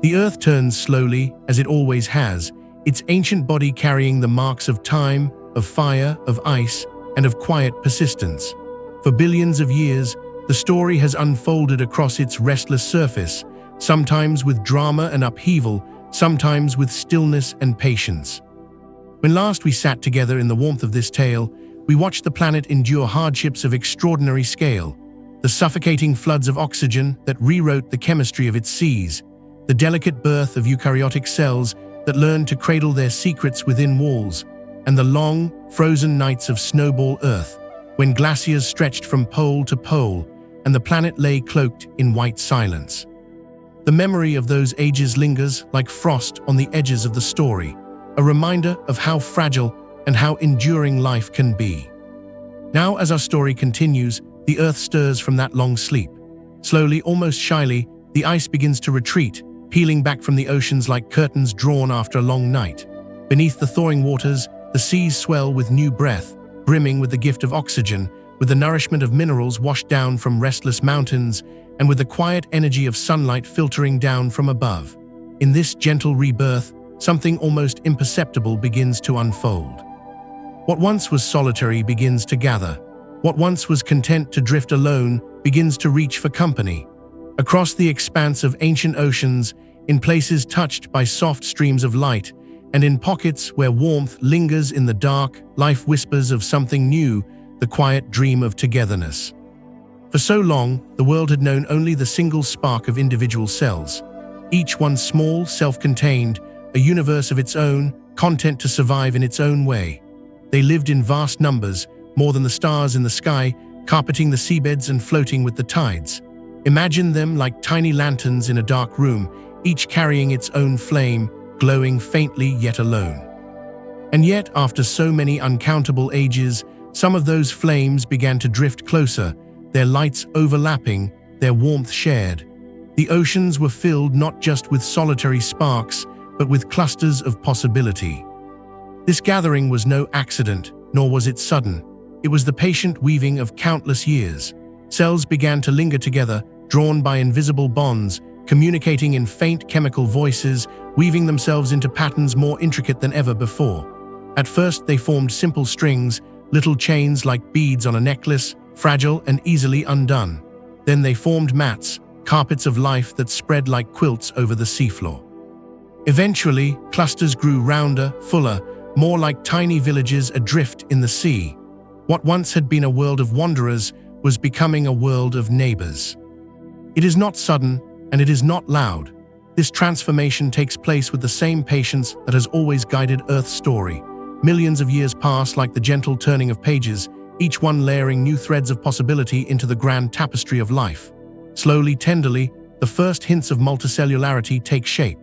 The Earth turns slowly, as it always has, its ancient body carrying the marks of time, of fire, of ice, and of quiet persistence. For billions of years, the story has unfolded across its restless surface, sometimes with drama and upheaval, sometimes with stillness and patience. When last we sat together in the warmth of this tale, we watched the planet endure hardships of extraordinary scale, the suffocating floods of oxygen that rewrote the chemistry of its seas, the delicate birth of eukaryotic cells that learned to cradle their secrets within walls, and the long, frozen nights of snowball Earth, when glaciers stretched from pole to pole and the planet lay cloaked in white silence. The memory of those ages lingers like frost on the edges of the story, a reminder of how fragile and how enduring life can be. Now, as our story continues, the Earth stirs from that long sleep. Slowly, almost shyly, the ice begins to retreat, peeling back from the oceans like curtains drawn after a long night. Beneath the thawing waters, the seas swell with new breath, brimming with the gift of oxygen, with the nourishment of minerals washed down from restless mountains, and with the quiet energy of sunlight filtering down from above. In this gentle rebirth, something almost imperceptible begins to unfold. What once was solitary begins to gather. What once was content to drift alone begins to reach for company. Across the expanse of ancient oceans, in places touched by soft streams of light, and in pockets where warmth lingers in the dark, life whispers of something new, the quiet dream of togetherness. For so long, the world had known only the single spark of individual cells, each one small, self-contained, a universe of its own, content to survive in its own way. They lived in vast numbers, more than the stars in the sky, carpeting the seabeds and floating with the tides. Imagine them like tiny lanterns in a dark room, each carrying its own flame, glowing faintly yet alone. And yet, after so many uncountable ages, some of those flames began to drift closer, their lights overlapping, their warmth shared. The oceans were filled not just with solitary sparks, but with clusters of possibility. This gathering was no accident, nor was it sudden. It was the patient weaving of countless years. Cells began to linger together, drawn by invisible bonds, communicating in faint chemical voices, weaving themselves into patterns more intricate than ever before. At first, they formed simple strings, little chains like beads on a necklace, fragile and easily undone. Then they formed mats, carpets of life that spread like quilts over the seafloor. Eventually, clusters grew rounder, fuller, more like tiny villages adrift in the sea. What once had been a world of wanderers was becoming a world of neighbors. It is not sudden, and it is not loud. This transformation takes place with the same patience that has always guided Earth's story. Millions of years pass like the gentle turning of pages, each one layering new threads of possibility into the grand tapestry of life. Slowly, tenderly, the first hints of multicellularity take shape.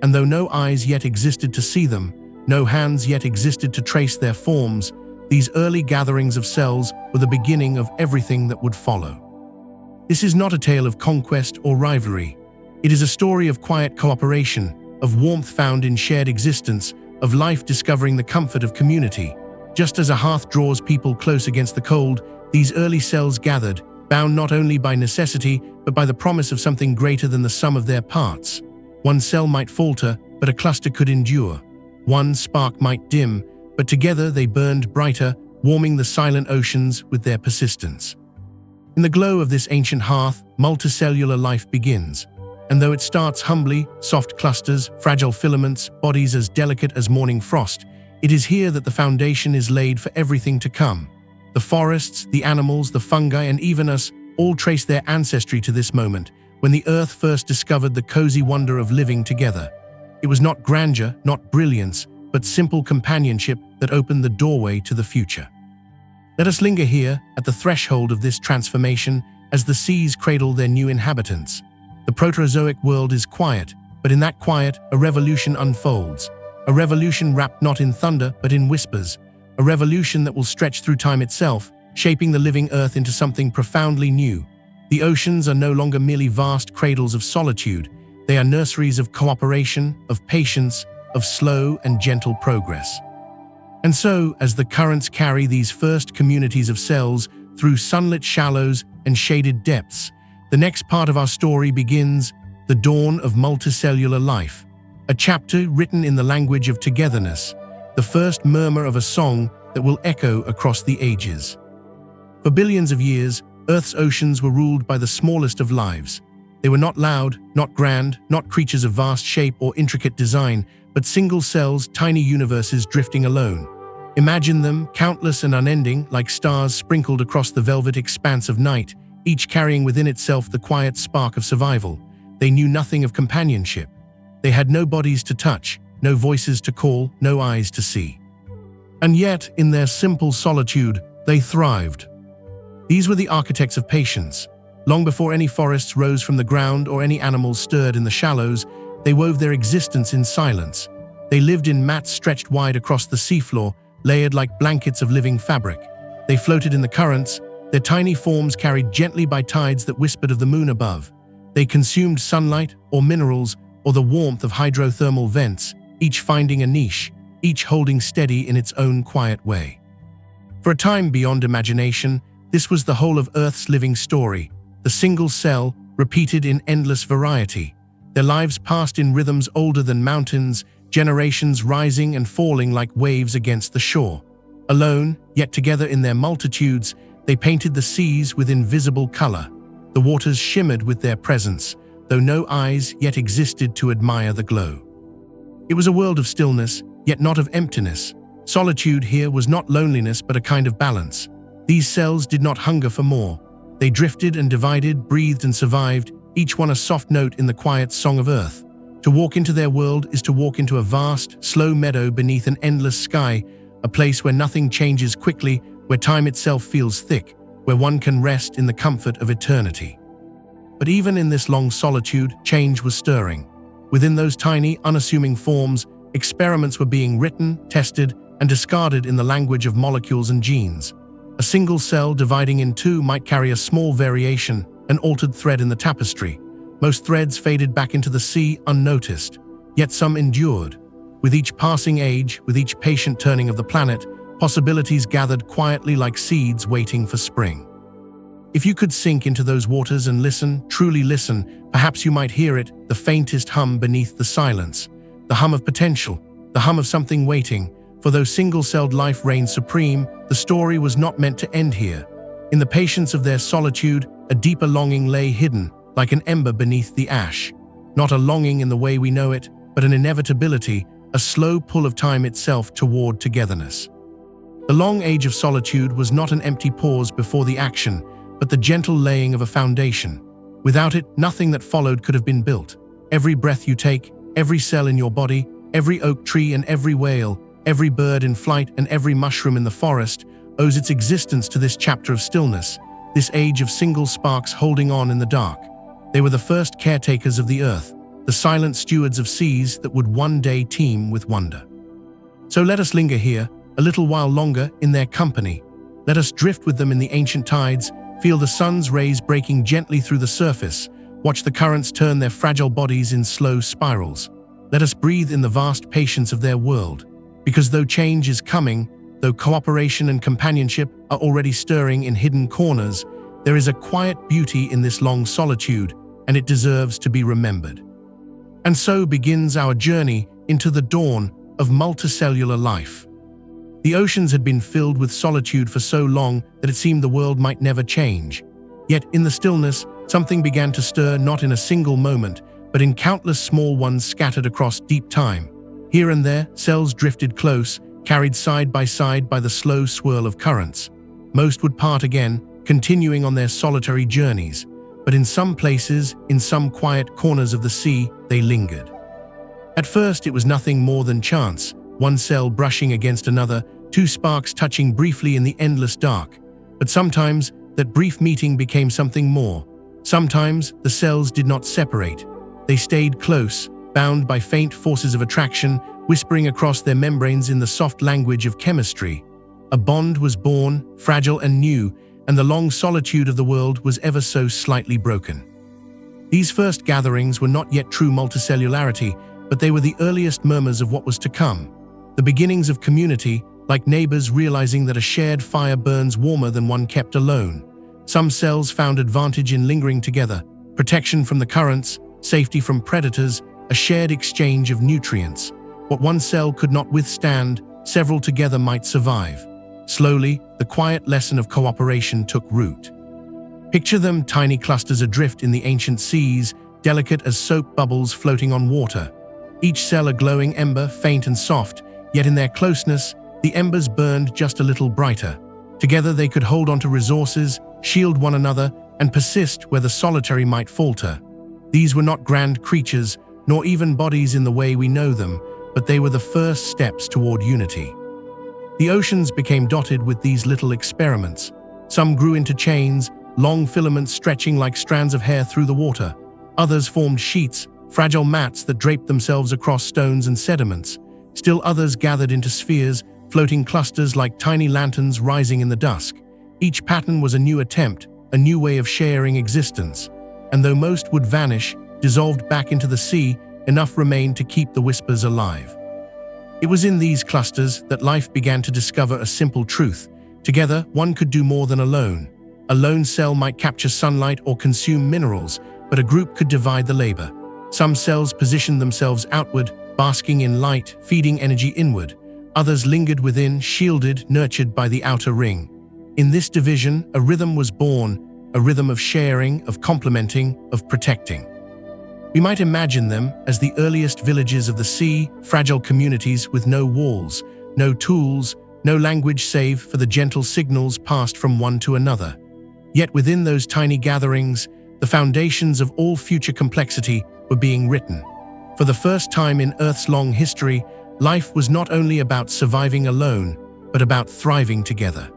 And though no eyes yet existed to see them, no hands yet existed to trace their forms, these early gatherings of cells were the beginning of everything that would follow. This is not a tale of conquest or rivalry. It is a story of quiet cooperation, of warmth found in shared existence, of life discovering the comfort of community. Just as a hearth draws people close against the cold, these early cells gathered, bound not only by necessity, but by the promise of something greater than the sum of their parts. One cell might falter, but a cluster could endure. One spark might dim, but together they burned brighter, warming the silent oceans with their persistence. In the glow of this ancient hearth, multicellular life begins. And though it starts humbly, soft clusters, fragile filaments, bodies as delicate as morning frost, it is here that the foundation is laid for everything to come. The forests, the animals, the fungi, and even us all trace their ancestry to this moment, when the Earth first discovered the cozy wonder of living together. It was not grandeur, not brilliance, but simple companionship that opened the doorway to the future. Let us linger here, at the threshold of this transformation, as the seas cradle their new inhabitants. The Proterozoic world is quiet, but in that quiet, a revolution unfolds. A revolution wrapped not in thunder, but in whispers. A revolution that will stretch through time itself, shaping the living Earth into something profoundly new. The oceans are no longer merely vast cradles of solitude. They are nurseries of cooperation, of patience, of slow and gentle progress. And so, as the currents carry these first communities of cells through sunlit shallows and shaded depths, the next part of our story begins, the dawn of multicellular life, a chapter written in the language of togetherness, the first murmur of a song that will echo across the ages. For billions of years, Earth's oceans were ruled by the smallest of lives. They were not loud, not grand, not creatures of vast shape or intricate design, but single cells, tiny universes drifting alone. Imagine them, countless and unending, like stars sprinkled across the velvet expanse of night, each carrying within itself the quiet spark of survival. They knew nothing of companionship. They had no bodies to touch, no voices to call, no eyes to see. And yet, in their simple solitude, they thrived. These were the architects of patience. Long before any forests rose from the ground or any animals stirred in the shallows, they wove their existence in silence. They lived in mats stretched wide across the seafloor, layered like blankets of living fabric. They floated in the currents, their tiny forms carried gently by tides that whispered of the moon above. They consumed sunlight or minerals or the warmth of hydrothermal vents, each finding a niche, each holding steady in its own quiet way. For a time beyond imagination, this was the whole of Earth's living story, the single cell, repeated in endless variety. Their lives passed in rhythms older than mountains, generations rising and falling like waves against the shore. Alone, yet together in their multitudes, they painted the seas with invisible color. The waters shimmered with their presence, though no eyes yet existed to admire the glow. It was a world of stillness, yet not of emptiness. Solitude here was not loneliness but a kind of balance. These cells did not hunger for more. They drifted and divided, breathed and survived, each one a soft note in the quiet song of Earth. To walk into their world is to walk into a vast, slow meadow beneath an endless sky, a place where nothing changes quickly, where time itself feels thick, where one can rest in the comfort of eternity. But even in this long solitude, change was stirring. Within those tiny, unassuming forms, experiments were being written, tested, and discarded in the language of molecules and genes. A single cell dividing in two might carry a small variation, an altered thread in the tapestry. Most threads faded back into the sea unnoticed, yet some endured. With each passing age, with each patient turning of the planet, possibilities gathered quietly like seeds waiting for spring. If you could sink into those waters and listen, truly listen, perhaps you might hear it, the faintest hum beneath the silence. The hum of potential, the hum of something waiting. For though single-celled life reigned supreme, the story was not meant to end here. In the patience of their solitude, a deeper longing lay hidden, like an ember beneath the ash. Not a longing in the way we know it, but an inevitability, a slow pull of time itself toward togetherness. The long age of solitude was not an empty pause before the action, but the gentle laying of a foundation. Without it, nothing that followed could have been built. Every breath you take, every cell in your body, every oak tree and every whale, every bird in flight and every mushroom in the forest owes its existence to this chapter of stillness, this age of single sparks holding on in the dark. They were the first caretakers of the earth, the silent stewards of seas that would one day teem with wonder. So let us linger here, a little while longer, in their company. Let us drift with them in the ancient tides, feel the sun's rays breaking gently through the surface, watch the currents turn their fragile bodies in slow spirals. Let us breathe in the vast patience of their world. Because though change is coming, though cooperation and companionship are already stirring in hidden corners, there is a quiet beauty in this long solitude, and it deserves to be remembered. And so begins our journey into the dawn of multicellular life. The oceans had been filled with solitude for so long that it seemed the world might never change. Yet in the stillness, something began to stir, not in a single moment, but in countless small ones scattered across deep time. Here and there, cells drifted close, carried side by the slow swirl of currents. Most would part again, continuing on their solitary journeys. But in some places, in some quiet corners of the sea, they lingered. At first, it was nothing more than chance, one cell brushing against another, two sparks touching briefly in the endless dark. But sometimes, that brief meeting became something more. Sometimes, the cells did not separate. They stayed close, bound by faint forces of attraction, whispering across their membranes in the soft language of chemistry. A bond was born, fragile and new, and the long solitude of the world was ever so slightly broken. These first gatherings were not yet true multicellularity, but they were the earliest murmurs of what was to come. The beginnings of community, like neighbors realizing that a shared fire burns warmer than one kept alone. Some cells found advantage in lingering together, protection from the currents, safety from predators, a shared exchange of nutrients. What one cell could not withstand, several together might survive. Slowly, the quiet lesson of cooperation took root. Picture them, tiny clusters adrift in the ancient seas, delicate as soap bubbles floating on water. Each cell a glowing ember, faint and soft, yet in their closeness, the embers burned just a little brighter. Together they could hold onto resources, shield one another, and persist where the solitary might falter. These were not grand creatures, nor even bodies in the way we know them, but they were the first steps toward unity. The oceans became dotted with these little experiments. Some grew into chains, long filaments stretching like strands of hair through the water. Others formed sheets, fragile mats that draped themselves across stones and sediments. Still others gathered into spheres, floating clusters like tiny lanterns rising in the dusk. Each pattern was a new attempt, a new way of sharing existence. And though most would vanish, dissolved back into the sea, enough remained to keep the whispers alive. It was in these clusters that life began to discover a simple truth. Together, one could do more than alone. A lone cell might capture sunlight or consume minerals, but a group could divide the labor. Some cells positioned themselves outward, basking in light, feeding energy inward. Others lingered within, shielded, nurtured by the outer ring. In this division, a rhythm was born, a rhythm of sharing, of complementing, of protecting. We might imagine them as the earliest villages of the sea, fragile communities with no walls, no tools, no language save for the gentle signals passed from one to another. Yet within those tiny gatherings, the foundations of all future complexity were being written. For the first time in Earth's long history, life was not only about surviving alone, but about thriving together.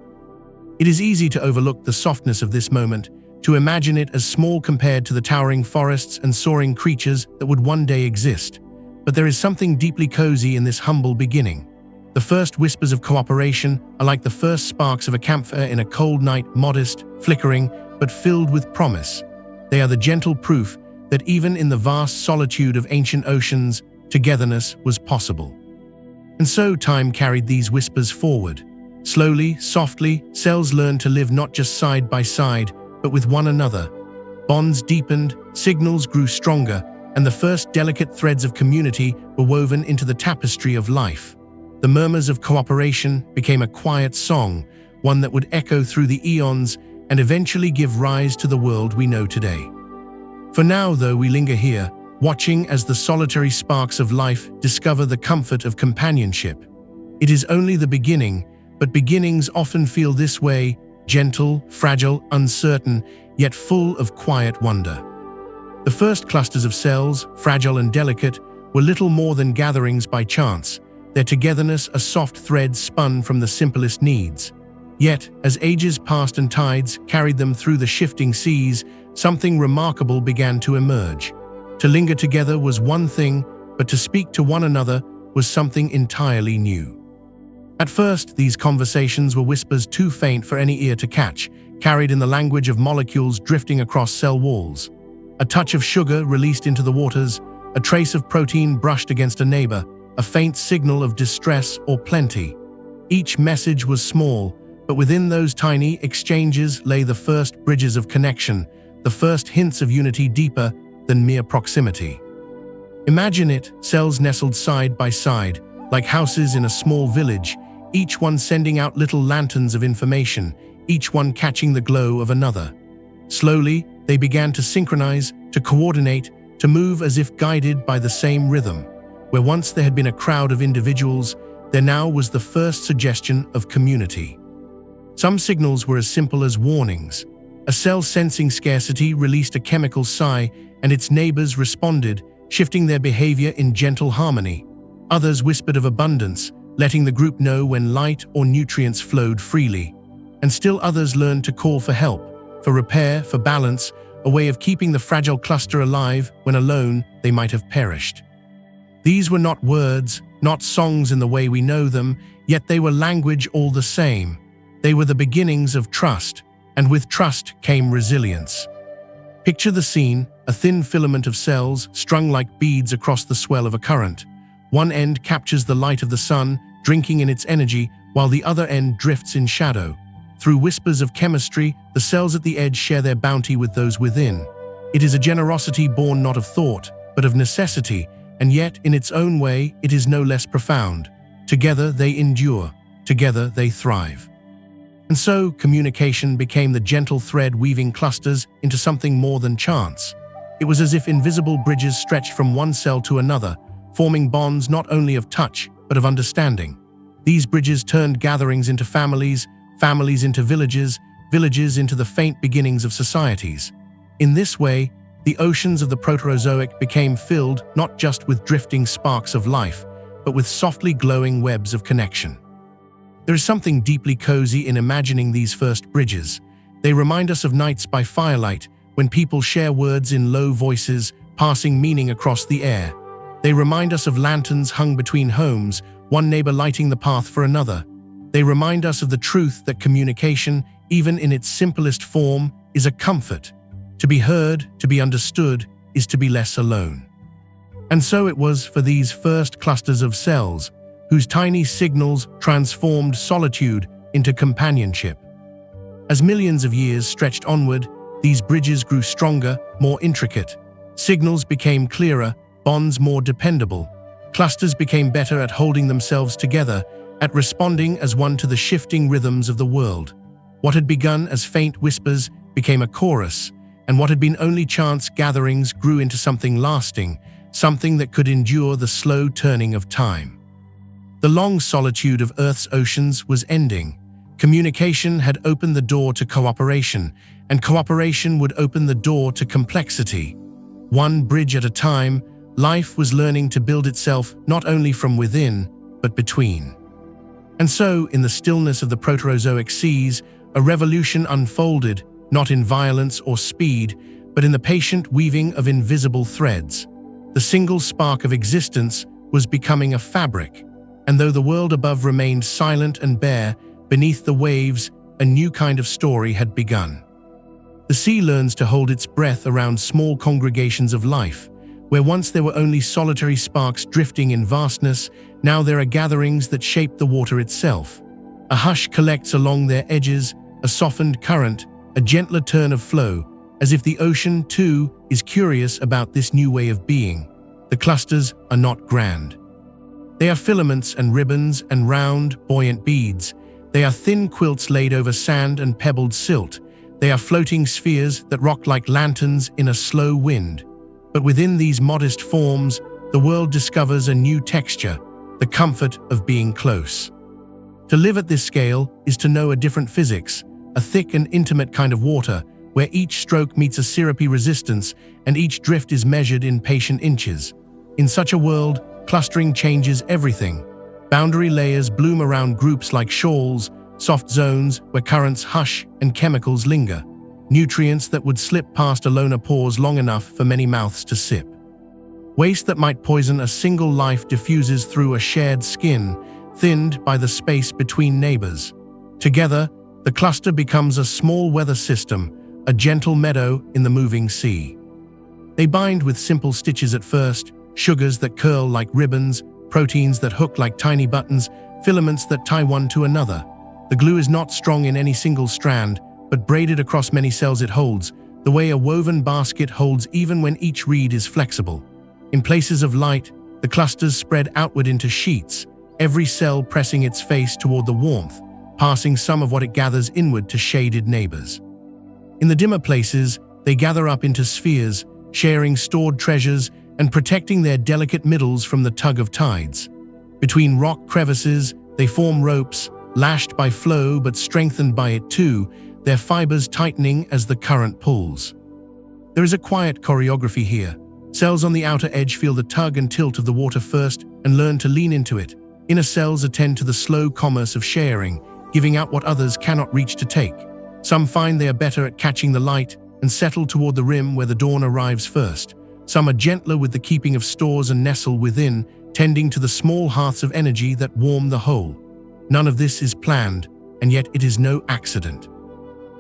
It is easy to overlook the softness of this moment, to imagine it as small compared to the towering forests and soaring creatures that would one day exist. But there is something deeply cozy in this humble beginning. The first whispers of cooperation are like the first sparks of a campfire in a cold night, modest, flickering, but filled with promise. They are the gentle proof that even in the vast solitude of ancient oceans, togetherness was possible. And so time carried these whispers forward. Slowly, softly, cells learned to live not just side by side, but with one another. Bonds deepened, signals grew stronger, and the first delicate threads of community were woven into the tapestry of life. The murmurs of cooperation became a quiet song, one that would echo through the eons and eventually give rise to the world we know today. For now, though, we linger here, watching as the solitary sparks of life discover the comfort of companionship. It is only the beginning, but beginnings often feel this way, gentle, fragile, uncertain, yet full of quiet wonder. The first clusters of cells, fragile and delicate, were little more than gatherings by chance, their togetherness a soft thread spun from the simplest needs. Yet, as ages passed and tides carried them through the shifting seas, something remarkable began to emerge. To linger together was one thing, but to speak to one another was something entirely new. At first, these conversations were whispers too faint for any ear to catch, carried in the language of molecules drifting across cell walls. A touch of sugar released into the waters, a trace of protein brushed against a neighbor, a faint signal of distress or plenty. Each message was small, but within those tiny exchanges lay the first bridges of connection, the first hints of unity deeper than mere proximity. Imagine it, cells nestled side by side, like houses in a small village, each one sending out little lanterns of information, each one catching the glow of another. Slowly, they began to synchronize, to coordinate, to move as if guided by the same rhythm. Where once there had been a crowd of individuals, there now was the first suggestion of community. Some signals were as simple as warnings. A cell sensing scarcity released a chemical sigh, and its neighbors responded, shifting their behavior in gentle harmony. Others whispered of abundance, letting the group know when light or nutrients flowed freely. And still others learned to call for help, for repair, for balance, a way of keeping the fragile cluster alive when alone they might have perished. These were not words, not songs in the way we know them, yet they were language all the same. They were the beginnings of trust, and with trust came resilience. Picture the scene, a thin filament of cells strung like beads across the swell of a current. One end captures the light of the sun, drinking in its energy, while the other end drifts in shadow. Through whispers of chemistry, the cells at the edge share their bounty with those within. It is a generosity born not of thought, but of necessity, and yet, in its own way, it is no less profound. Together they endure, together they thrive. And so, communication became the gentle thread weaving clusters into something more than chance. It was as if invisible bridges stretched from one cell to another, forming bonds not only of touch, but of understanding. These bridges turned gatherings into families, families into villages, villages into the faint beginnings of societies. In this way, the oceans of the Proterozoic became filled not just with drifting sparks of life, but with softly glowing webs of connection. There is something deeply cozy in imagining these first bridges. They remind us of nights by firelight, when people share words in low voices, passing meaning across the air. They remind us of lanterns hung between homes, one neighbor lighting the path for another. They remind us of the truth that communication, even in its simplest form, is a comfort. To be heard, to be understood, is to be less alone. And so it was for these first clusters of cells, whose tiny signals transformed solitude into companionship. As millions of years stretched onward, these bridges grew stronger, more intricate. Signals became clearer, bonds more dependable. Clusters became better at holding themselves together, at responding as one to the shifting rhythms of the world. What had begun as faint whispers became a chorus, and what had been only chance gatherings grew into something lasting, something that could endure the slow turning of time. The long solitude of Earth's oceans was ending. Communication had opened the door to cooperation, and cooperation would open the door to complexity. One bridge at a time, life was learning to build itself not only from within, but between. And so, in the stillness of the Proterozoic seas, a revolution unfolded, not in violence or speed, but in the patient weaving of invisible threads. The single spark of existence was becoming a fabric, and though the world above remained silent and bare, beneath the waves, a new kind of story had begun. The sea learns to hold its breath around small congregations of life. Where once there were only solitary sparks drifting in vastness, now there are gatherings that shape the water itself. A hush collects along their edges, a softened current, a gentler turn of flow, as if the ocean, too, is curious about this new way of being. The clusters are not grand. They are filaments and ribbons and round, buoyant beads. They are thin quilts laid over sand and pebbled silt. They are floating spheres that rock like lanterns in a slow wind. But within these modest forms, the world discovers a new texture, the comfort of being close. To live at this scale is to know a different physics, a thick and intimate kind of water, where each stroke meets a syrupy resistance and each drift is measured in patient inches. In such a world, clustering changes everything. Boundary layers bloom around groups like shawls, soft zones where currents hush and chemicals linger. Nutrients that would slip past a loner pores long enough for many mouths to sip. Waste that might poison a single life diffuses through a shared skin, thinned by the space between neighbors. Together, the cluster becomes a small weather system, a gentle meadow in the moving sea. They bind with simple stitches at first, sugars that curl like ribbons, proteins that hook like tiny buttons, filaments that tie one to another. The glue is not strong in any single strand, but braided across many cells it holds, the way a woven basket holds even when each reed is flexible. In places of light, the clusters spread outward into sheets, every cell pressing its face toward the warmth, passing some of what it gathers inward to shaded neighbors. In the dimmer places, they gather up into spheres, sharing stored treasures and protecting their delicate middles from the tug of tides. Between rock crevices, they form ropes, lashed by flow but strengthened by it too, their fibers tightening as the current pulls. There is a quiet choreography here. Cells on the outer edge feel the tug and tilt of the water first and learn to lean into it. Inner cells attend to the slow commerce of sharing, giving out what others cannot reach to take. Some find they are better at catching the light and settle toward the rim where the dawn arrives first. Some are gentler with the keeping of stores and nestle within, tending to the small hearths of energy that warm the whole. None of this is planned, and yet it is no accident.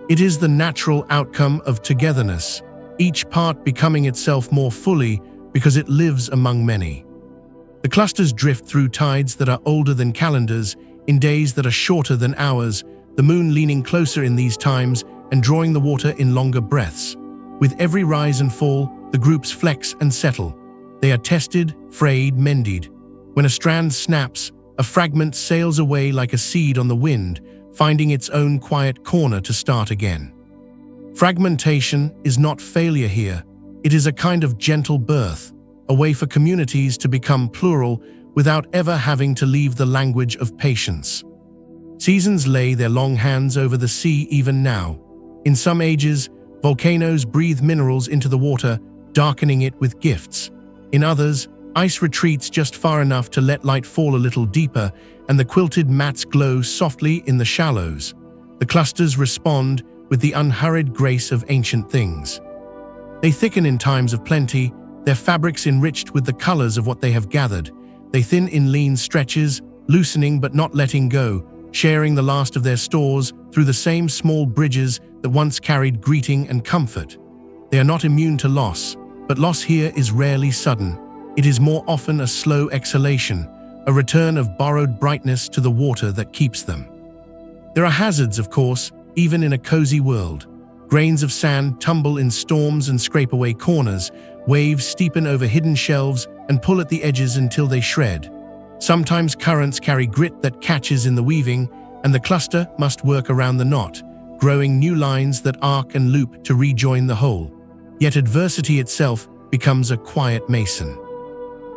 It is the natural outcome of togetherness, each part becoming itself more fully because it lives among many. The clusters drift through tides that are older than calendars, in days that are shorter than hours, the moon leaning closer in these times and drawing the water in longer breaths. With every rise and fall, the groups flex and settle. They are tested, frayed, mended. When a strand snaps, a fragment sails away like a seed on the wind, finding its own quiet corner to start again. Fragmentation is not failure here. It is a kind of gentle birth, a way for communities to become plural without ever having to leave the language of patience. Seasons lay their long hands over the sea even now. In some ages, volcanoes breathe minerals into the water, darkening it with gifts. In others, ice retreats just far enough to let light fall a little deeper, and the quilted mats glow softly in the shallows. The clusters respond with the unhurried grace of ancient things. They thicken in times of plenty, their fabrics enriched with the colors of what they have gathered. They thin in lean stretches, loosening but not letting go, sharing the last of their stores through the same small bridges that once carried greeting and comfort. They are not immune to loss, but loss here is rarely sudden. It is more often a slow exhalation, a return of borrowed brightness to the water that keeps them. There are hazards, of course, even in a cozy world. Grains of sand tumble in storms and scrape away corners, waves steepen over hidden shelves and pull at the edges until they shred. Sometimes currents carry grit that catches in the weaving, and the cluster must work around the knot, growing new lines that arc and loop to rejoin the whole. Yet adversity itself becomes a quiet mason.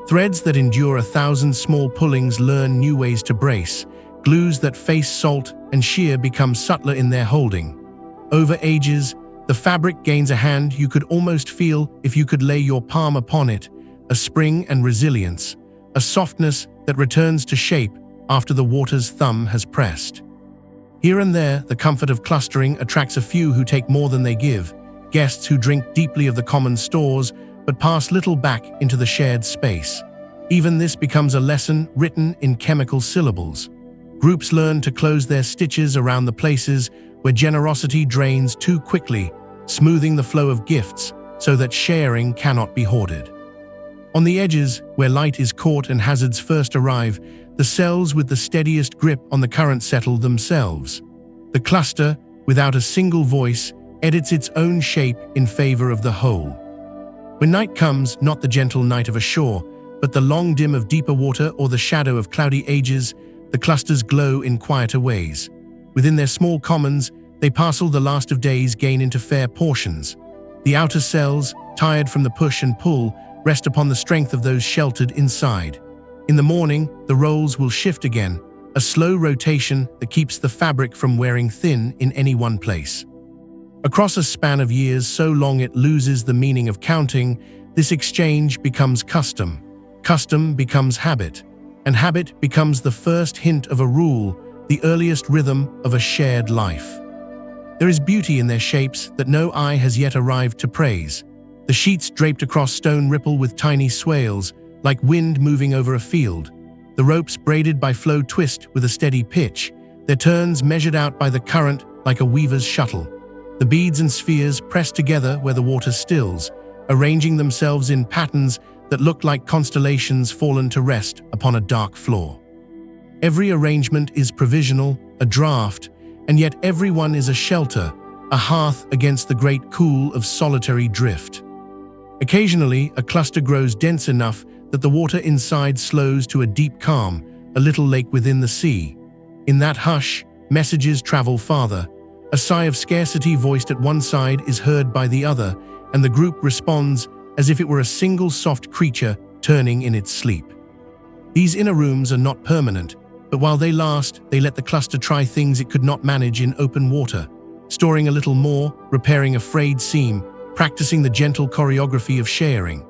Threads that endure 1,000 small pullings learn new ways to brace. Glues that face salt and shear become subtler in their holding. Over ages, the fabric gains a hand you could almost feel if you could lay your palm upon it, a spring and resilience, a softness that returns to shape after the water's thumb has pressed. Here and there, the comfort of clustering attracts a few who take more than they give, guests who drink deeply of the common stores but pass little back into the shared space. Even this becomes a lesson written in chemical syllables. Groups learn to close their stitches around the places where generosity drains too quickly, smoothing the flow of gifts so that sharing cannot be hoarded. On the edges, where light is caught and hazards first arrive, the cells with the steadiest grip on the current settle themselves. The cluster, without a single voice, edits its own shape in favor of the whole. When night comes, not the gentle night of a shore, but the long dim of deeper water or the shadow of cloudy ages, the clusters glow in quieter ways. Within their small commons, they parcel the last of days gain into fair portions. The outer cells, tired from the push and pull, rest upon the strength of those sheltered inside. In the morning, the roles will shift again, a slow rotation that keeps the fabric from wearing thin in any one place. Across a span of years so long it loses the meaning of counting, this exchange becomes custom. Custom becomes habit, and habit becomes the first hint of a rule, the earliest rhythm of a shared life. There is beauty in their shapes that no eye has yet arrived to praise. The sheets draped across stone ripple with tiny swales, like wind moving over a field. The ropes braided by flow twist with a steady pitch, their turns measured out by the current like a weaver's shuttle. The beads and spheres press together where the water stills, arranging themselves in patterns that look like constellations fallen to rest upon a dark floor. Every arrangement is provisional, a draft, and yet every one is a shelter, a hearth against the great cool of solitary drift. Occasionally, a cluster grows dense enough that the water inside slows to a deep calm, a little lake within the sea. In that hush, messages travel farther. A sigh of scarcity voiced at one side is heard by the other, and the group responds as if it were a single soft creature turning in its sleep. These inner rooms are not permanent, but while they last, they let the cluster try things it could not manage in open water, storing a little more, repairing a frayed seam, practicing the gentle choreography of sharing.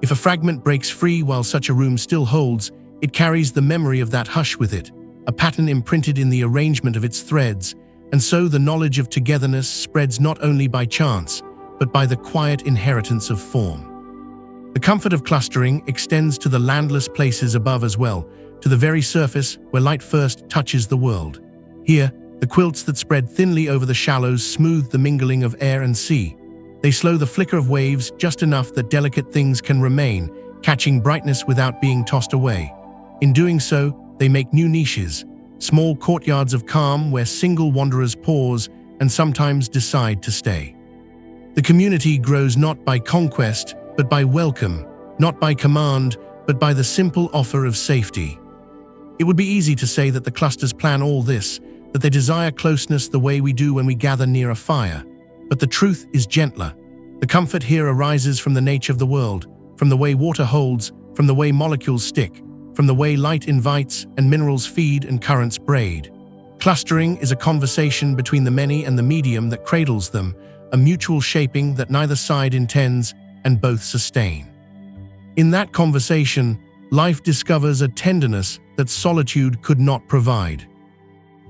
If a fragment breaks free while such a room still holds, it carries the memory of that hush with it, a pattern imprinted in the arrangement of its threads, and so the knowledge of togetherness spreads not only by chance, but by the quiet inheritance of form. The comfort of clustering extends to the landless places above as well, to the very surface where light first touches the world. Here, the quilts that spread thinly over the shallows smooth the mingling of air and sea. They slow the flicker of waves just enough that delicate things can remain, catching brightness without being tossed away. In doing so, they make new niches, small courtyards of calm where single wanderers pause and sometimes decide to stay. The community grows not by conquest, but by welcome, not by command, but by the simple offer of safety. It would be easy to say that the clusters plan all this, that they desire closeness the way we do when we gather near a fire. But the truth is gentler. The comfort here arises from the nature of the world, from the way water holds, from the way molecules stick, from the way light invites and minerals feed and currents braid. Clustering is a conversation between the many and the medium that cradles them, a mutual shaping that neither side intends and both sustain. In that conversation, life discovers a tenderness that solitude could not provide.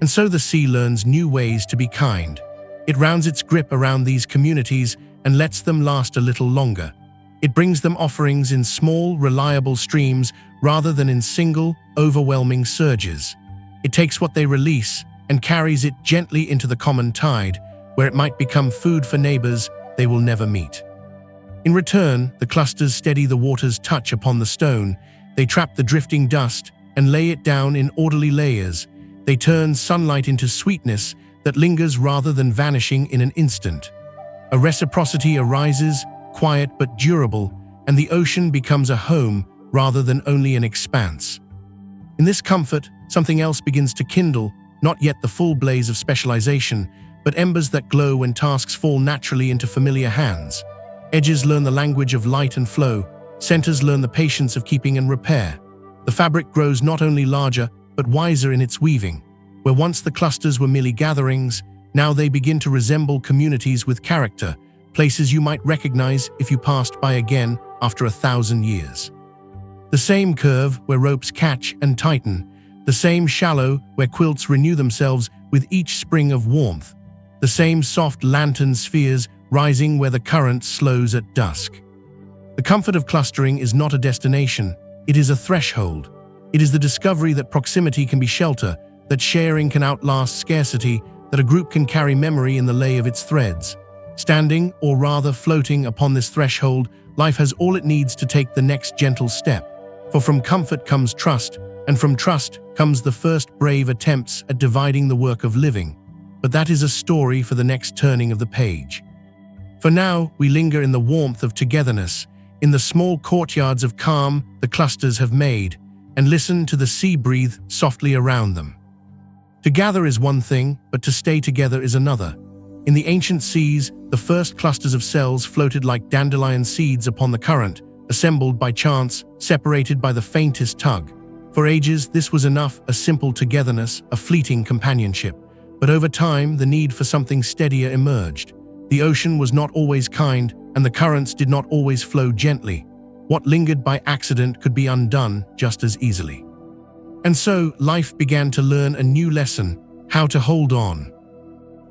And so the sea learns new ways to be kind. It rounds its grip around these communities and lets them last a little longer. It brings them offerings in small, reliable streams rather than in single, overwhelming surges. It takes what they release and carries it gently into the common tide, where it might become food for neighbors they will never meet. In return, the clusters steady the water's touch upon the stone. They trap the drifting dust and lay it down in orderly layers. They turn sunlight into sweetness that lingers rather than vanishing in an instant. A reciprocity arises, quiet but durable, and the ocean becomes a home rather than only an expanse. In this comfort, something else begins to kindle, not yet the full blaze of specialization, but embers that glow when tasks fall naturally into familiar hands. Edges learn the language of light and flow, centers learn the patience of keeping and repair. The fabric grows not only larger, but wiser in its weaving. Where once the clusters were merely gatherings, now they begin to resemble communities with character, places you might recognize if you passed by again after 1,000 years. The same curve where ropes catch and tighten, the same shallow where quilts renew themselves with each spring of warmth, the same soft lantern spheres rising where the current slows at dusk. The comfort of clustering is not a destination, it is a threshold. It is the discovery that proximity can be shelter, that sharing can outlast scarcity, that a group can carry memory in the lay of its threads. Standing, or rather floating upon this threshold, life has all it needs to take the next gentle step. For from comfort comes trust, and from trust comes the first brave attempts at dividing the work of living. But that is a story for the next turning of the page. For now, we linger in the warmth of togetherness, in the small courtyards of calm the clusters have made, and listen to the sea breathe softly around them. To gather is one thing, but to stay together is another. In the ancient seas, the first clusters of cells floated like dandelion seeds upon the current, assembled by chance, separated by the faintest tug. For ages, this was enough, a simple togetherness, a fleeting companionship. But over time, the need for something steadier emerged. The ocean was not always kind, and the currents did not always flow gently. What lingered by accident could be undone just as easily. And so, life began to learn a new lesson: how to hold on.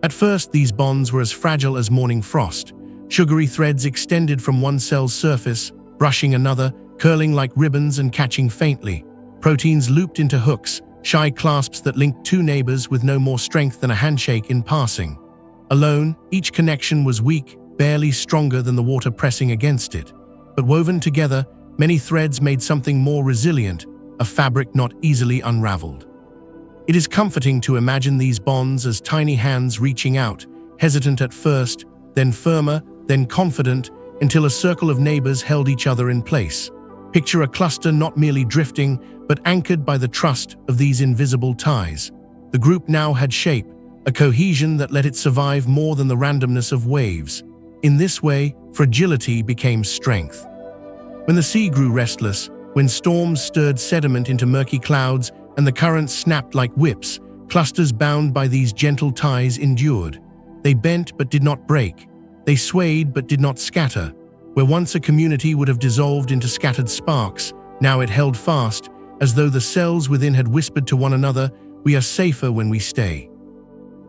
At first, these bonds were as fragile as morning frost. Sugary threads extended from one cell's surface, brushing another, curling like ribbons and catching faintly. Proteins looped into hooks, shy clasps that linked two neighbors with no more strength than a handshake in passing. Alone, each connection was weak, barely stronger than the water pressing against it. But woven together, many threads made something more resilient, a fabric not easily unraveled. It is comforting to imagine these bonds as tiny hands reaching out, hesitant at first, then firmer, then confident, until a circle of neighbors held each other in place. Picture a cluster not merely drifting, but anchored by the trust of these invisible ties. The group now had shape, a cohesion that let it survive more than the randomness of waves. In this way, fragility became strength. When the sea grew restless, when storms stirred sediment into murky clouds and the currents snapped like whips, clusters bound by these gentle ties endured. They bent but did not break. They swayed but did not scatter. Where once a community would have dissolved into scattered sparks, now it held fast, as though the cells within had whispered to one another, "We are safer when we stay."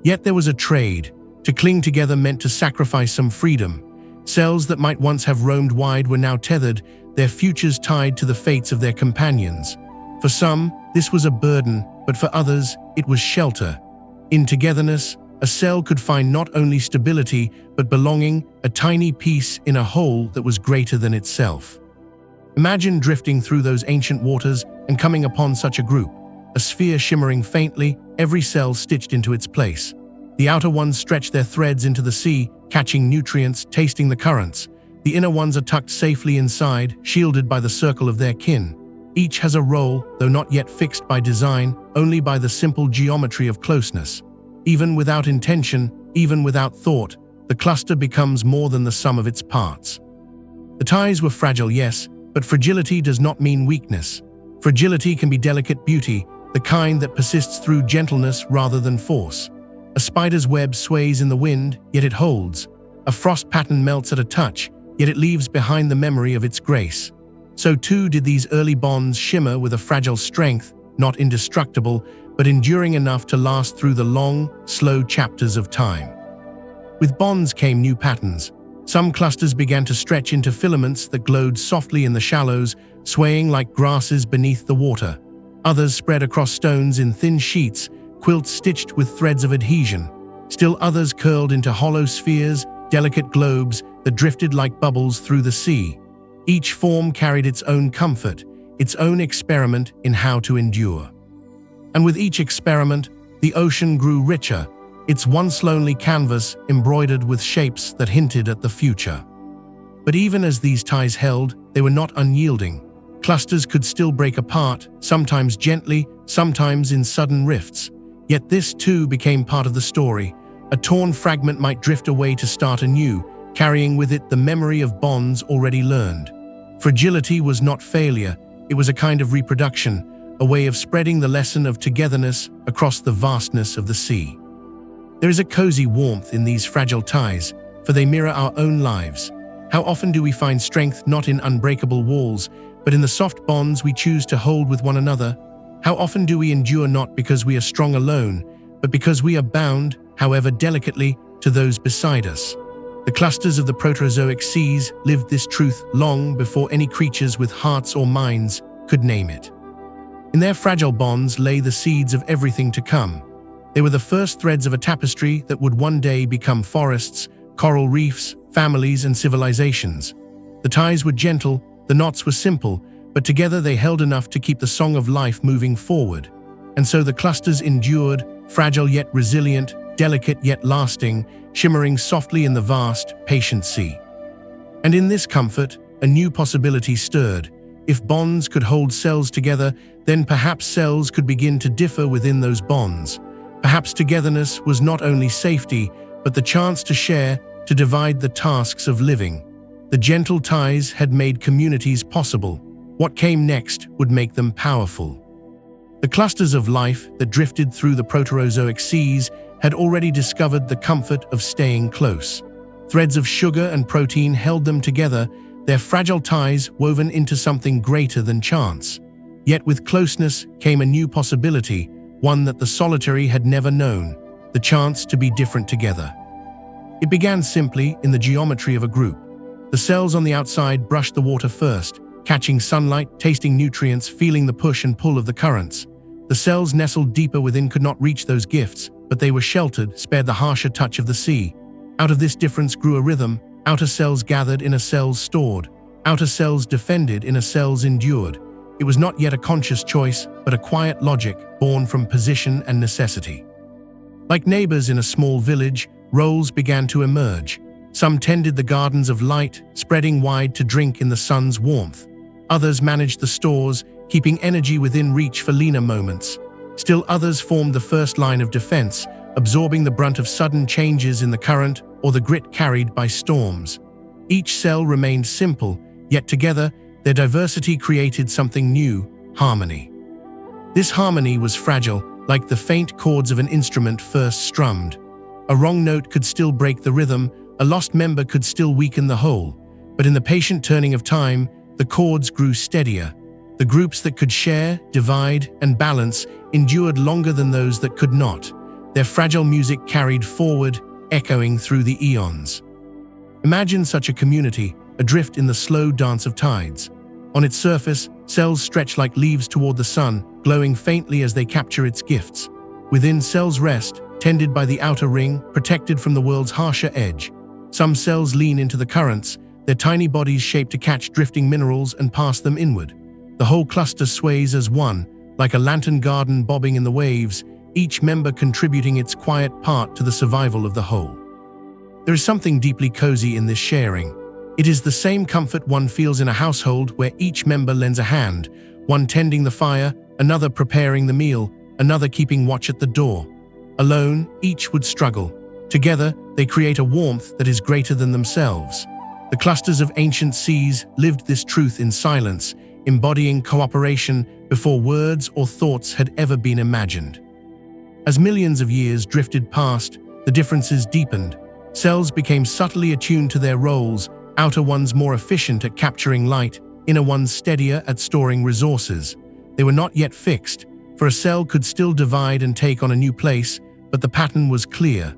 Yet there was a trade. To cling together meant to sacrifice some freedom. Cells that might once have roamed wide were now tethered, their futures tied to the fates of their companions. For some, this was a burden, but for others, it was shelter. In togetherness, a cell could find not only stability, but belonging, a tiny piece in a whole that was greater than itself. Imagine drifting through those ancient waters and coming upon such a group, a sphere shimmering faintly, every cell stitched into its place. The outer ones stretched their threads into the sea, catching nutrients, tasting the currents. The inner ones are tucked safely inside, shielded by the circle of their kin. Each has a role, though not yet fixed by design, only by the simple geometry of closeness. Even without intention, even without thought, the cluster becomes more than the sum of its parts. The ties were fragile, yes, but fragility does not mean weakness. Fragility can be delicate beauty, the kind that persists through gentleness rather than force. A spider's web sways in the wind, yet it holds. A frost pattern melts at a touch, yet it leaves behind the memory of its grace. So too did these early bonds shimmer with a fragile strength, not indestructible, but enduring enough to last through the long, slow chapters of time. With bonds came new patterns. Some clusters began to stretch into filaments that glowed softly in the shallows, swaying like grasses beneath the water. Others spread across stones in thin sheets, quilts stitched with threads of adhesion. Still others curled into hollow spheres, delicate globes that drifted like bubbles through the sea. Each form carried its own comfort, its own experiment in how to endure. And with each experiment, the ocean grew richer, its once lonely canvas embroidered with shapes that hinted at the future. But even as these ties held, they were not unyielding. Clusters could still break apart, sometimes gently, sometimes in sudden rifts. Yet this too became part of the story. A torn fragment might drift away to start anew, carrying with it the memory of bonds already learned. Fragility was not failure, it was a kind of reproduction, a way of spreading the lesson of togetherness across the vastness of the sea. There is a cozy warmth in these fragile ties, for they mirror our own lives. How often do we find strength not in unbreakable walls, but in the soft bonds we choose to hold with one another? How often do we endure not because we are strong alone, but because we are bound, however delicately, to those beside us? The clusters of the Proterozoic seas lived this truth long before any creatures with hearts or minds could name it. In their fragile bonds lay the seeds of everything to come. They were the first threads of a tapestry that would one day become forests, coral reefs, families, and civilizations. The ties were gentle, the knots were simple, but together they held enough to keep the song of life moving forward. And so the clusters endured, fragile yet resilient, delicate yet lasting, shimmering softly in the vast, patient sea. And in this comfort, a new possibility stirred. If bonds could hold cells together, then perhaps cells could begin to differ within those bonds. Perhaps togetherness was not only safety, but the chance to share, to divide the tasks of living. The gentle ties had made communities possible. What came next would make them powerful. The clusters of life that drifted through the Proterozoic seas had already discovered the comfort of staying close. Threads of sugar and protein held them together, their fragile ties woven into something greater than chance. Yet with closeness came a new possibility, one that the solitary had never known, the chance to be different together. It began simply in the geometry of a group. The cells on the outside brushed the water first, catching sunlight, tasting nutrients, feeling the push and pull of the currents. The cells nestled deeper within could not reach those gifts, but they were sheltered, spared the harsher touch of the sea. Out of this difference grew a rhythm. Outer cells gathered, inner cells stored. Outer cells defended, inner cells endured. It was not yet a conscious choice, but a quiet logic born from position and necessity. Like neighbors in a small village, roles began to emerge. Some tended the gardens of light, spreading wide to drink in the sun's warmth. Others managed the stores, keeping energy within reach for leaner moments. Still others formed the first line of defense, absorbing the brunt of sudden changes in the current or the grit carried by storms. Each cell remained simple, yet together, their diversity created something new: harmony. This harmony was fragile, like the faint chords of an instrument first strummed. A wrong note could still break the rhythm, a lost member could still weaken the whole. But in the patient turning of time, the chords grew steadier. The groups that could share, divide, and balance endured longer than those that could not. Their fragile music carried forward, echoing through the eons. Imagine such a community, adrift in the slow dance of tides. On its surface, cells stretch like leaves toward the sun, glowing faintly as they capture its gifts. Within, cells rest, tended by the outer ring, protected from the world's harsher edge. Some cells lean into the currents, their tiny bodies shaped to catch drifting minerals and pass them inward. The whole cluster sways as one, like a lantern garden bobbing in the waves, each member contributing its quiet part to the survival of the whole. There is something deeply cozy in this sharing. It is the same comfort one feels in a household where each member lends a hand, one tending the fire, another preparing the meal, another keeping watch at the door. Alone, each would struggle. Together, they create a warmth that is greater than themselves. The clusters of ancient seas lived this truth in silence, embodying cooperation before words or thoughts had ever been imagined. As millions of years drifted past, the differences deepened. Cells became subtly attuned to their roles, outer ones more efficient at capturing light, inner ones steadier at storing resources. They were not yet fixed, for a cell could still divide and take on a new place, but the pattern was clear.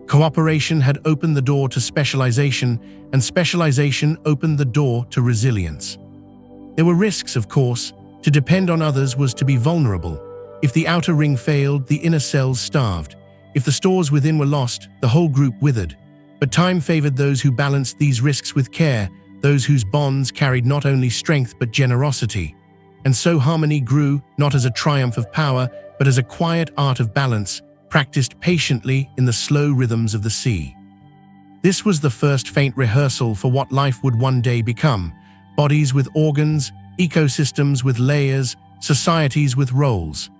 Cooperation had opened the door to specialization, and specialization opened the door to resilience. There were risks, of course. To depend on others was to be vulnerable. If the outer ring failed, the inner cells starved. If the stores within were lost, the whole group withered. But time favored those who balanced these risks with care, those whose bonds carried not only strength but generosity. And so harmony grew, not as a triumph of power, but as a quiet art of balance, practiced patiently in the slow rhythms of the sea. This was the first faint rehearsal for what life would one day become: bodies with organs, ecosystems with layers, societies with roles.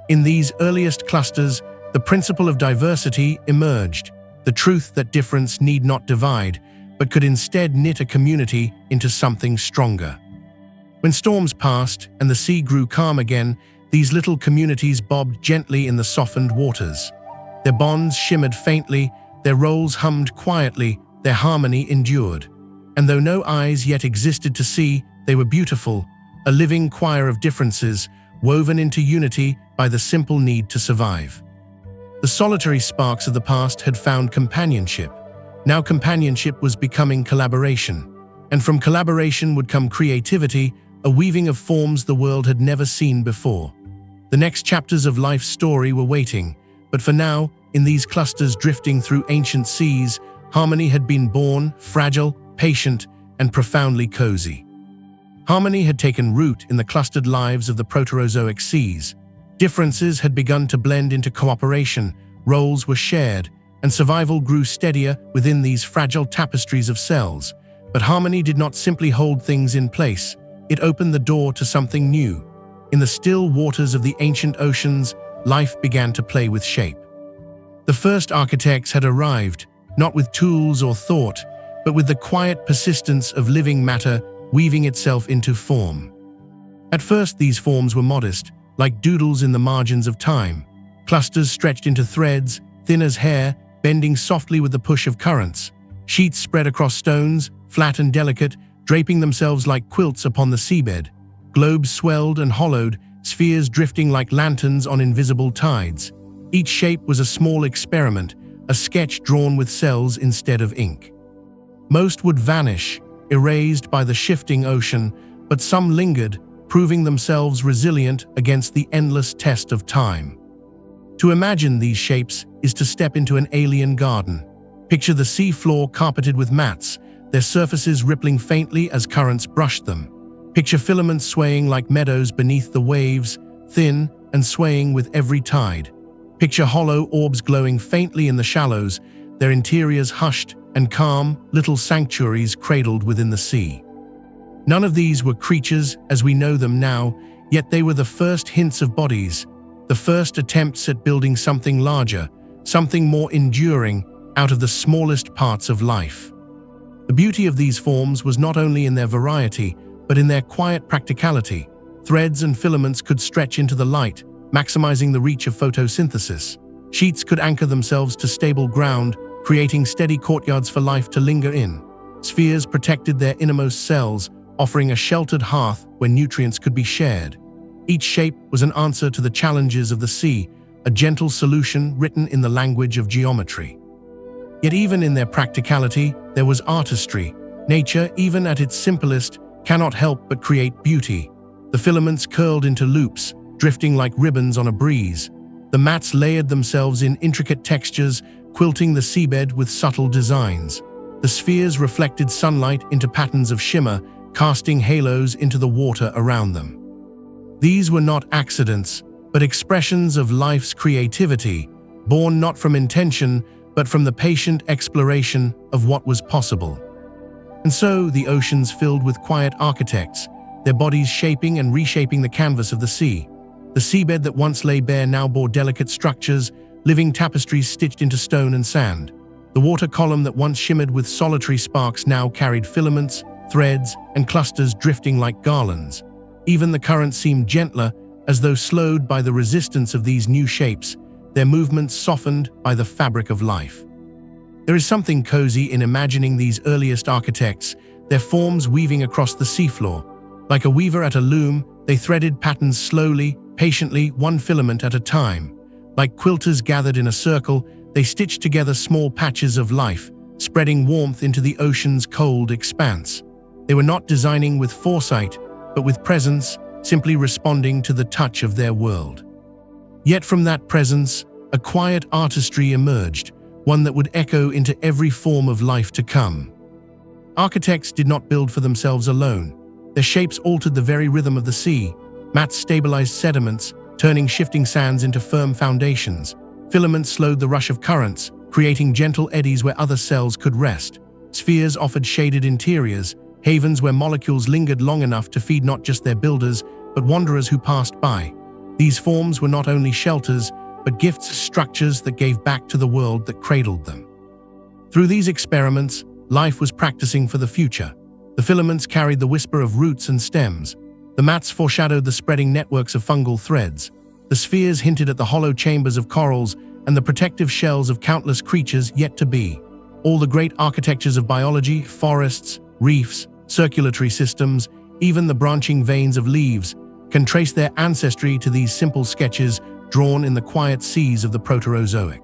In these earliest clusters, the principle of diversity emerged, the truth that difference need not divide, but could instead knit a community into something stronger. When storms passed and the sea grew calm again, these little communities bobbed gently in the softened waters. Their bonds shimmered faintly, their roles hummed quietly, their harmony endured. And though no eyes yet existed to see, they were beautiful, a living choir of differences, woven into unity by the simple need to survive. The solitary sparks of the past had found companionship. Now companionship was becoming collaboration. And from collaboration would come creativity, a weaving of forms the world had never seen before. The next chapters of life's story were waiting, but for now, in these clusters drifting through ancient seas, harmony had been born, fragile, patient, and profoundly cozy. Harmony had taken root in the clustered lives of the Proterozoic seas. Differences had begun to blend into cooperation, roles were shared, and survival grew steadier within these fragile tapestries of cells. But harmony did not simply hold things in place, it opened the door to something new. In the still waters of the ancient oceans, life began to play with shape. The first architects had arrived, not with tools or thought, but with the quiet persistence of living matter weaving itself into form. At first, these forms were modest, like doodles in the margins of time. Clusters stretched into threads, thin as hair, bending softly with the push of currents. Sheets spread across stones, flat and delicate, draping themselves like quilts upon the seabed. Globes swelled and hollowed, spheres drifting like lanterns on invisible tides. Each shape was a small experiment, a sketch drawn with cells instead of ink. Most would vanish, erased by the shifting ocean, but some lingered, proving themselves resilient against the endless test of time. To imagine these shapes is to step into an alien garden. Picture the sea floor carpeted with mats, their surfaces rippling faintly as currents brushed them. Picture filaments swaying like meadows beneath the waves, thin and swaying with every tide. Picture hollow orbs glowing faintly in the shallows, their interiors hushed and calm, little sanctuaries cradled within the sea. None of these were creatures as we know them now, yet they were the first hints of bodies, the first attempts at building something larger, something more enduring out of the smallest parts of life. The beauty of these forms was not only in their variety, but in their quiet practicality. Threads and filaments could stretch into the light, maximizing the reach of photosynthesis. Sheets could anchor themselves to stable ground, creating steady courtyards for life to linger in. Spheres protected their innermost cells, offering a sheltered hearth where nutrients could be shared. Each shape was an answer to the challenges of the sea, a gentle solution written in the language of geometry. Yet even in their practicality, there was artistry. Nature, even at its simplest, cannot help but create beauty. The filaments curled into loops, drifting like ribbons on a breeze. The mats layered themselves in intricate textures, quilting the seabed with subtle designs. The spheres reflected sunlight into patterns of shimmer, casting halos into the water around them. These were not accidents, but expressions of life's creativity, born not from intention, but from the patient exploration of what was possible. And so the oceans filled with quiet architects, their bodies shaping and reshaping the canvas of the sea. The seabed that once lay bare now bore delicate structures, living tapestries stitched into stone and sand. The water column that once shimmered with solitary sparks now carried filaments, threads, and clusters drifting like garlands. Even the current seemed gentler, as though slowed by the resistance of these new shapes, their movements softened by the fabric of life. There is something cozy in imagining these earliest architects, their forms weaving across the seafloor. Like a weaver at a loom, they threaded patterns slowly, patiently, one filament at a time. Like quilters gathered in a circle, they stitched together small patches of life, spreading warmth into the ocean's cold expanse. They were not designing with foresight, but with presence, simply responding to the touch of their world. Yet from that presence, a quiet artistry emerged, one that would echo into every form of life to come. Architects did not build for themselves alone. Their shapes altered the very rhythm of the sea. Mats stabilized sediments, turning shifting sands into firm foundations. Filaments slowed the rush of currents, creating gentle eddies where other cells could rest. Spheres offered shaded interiors, havens where molecules lingered long enough to feed not just their builders, but wanderers who passed by. These forms were not only shelters, but gifts, structures that gave back to the world that cradled them. Through these experiments, life was practicing for the future. The filaments carried the whisper of roots and stems. The mats foreshadowed the spreading networks of fungal threads. The spheres hinted at the hollow chambers of corals and the protective shells of countless creatures yet to be. All the great architectures of biology, forests, reefs, circulatory systems, even the branching veins of leaves, can trace their ancestry to these simple sketches drawn in the quiet seas of the Proterozoic.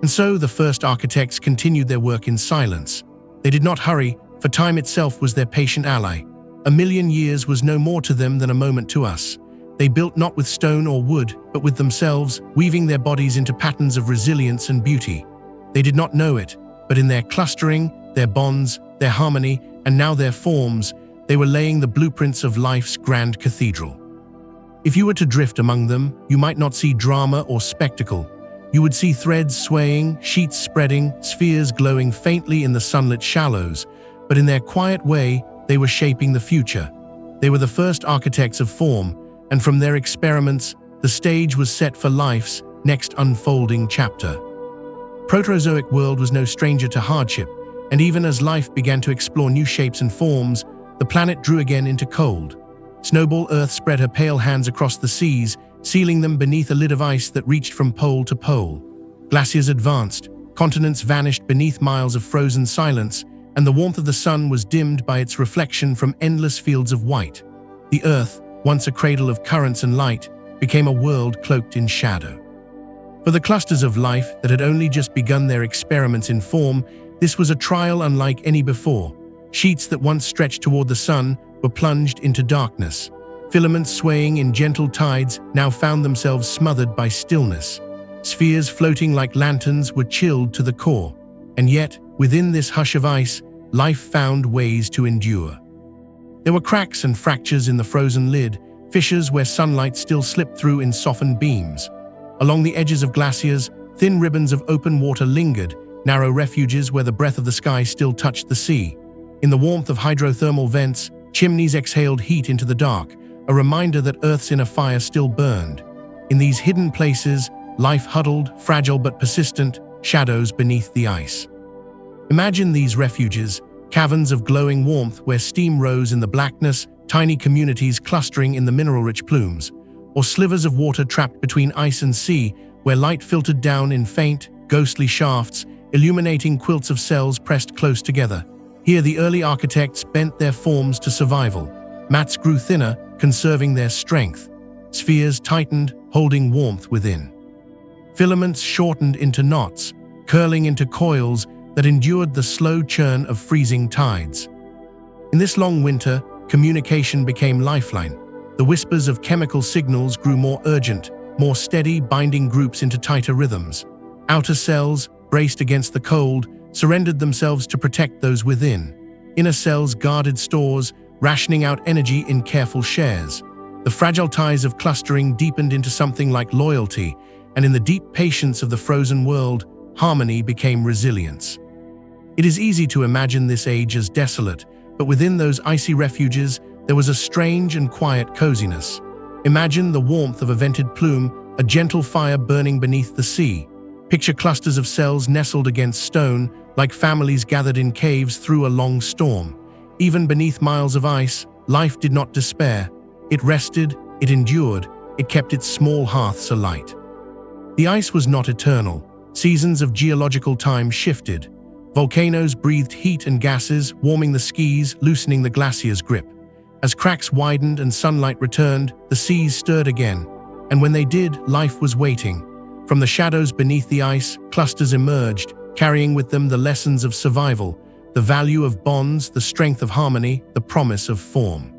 And so the first architects continued their work in silence. They did not hurry, for time itself was their patient ally. 1,000,000 years was no more to them than a moment to us. They built not with stone or wood, but with themselves, weaving their bodies into patterns of resilience and beauty. They did not know it, but in their clustering, their bonds, their harmony, and now their forms, they were laying the blueprints of life's grand cathedral. If you were to drift among them, you might not see drama or spectacle. You would see threads swaying, sheets spreading, spheres glowing faintly in the sunlit shallows, but in their quiet way, they were shaping the future. They were the first architects of form, and from their experiments, the stage was set for life's next unfolding chapter. Proterozoic world was no stranger to hardship, and even as life began to explore new shapes and forms, the planet drew again into cold. Snowball Earth spread her pale hands across the seas, sealing them beneath a lid of ice that reached from pole to pole. Glaciers advanced, continents vanished beneath miles of frozen silence, and the warmth of the sun was dimmed by its reflection from endless fields of white. The Earth, once a cradle of currents and light, became a world cloaked in shadow. For the clusters of life that had only just begun their experiments in form, this was a trial unlike any before. Sheets that once stretched toward the sun were plunged into darkness. Filaments swaying in gentle tides now found themselves smothered by stillness. Spheres floating like lanterns were chilled to the core. And yet, within this hush of ice, life found ways to endure. There were cracks and fractures in the frozen lid, fissures where sunlight still slipped through in softened beams. Along the edges of glaciers, thin ribbons of open water lingered, narrow refuges where the breath of the sky still touched the sea. In the warmth of hydrothermal vents, chimneys exhaled heat into the dark, a reminder that Earth's inner fire still burned. In these hidden places, life huddled, fragile but persistent, shadows beneath the ice. Imagine these refuges, caverns of glowing warmth where steam rose in the blackness, tiny communities clustering in the mineral-rich plumes, or slivers of water trapped between ice and sea where light filtered down in faint, ghostly shafts, illuminating quilts of cells pressed close together. Here the early architects bent their forms to survival. Mats grew thinner, conserving their strength. Spheres tightened, holding warmth within. Filaments shortened into knots, curling into coils that endured the slow churn of freezing tides. In this long winter, communication became lifeline. The whispers of chemical signals grew more urgent, more steady, binding groups into tighter rhythms. Outer cells, braced against the cold, surrendered themselves to protect those within. Inner cells guarded stores, rationing out energy in careful shares. The fragile ties of clustering deepened into something like loyalty, and in the deep patience of the frozen world, harmony became resilience. It is easy to imagine this age as desolate, but within those icy refuges, there was a strange and quiet coziness. Imagine the warmth of a vented plume, a gentle fire burning beneath the sea. Picture clusters of cells nestled against stone, like families gathered in caves through a long storm. Even beneath miles of ice, life did not despair. It rested, it endured, it kept its small hearths alight. The ice was not eternal. Seasons of geological time shifted. Volcanoes breathed heat and gases, warming the skis, loosening the glacier's grip. As cracks widened and sunlight returned, the seas stirred again. And when they did, life was waiting. From the shadows beneath the ice, clusters emerged, carrying with them the lessons of survival, the value of bonds, the strength of harmony, the promise of form.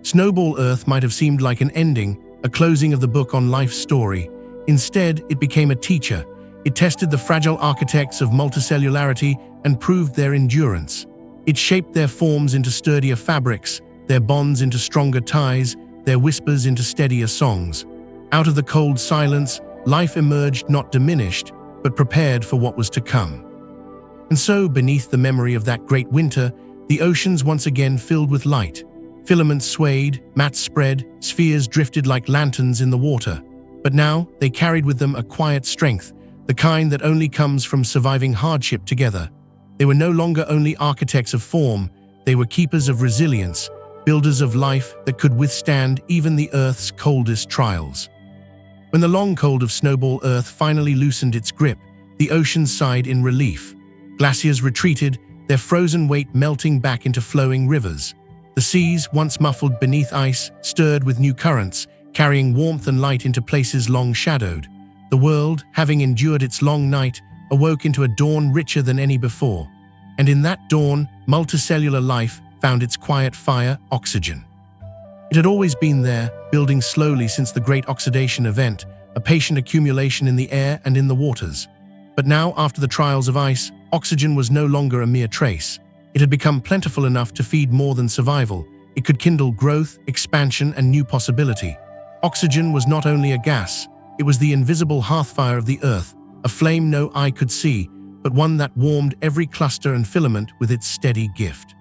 Snowball Earth might have seemed like an ending, a closing of the book on life's story. Instead, it became a teacher. It tested the fragile architects of multicellularity and proved their endurance. It shaped their forms into sturdier fabrics, their bonds into stronger ties, their whispers into steadier songs. Out of the cold silence, life emerged not diminished, but prepared for what was to come. And so, beneath the memory of that great winter, the oceans once again filled with light. Filaments swayed, mats spread, spheres drifted like lanterns in the water. But now, they carried with them a quiet strength, the kind that only comes from surviving hardship together. They were no longer only architects of form, they were keepers of resilience, builders of life that could withstand even the Earth's coldest trials. When the long cold of Snowball Earth finally loosened its grip, the oceans sighed in relief. Glaciers retreated, their frozen weight melting back into flowing rivers. The seas, once muffled beneath ice, stirred with new currents, carrying warmth and light into places long shadowed. The world, having endured its long night, awoke into a dawn richer than any before. And in that dawn, multicellular life found its quiet fire, oxygen. It had always been there, building slowly since the Great Oxidation event, a patient accumulation in the air and in the waters. But now, after the trials of ice, oxygen was no longer a mere trace. It had become plentiful enough to feed more than survival. It could kindle growth, expansion, and new possibility. Oxygen was not only a gas, it was the invisible hearthfire of the Earth, a flame no eye could see, but one that warmed every cluster and filament with its steady gift.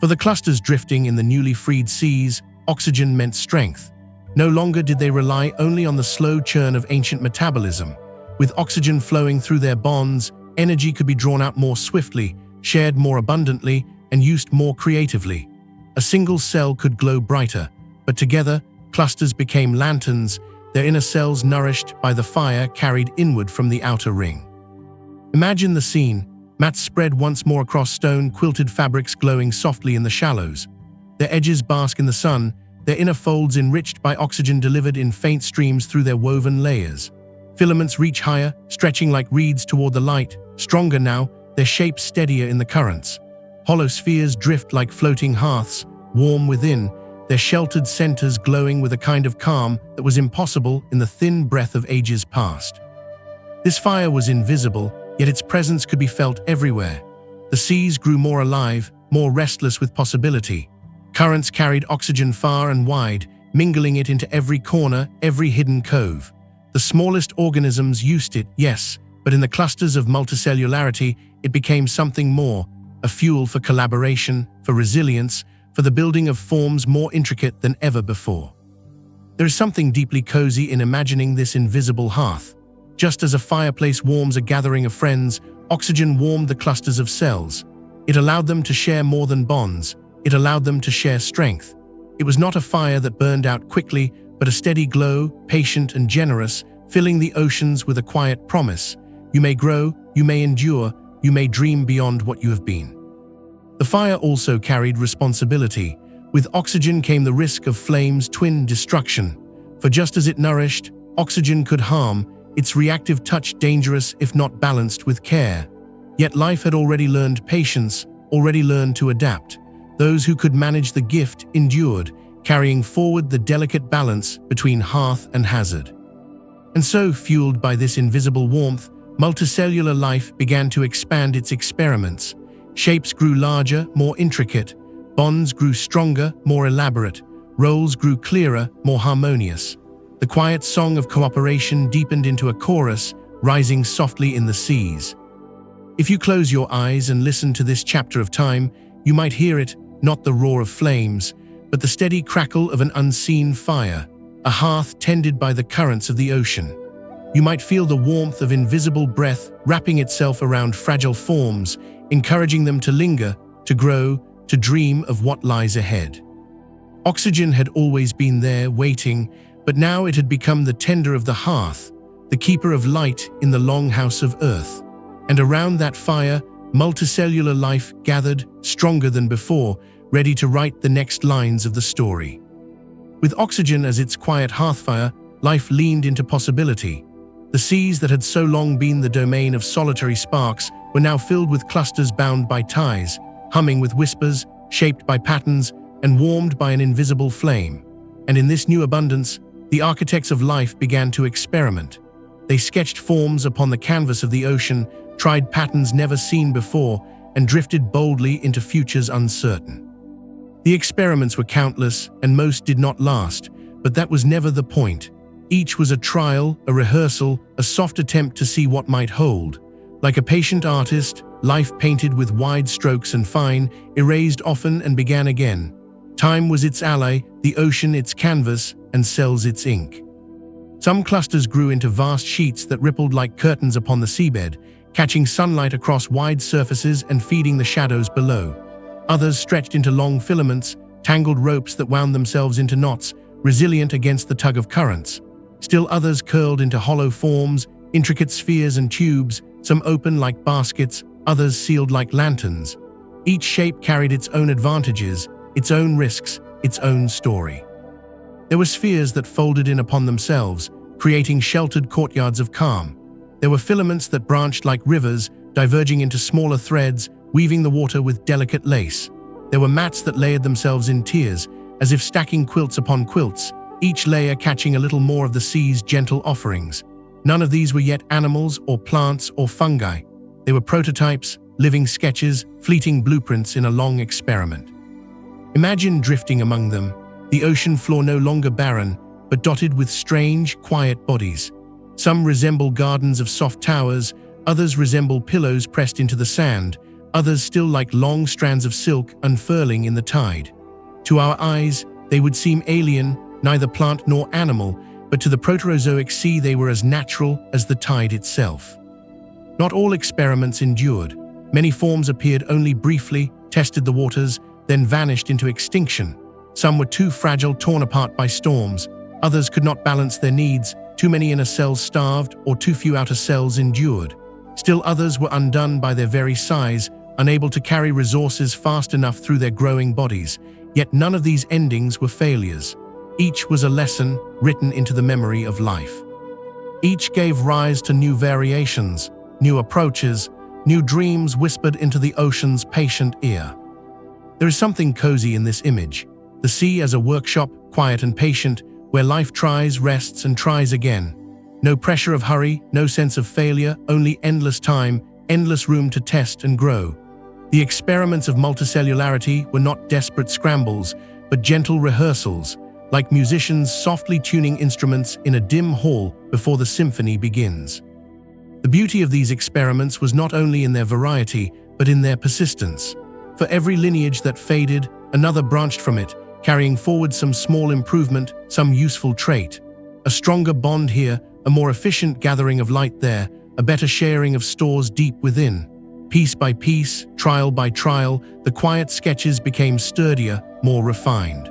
For the clusters drifting in the newly freed seas, oxygen meant strength. No longer did they rely only on the slow churn of ancient metabolism. With oxygen flowing through their bonds, energy could be drawn out more swiftly, shared more abundantly, and used more creatively. A single cell could glow brighter, but together, clusters became lanterns, their inner cells nourished by the fire carried inward from the outer ring. Imagine the scene, mats spread once more across stone, quilted fabrics glowing softly in the shallows. Their edges bask in the sun, their inner folds enriched by oxygen delivered in faint streams through their woven layers. Filaments reach higher, stretching like reeds toward the light, stronger now, their shapes steadier in the currents. Hollow spheres drift like floating hearths, warm within, their sheltered centers glowing with a kind of calm that was impossible in the thin breath of ages past. This fire was invisible, yet its presence could be felt everywhere. The seas grew more alive, more restless with possibility. Currents carried oxygen far and wide, mingling it into every corner, every hidden cove. The smallest organisms used it, yes, but in the clusters of multicellularity, it became something more, a fuel for collaboration, for resilience, for the building of forms more intricate than ever before. There is something deeply cozy in imagining this invisible hearth. Just as a fireplace warms a gathering of friends, oxygen warmed the clusters of cells. It allowed them to share more than bonds. It allowed them to share strength. It was not a fire that burned out quickly, but a steady glow, patient and generous, filling the oceans with a quiet promise. You may grow, you may endure, you may dream beyond what you have been. The fire also carried responsibility. With oxygen came the risk of flame's twin destruction. For just as it nourished, oxygen could harm, its reactive touch dangerous if not balanced with care. Yet life had already learned patience, already learned to adapt. Those who could manage the gift endured, carrying forward the delicate balance between hearth and hazard. And so, fueled by this invisible warmth, multicellular life began to expand its experiments. Shapes grew larger, more intricate. Bonds grew stronger, more elaborate. Roles grew clearer, more harmonious. The quiet song of cooperation deepened into a chorus, rising softly in the seas. If you close your eyes and listen to this chapter of time, you might hear it, not the roar of flames, but the steady crackle of an unseen fire, a hearth tended by the currents of the ocean. You might feel the warmth of invisible breath wrapping itself around fragile forms, encouraging them to linger, to grow, to dream of what lies ahead. Oxygen had always been there, waiting, but now it had become the tender of the hearth, the keeper of light in the long house of earth. And around that fire, multicellular life gathered, stronger than before, ready to write the next lines of the story. With oxygen as its quiet hearthfire, life leaned into possibility. The seas that had so long been the domain of solitary sparks were now filled with clusters bound by ties, humming with whispers, shaped by patterns, and warmed by an invisible flame. And in this new abundance, the architects of life began to experiment. They sketched forms upon the canvas of the ocean, tried patterns never seen before, and drifted boldly into futures uncertain. The experiments were countless, and most did not last, but that was never the point. Each was a trial, a rehearsal, a soft attempt to see what might hold. Like a patient artist, life painted with wide strokes and fine, erased often and began again. Time was its ally, the ocean its canvas, and cells its ink. Some clusters grew into vast sheets that rippled like curtains upon the seabed, catching sunlight across wide surfaces and feeding the shadows below. Others stretched into long filaments, tangled ropes that wound themselves into knots, resilient against the tug of currents. Still others curled into hollow forms, intricate spheres and tubes, some open like baskets, others sealed like lanterns. Each shape carried its own advantages, its own risks, its own story. There were spheres that folded in upon themselves, creating sheltered courtyards of calm. There were filaments that branched like rivers, diverging into smaller threads, weaving the water with delicate lace. There were mats that layered themselves in tiers, as if stacking quilts upon quilts, each layer catching a little more of the sea's gentle offerings. None of these were yet animals or plants or fungi. They were prototypes, living sketches, fleeting blueprints in a long experiment. Imagine drifting among them, the ocean floor no longer barren, but dotted with strange, quiet bodies. Some resemble gardens of soft towers, others resemble pillows pressed into the sand, others still like long strands of silk unfurling in the tide. To our eyes, they would seem alien, neither plant nor animal, but to the Proterozoic sea they were as natural as the tide itself. Not all experiments endured. Many forms appeared only briefly, tested the waters, then vanished into extinction. Some were too fragile, torn apart by storms. Others could not balance their needs, too many inner cells starved, or too few outer cells endured. Still others were undone by their very size, unable to carry resources fast enough through their growing bodies. Yet none of these endings were failures. Each was a lesson written into the memory of life. Each gave rise to new variations, new approaches, new dreams whispered into the ocean's patient ear. There is something cozy in this image. The sea as a workshop, quiet and patient, where life tries, rests, and tries again. No pressure of hurry, no sense of failure, only endless time, endless room to test and grow. The experiments of multicellularity were not desperate scrambles, but gentle rehearsals, like musicians softly tuning instruments in a dim hall before the symphony begins. The beauty of these experiments was not only in their variety, but in their persistence. For every lineage that faded, another branched from it, carrying forward some small improvement, some useful trait. A stronger bond here, a more efficient gathering of light there, a better sharing of stores deep within. Piece by piece, trial by trial, the quiet sketches became sturdier, more refined.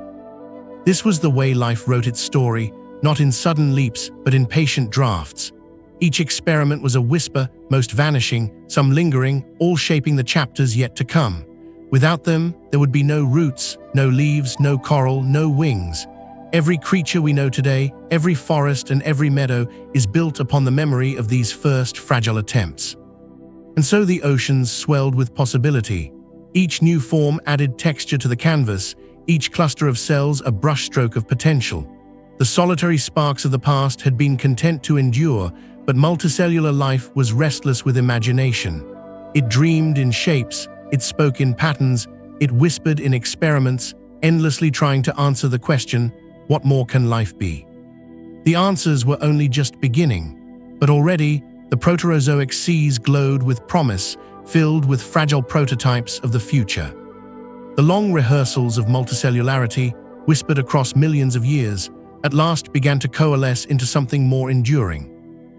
This was the way life wrote its story, not in sudden leaps, but in patient drafts. Each experiment was a whisper, most vanishing, some lingering, all shaping the chapters yet to come. Without them, there would be no roots, no leaves, no coral, no wings. Every creature we know today, every forest and every meadow is built upon the memory of these first fragile attempts. And so the oceans swelled with possibility. Each new form added texture to the canvas, each cluster of cells a brushstroke of potential. The solitary sparks of the past had been content to endure, but multicellular life was restless with imagination. It dreamed in shapes, it spoke in patterns, it whispered in experiments, endlessly trying to answer the question, what more can life be? The answers were only just beginning, but already The Proterozoic seas glowed with promise, filled with fragile prototypes of the future. The long rehearsals of multicellularity, whispered across millions of years, at last began to coalesce into something more enduring.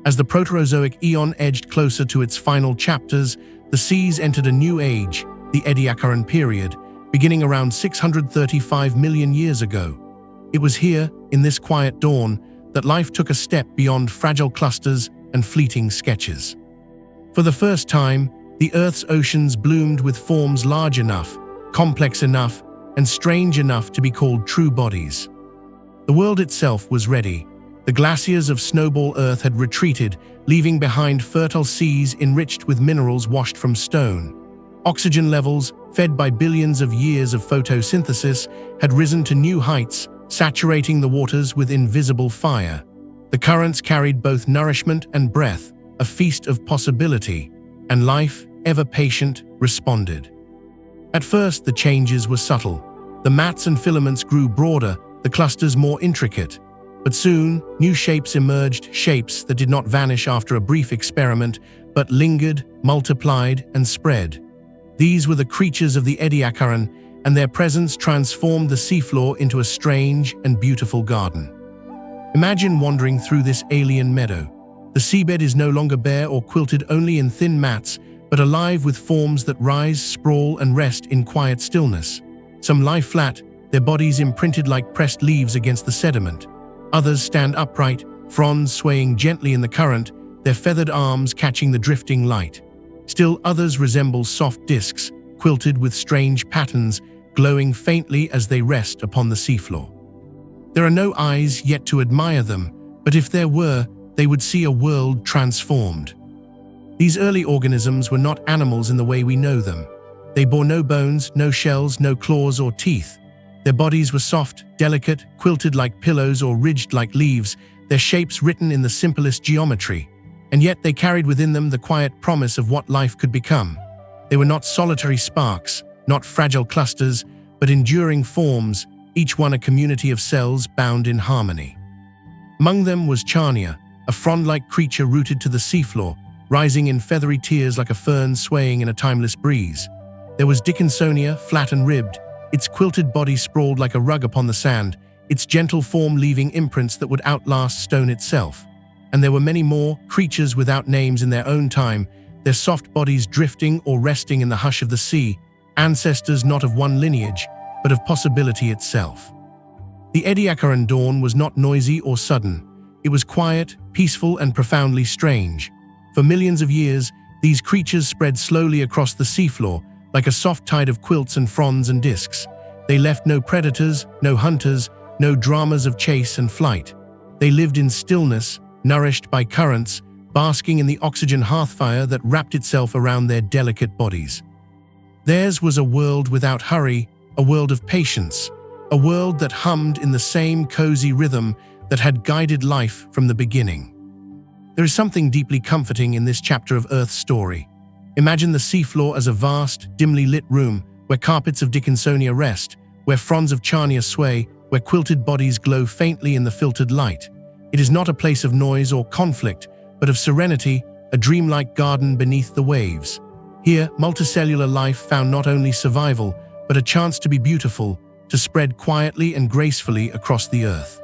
As the Proterozoic Eon edged closer to its final chapters, the seas entered a new age, the Ediacaran period, beginning around 635 million years ago. It was here, in this quiet dawn, that life took a step beyond fragile clusters and fleeting sketches. For the first time, the Earth's oceans bloomed with forms large enough, complex enough, and strange enough to be called true bodies. The world itself was ready. The glaciers of Snowball Earth had retreated, leaving behind fertile seas enriched with minerals washed from stone. Oxygen levels, fed by billions of years of photosynthesis, had risen to new heights, saturating the waters with invisible fire. The currents carried both nourishment and breath, a feast of possibility, and life, ever patient, responded. At first, the changes were subtle. The mats and filaments grew broader, the clusters more intricate. But soon, new shapes emerged, shapes that did not vanish after a brief experiment, but lingered, multiplied, and spread. These were the creatures of the Ediacaran, and their presence transformed the seafloor into a strange and beautiful garden. Imagine wandering through this alien meadow. The seabed is no longer bare or quilted only in thin mats, but alive with forms that rise, sprawl, and rest in quiet stillness. Some lie flat, their bodies imprinted like pressed leaves against the sediment. Others stand upright, fronds swaying gently in the current, their feathered arms catching the drifting light. Still others resemble soft discs, quilted with strange patterns, glowing faintly as they rest upon the seafloor. There are no eyes yet to admire them, but if there were, they would see a world transformed. These early organisms were not animals in the way we know them. They bore no bones, no shells, no claws or teeth. Their bodies were soft, delicate, quilted like pillows or ridged like leaves, their shapes written in the simplest geometry. And yet they carried within them the quiet promise of what life could become. They were not solitary sparks, not fragile clusters, but enduring forms, each one a community of cells bound in harmony. Among them was Charnia, a frond-like creature rooted to the seafloor, rising in feathery tiers like a fern swaying in a timeless breeze. There was Dickinsonia, flat and ribbed, its quilted body sprawled like a rug upon the sand, its gentle form leaving imprints that would outlast stone itself. And there were many more, creatures without names in their own time, their soft bodies drifting or resting in the hush of the sea, ancestors not of one lineage, but of possibility itself. The Ediacaran dawn was not noisy or sudden. It was quiet, peaceful, and profoundly strange. For millions of years, these creatures spread slowly across the seafloor, like a soft tide of quilts and fronds and discs. They left no predators, no hunters, no dramas of chase and flight. They lived in stillness, nourished by currents, basking in the oxygen hearthfire that wrapped itself around their delicate bodies. Theirs was a world without hurry, a world of patience, a world that hummed in the same cozy rhythm that had guided life from the beginning. There is something deeply comforting in this chapter of Earth's story. Imagine the seafloor as a vast, dimly lit room where carpets of Dickinsonia rest, where fronds of Charnia sway, where quilted bodies glow faintly in the filtered light. It is not a place of noise or conflict, but of serenity, a dreamlike garden beneath the waves. Here, multicellular life found not only survival, but a chance to be beautiful, to spread quietly and gracefully across the Earth.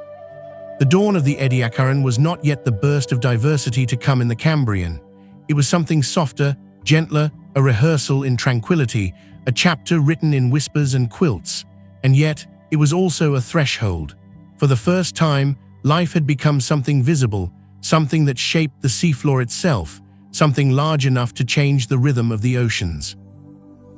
The dawn of the Ediacaran was not yet the burst of diversity to come in the Cambrian. It was something softer, gentler, a rehearsal in tranquility, a chapter written in whispers and quilts. And yet, it was also a threshold. For the first time, life had become something visible, something that shaped the seafloor itself, something large enough to change the rhythm of the oceans.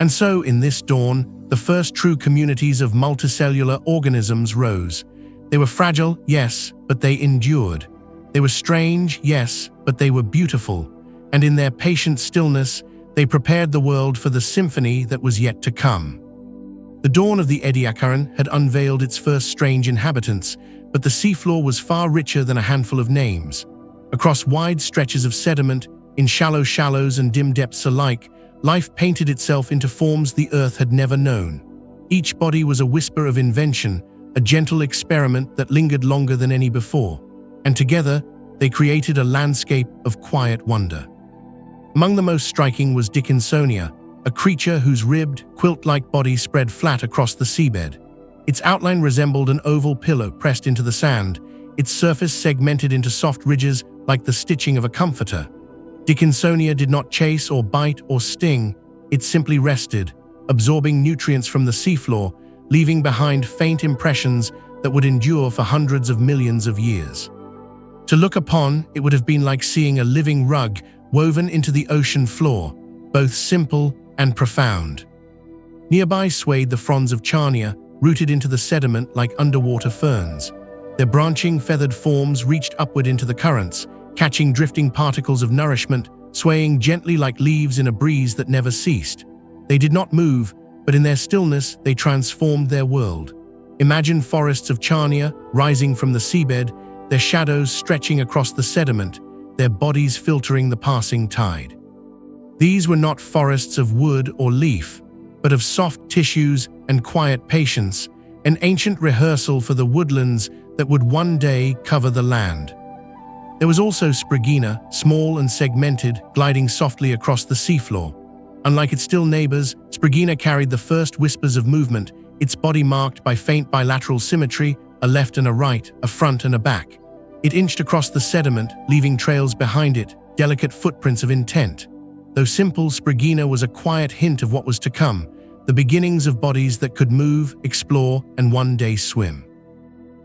And so, in this dawn, the first true communities of multicellular organisms rose. They were fragile, yes, but they endured. They were strange, yes, but they were beautiful. And in their patient stillness, they prepared the world for the symphony that was yet to come. The dawn of the Ediacaran had unveiled its first strange inhabitants, but the seafloor was far richer than a handful of names. Across wide stretches of sediment, in shallow shallows and dim depths alike, life painted itself into forms the Earth had never known. Each body was a whisper of invention, a gentle experiment that lingered longer than any before. And together, they created a landscape of quiet wonder. Among the most striking was Dickinsonia, a creature whose ribbed, quilt-like body spread flat across the seabed. Its outline resembled an oval pillow pressed into the sand, its surface segmented into soft ridges like the stitching of a comforter. Dickinsonia did not chase or bite or sting, it simply rested, absorbing nutrients from the seafloor, leaving behind faint impressions that would endure for hundreds of millions of years. To look upon, it would have been like seeing a living rug woven into the ocean floor, both simple and profound. Nearby swayed the fronds of Charnia, rooted into the sediment like underwater ferns. Their branching, feathered forms reached upward into the currents, catching drifting particles of nourishment, swaying gently like leaves in a breeze that never ceased. They did not move, but in their stillness they transformed their world. Imagine forests of Charnia rising from the seabed, their shadows stretching across the sediment, their bodies filtering the passing tide. These were not forests of wood or leaf, but of soft tissues and quiet patience, an ancient rehearsal for the woodlands that would one day cover the land. There was also Sprigina, small and segmented, gliding softly across the seafloor. Unlike its still neighbors, Sprigina carried the first whispers of movement, its body marked by faint bilateral symmetry, a left and a right, a front and a back. It inched across the sediment, leaving trails behind it, delicate footprints of intent. Though simple, Sprigina was a quiet hint of what was to come, the beginnings of bodies that could move, explore, and one day swim.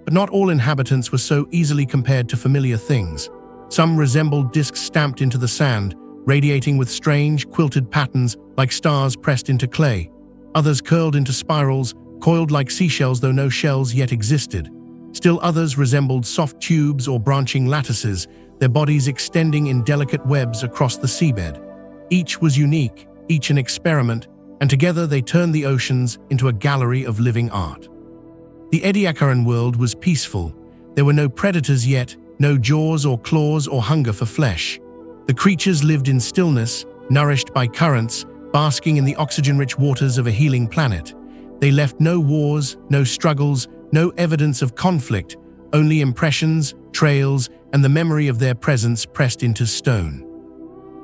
But not all inhabitants were so easily compared to familiar things. Some resembled discs stamped into the sand, radiating with strange, quilted patterns like stars pressed into clay. Others curled into spirals, coiled like seashells though no shells yet existed. Still others resembled soft tubes or branching lattices, their bodies extending in delicate webs across the seabed. Each was unique, each an experiment, and together they turned the oceans into a gallery of living art. The Ediacaran world was peaceful. There were no predators yet, no jaws or claws or hunger for flesh. The creatures lived in stillness, nourished by currents, basking in the oxygen-rich waters of a healing planet. They left no wars, no struggles, no evidence of conflict, only impressions, trails, and the memory of their presence pressed into stone.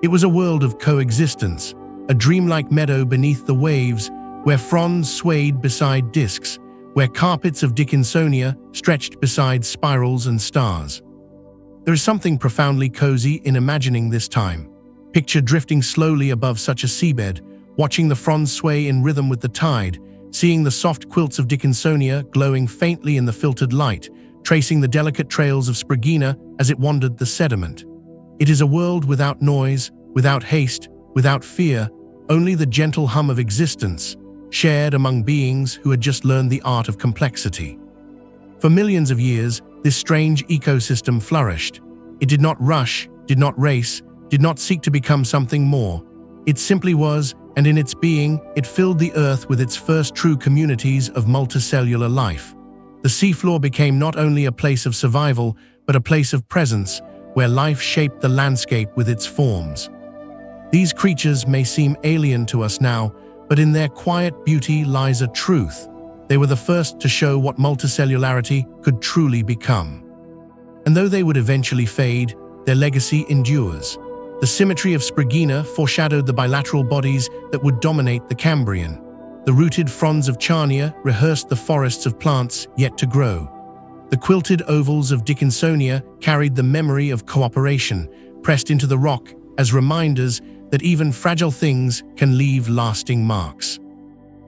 It was a world of coexistence, a dreamlike meadow beneath the waves, where fronds swayed beside discs, where carpets of Dickinsonia stretched beside spirals and stars. There is something profoundly cozy in imagining this time. Picture drifting slowly above such a seabed, watching the fronds sway in rhythm with the tide, seeing the soft quilts of Dickinsonia glowing faintly in the filtered light, tracing the delicate trails of Sprigina as it wandered the sediment. It is a world without noise, without haste, without fear, only the gentle hum of existence, shared among beings who had just learned the art of complexity. For millions of years, this strange ecosystem flourished. It did not rush, did not race, did not seek to become something more. It simply was, and in its being, it filled the earth with its first true communities of multicellular life. The seafloor became not only a place of survival, but a place of presence, where life shaped the landscape with its forms. These creatures may seem alien to us now, but in their quiet beauty lies a truth. They were the first to show what multicellularity could truly become. And though they would eventually fade, their legacy endures. The symmetry of Sprigina foreshadowed the bilateral bodies that would dominate the Cambrian. The rooted fronds of Charnia rehearsed the forests of plants yet to grow. The quilted ovals of Dickinsonia carried the memory of cooperation, pressed into the rock as reminders that even fragile things can leave lasting marks.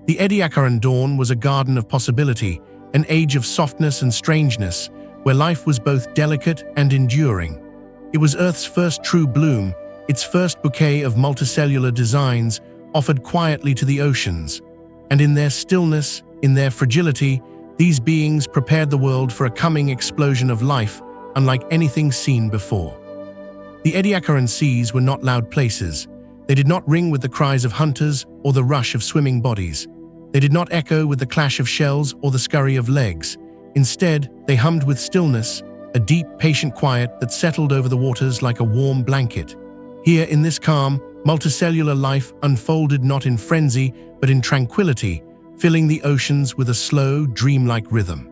The Ediacaran dawn was a garden of possibility, an age of softness and strangeness, where life was both delicate and enduring. It was Earth's first true bloom, its first bouquet of multicellular designs offered quietly to the oceans. And in their stillness, in their fragility, these beings prepared the world for a coming explosion of life unlike anything seen before. The Ediacaran seas were not loud places. They did not ring with the cries of hunters or the rush of swimming bodies. They did not echo with the clash of shells or the scurry of legs. Instead, they hummed with stillness, a deep, patient quiet that settled over the waters like a warm blanket. Here, in this calm, multicellular life unfolded not in frenzy, but in tranquility, filling the oceans with a slow, dreamlike rhythm.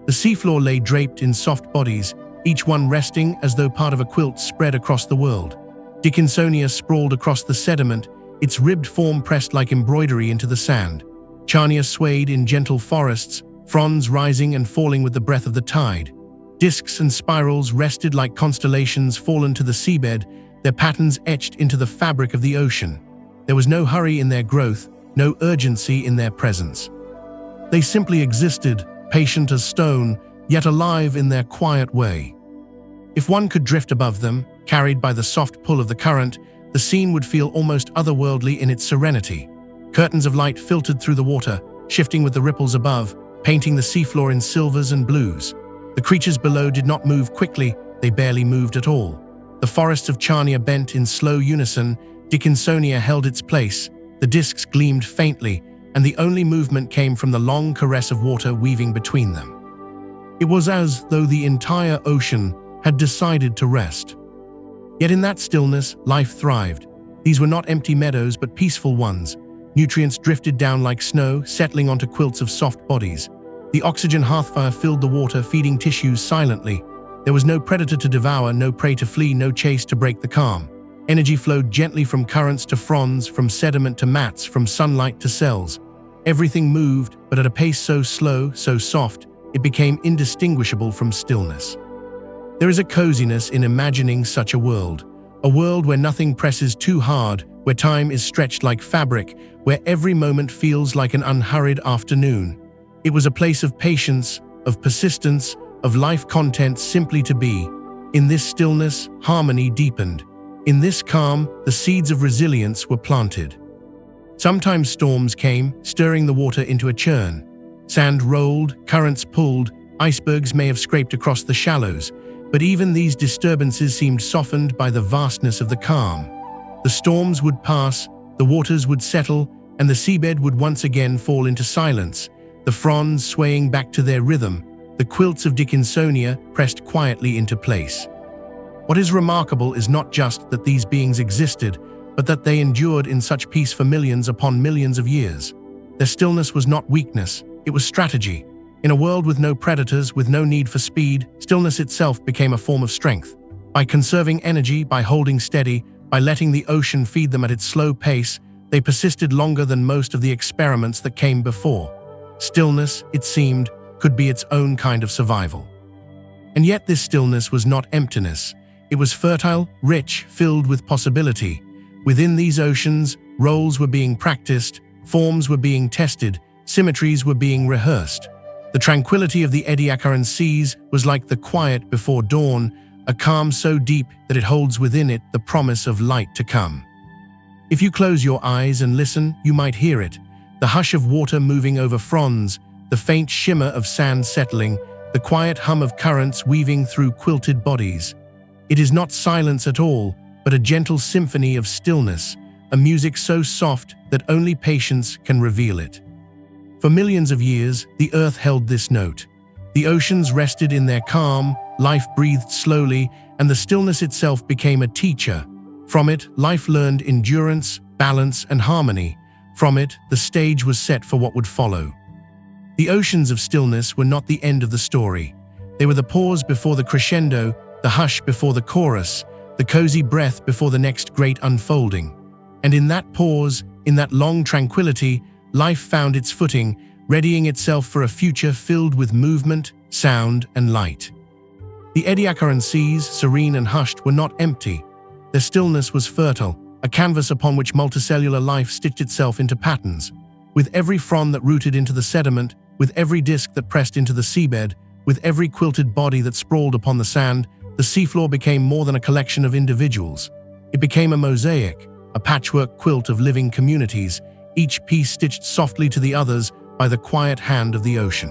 The seafloor lay draped in soft bodies, each one resting as though part of a quilt spread across the world. Dickinsonia sprawled across the sediment, its ribbed form pressed like embroidery into the sand. Charnia swayed in gentle forests, fronds rising and falling with the breath of the tide. Discs and spirals rested like constellations fallen to the seabed, their patterns etched into the fabric of the ocean. There was no hurry in their growth, no urgency in their presence. They simply existed, patient as stone, yet alive in their quiet way. If one could drift above them, carried by the soft pull of the current, the scene would feel almost otherworldly in its serenity. Curtains of light filtered through the water, shifting with the ripples above, painting the seafloor in silvers and blues. The creatures below did not move quickly, they barely moved at all. The forests of Charnia bent in slow unison, Dickinsonia held its place, the discs gleamed faintly, and the only movement came from the long caress of water weaving between them. It was as though the entire ocean had decided to rest. Yet in that stillness, life thrived. These were not empty meadows, but peaceful ones. Nutrients drifted down like snow, settling onto quilts of soft bodies. The oxygen hearthfire filled the water, feeding tissues silently. There was no predator to devour, no prey to flee, no chase to break the calm. Energy flowed gently from currents to fronds, from sediment to mats, from sunlight to cells. Everything moved, but at a pace so slow, so soft, it became indistinguishable from stillness. There is a coziness in imagining such a world where nothing presses too hard, where time is stretched like fabric, where every moment feels like an unhurried afternoon. It was a place of patience, of persistence, of life content simply to be. In this stillness, harmony deepened. In this calm, the seeds of resilience were planted. Sometimes storms came, stirring the water into a churn. Sand rolled, currents pulled, icebergs may have scraped across the shallows, but even these disturbances seemed softened by the vastness of the calm. The storms would pass, the waters would settle, and the seabed would once again fall into silence, the fronds swaying back to their rhythm, the quilts of Dickinsonia pressed quietly into place. What is remarkable is not just that these beings existed, but that they endured in such peace for millions upon millions of years. Their stillness was not weakness, it was strategy. In a world with no predators, with no need for speed, stillness itself became a form of strength. By conserving energy, by holding steady, by letting the ocean feed them at its slow pace, they persisted longer than most of the experiments that came before. Stillness, it seemed, could be its own kind of survival. And yet this stillness was not emptiness. It was fertile, rich, filled with possibility. Within these oceans, roles were being practiced, forms were being tested, symmetries were being rehearsed. The tranquility of the Ediacaran seas was like the quiet before dawn, a calm so deep that it holds within it the promise of light to come. If you close your eyes and listen, you might hear it. The hush of water moving over fronds, the faint shimmer of sand settling, the quiet hum of currents weaving through quilted bodies. It is not silence at all, but a gentle symphony of stillness, a music so soft that only patience can reveal it. For millions of years, the earth held this note. The oceans rested in their calm, life breathed slowly, and the stillness itself became a teacher. From it, life learned endurance, balance, and harmony. From it, the stage was set for what would follow. The oceans of stillness were not the end of the story. They were the pause before the crescendo, the hush before the chorus, the cozy breath before the next great unfolding. And in that pause, in that long tranquility, life found its footing, readying itself for a future filled with movement, sound, and light. The Ediacaran seas, serene and hushed, were not empty. Their stillness was fertile, a canvas upon which multicellular life stitched itself into patterns. With every frond that rooted into the sediment, with every disc that pressed into the seabed, with every quilted body that sprawled upon the sand, the seafloor became more than a collection of individuals. It became a mosaic, a patchwork quilt of living communities, each piece stitched softly to the others by the quiet hand of the ocean.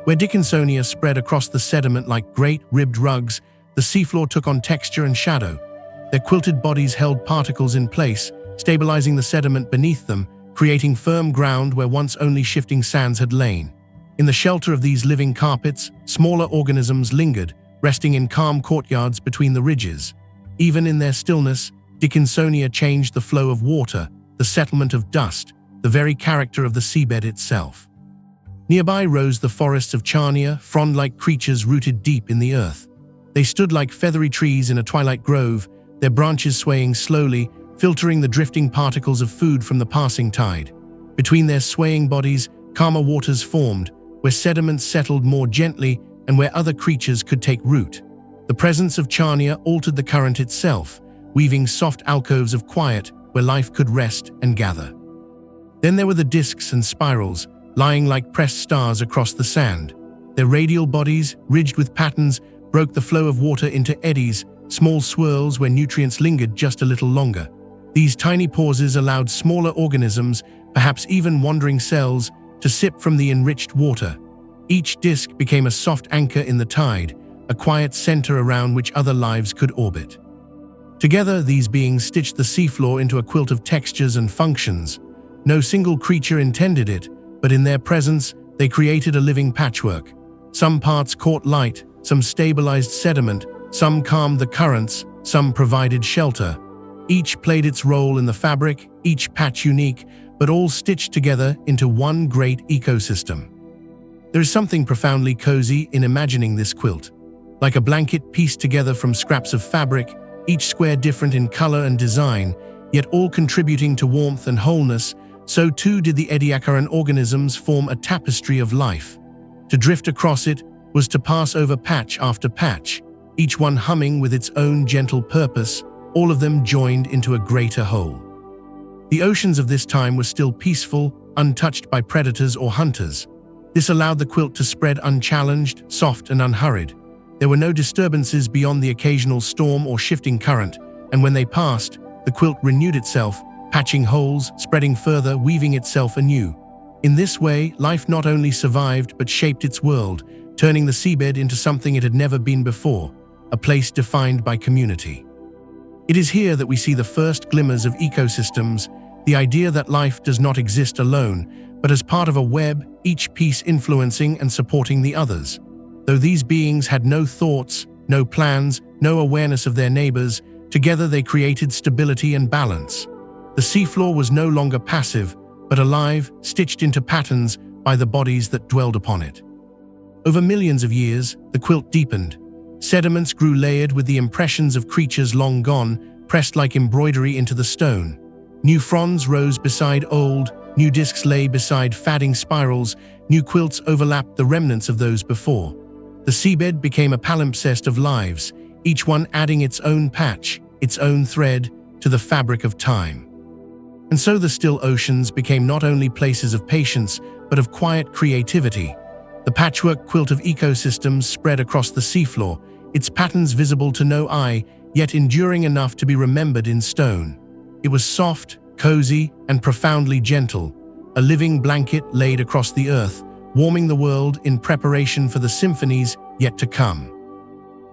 Where Dickinsonia spread across the sediment like great ribbed rugs, the seafloor took on texture and shadow. Their quilted bodies held particles in place, stabilizing the sediment beneath them, creating firm ground where once only shifting sands had lain. In the shelter of these living carpets, smaller organisms lingered, resting in calm courtyards between the ridges. Even in their stillness, Dickinsonia changed the flow of water, the settlement of dust, the very character of the seabed itself. Nearby rose the forests of Charnia, frond-like creatures rooted deep in the earth. They stood like feathery trees in a twilight grove, their branches swaying slowly, filtering the drifting particles of food from the passing tide. Between their swaying bodies, calmer waters formed, where sediments settled more gently and where other creatures could take root. The presence of Charnia altered the current itself, weaving soft alcoves of quiet where life could rest and gather. Then there were the discs and spirals, lying like pressed stars across the sand. Their radial bodies, ridged with patterns, broke the flow of water into eddies, small swirls where nutrients lingered just a little longer. These tiny pauses allowed smaller organisms, perhaps even wandering cells, to sip from the enriched water. Each disc became a soft anchor in the tide, a quiet center around which other lives could orbit. Together, these beings stitched the seafloor into a quilt of textures and functions. No single creature intended it, but in their presence, they created a living patchwork. Some parts caught light, some stabilized sediment, some calmed the currents, some provided shelter. Each played its role in the fabric, each patch unique, but all stitched together into one great ecosystem. There is something profoundly cozy in imagining this quilt. Like a blanket pieced together from scraps of fabric, each square different in color and design, yet all contributing to warmth and wholeness, so too did the Ediacaran organisms form a tapestry of life. To drift across it was to pass over patch after patch, each one humming with its own gentle purpose, all of them joined into a greater whole. The oceans of this time were still peaceful, untouched by predators or hunters. This allowed the quilt to spread unchallenged, soft and unhurried. There were no disturbances beyond the occasional storm or shifting current, and when they passed, the quilt renewed itself, patching holes, spreading further, weaving itself anew. In this way, life not only survived but shaped its world, turning the seabed into something it had never been before, a place defined by community. It is here that we see the first glimmers of ecosystems, the idea that life does not exist alone, but as part of a web, each piece influencing and supporting the others. Though these beings had no thoughts, no plans, no awareness of their neighbors, together they created stability and balance. The seafloor was no longer passive, but alive, stitched into patterns by the bodies that dwelled upon it. Over millions of years, the quilt deepened. Sediments grew layered with the impressions of creatures long gone, pressed like embroidery into the stone. New fronds rose beside old, new discs lay beside fading spirals, new quilts overlapped the remnants of those before. The seabed became a palimpsest of lives, each one adding its own patch, its own thread, to the fabric of time. And so the still oceans became not only places of patience, but of quiet creativity. The patchwork quilt of ecosystems spread across the seafloor, its patterns visible to no eye, yet enduring enough to be remembered in stone. It was soft, cozy, and profoundly gentle, a living blanket laid across the earth, warming the world in preparation for the symphonies yet to come.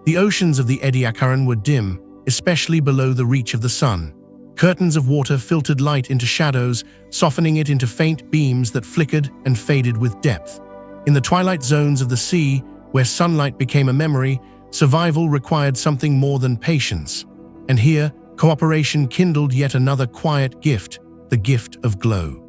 The oceans of the Ediacaran were dim, especially below the reach of the sun. Curtains of water filtered light into shadows, softening it into faint beams that flickered and faded with depth. In the twilight zones of the sea, where sunlight became a memory, survival required something more than patience. And here, cooperation kindled yet another quiet gift, the gift of glow.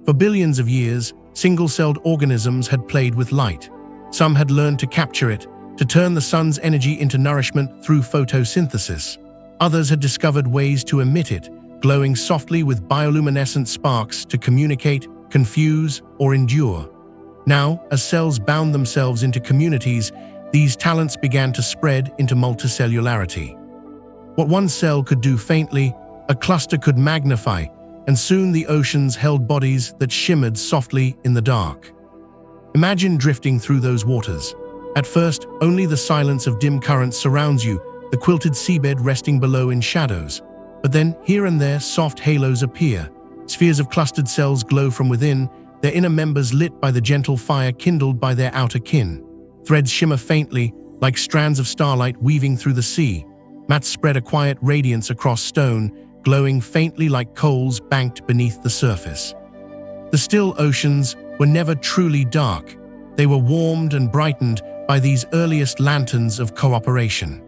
For billions of years, single-celled organisms had played with light. Some had learned to capture it, to turn the sun's energy into nourishment through photosynthesis. Others had discovered ways to emit it, glowing softly with bioluminescent sparks to communicate, confuse, or endure. Now, as cells bound themselves into communities, these talents began to spread into multicellularity. What one cell could do faintly, a cluster could magnify, and soon the oceans held bodies that shimmered softly in the dark. Imagine drifting through those waters. At first, only the silence of dim currents surrounds you, the quilted seabed resting below in shadows. But then, here and there, soft halos appear. Spheres of clustered cells glow from within, their inner members lit by the gentle fire kindled by their outer kin. Threads shimmer faintly, like strands of starlight weaving through the sea. Mats spread a quiet radiance across stone, glowing faintly like coals banked beneath the surface. The still oceans were never truly dark. They were warmed and brightened by these earliest lanterns of cooperation.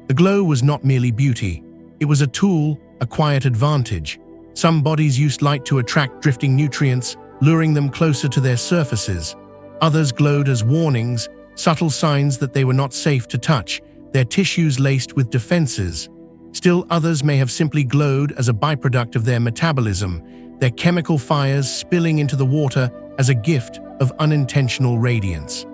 The glow was not merely beauty. It was a tool, a quiet advantage. Some bodies used light to attract drifting nutrients, luring them closer to their surfaces. Others glowed as warnings, subtle signs that they were not safe to touch, their tissues laced with defenses. Still others may have simply glowed as a byproduct of their metabolism, their chemical fires spilling into the water as a gift of unintentional radiance.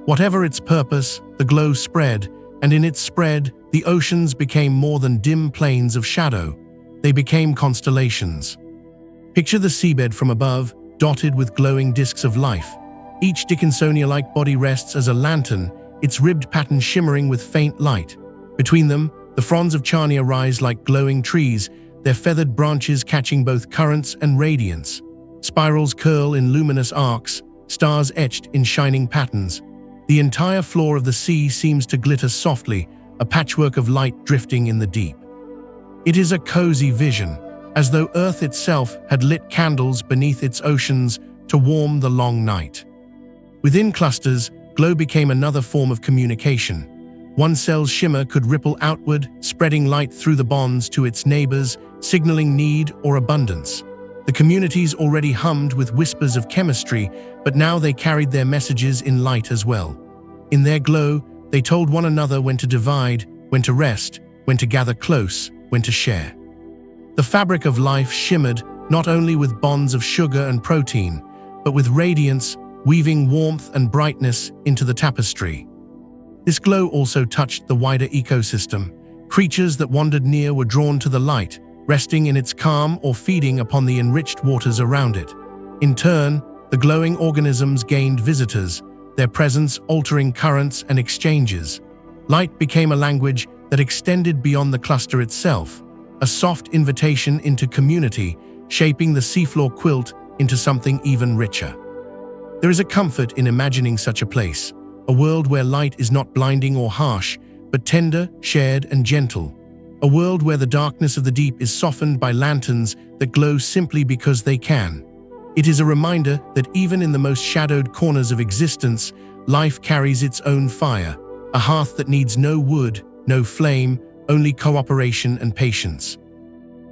Whatever its purpose, the glow spread, and in its spread, the oceans became more than dim planes of shadow. They became constellations. Picture the seabed from above, dotted with glowing discs of life. Each Dickinsonia-like body rests as a lantern, its ribbed pattern shimmering with faint light. Between them, the fronds of Charnia rise like glowing trees, their feathered branches catching both currents and radiance. Spirals curl in luminous arcs, stars etched in shining patterns. The entire floor of the sea seems to glitter softly, a patchwork of light drifting in the deep. It is a cozy vision, as though Earth itself had lit candles beneath its oceans to warm the long night. Within clusters, glow became another form of communication. One cell's shimmer could ripple outward, spreading light through the bonds to its neighbors, signaling need or abundance. The communities already hummed with whispers of chemistry, but now they carried their messages in light as well. In their glow, they told one another when to divide, when to rest, when to gather close, when to share. The fabric of life shimmered not only with bonds of sugar and protein, but with radiance, weaving warmth and brightness into the tapestry. This glow also touched the wider ecosystem. Creatures that wandered near were drawn to the light, resting in its calm or feeding upon the enriched waters around it. In turn, the glowing organisms gained visitors, their presence altering currents and exchanges. Light became a language that extended beyond the cluster itself, a soft invitation into community, shaping the seafloor quilt into something even richer. There is a comfort in imagining such a place, a world where light is not blinding or harsh, but tender, shared, and gentle. A world where the darkness of the deep is softened by lanterns that glow simply because they can. It is a reminder that even in the most shadowed corners of existence, life carries its own fire, a hearth that needs no wood, no flame, only cooperation and patience.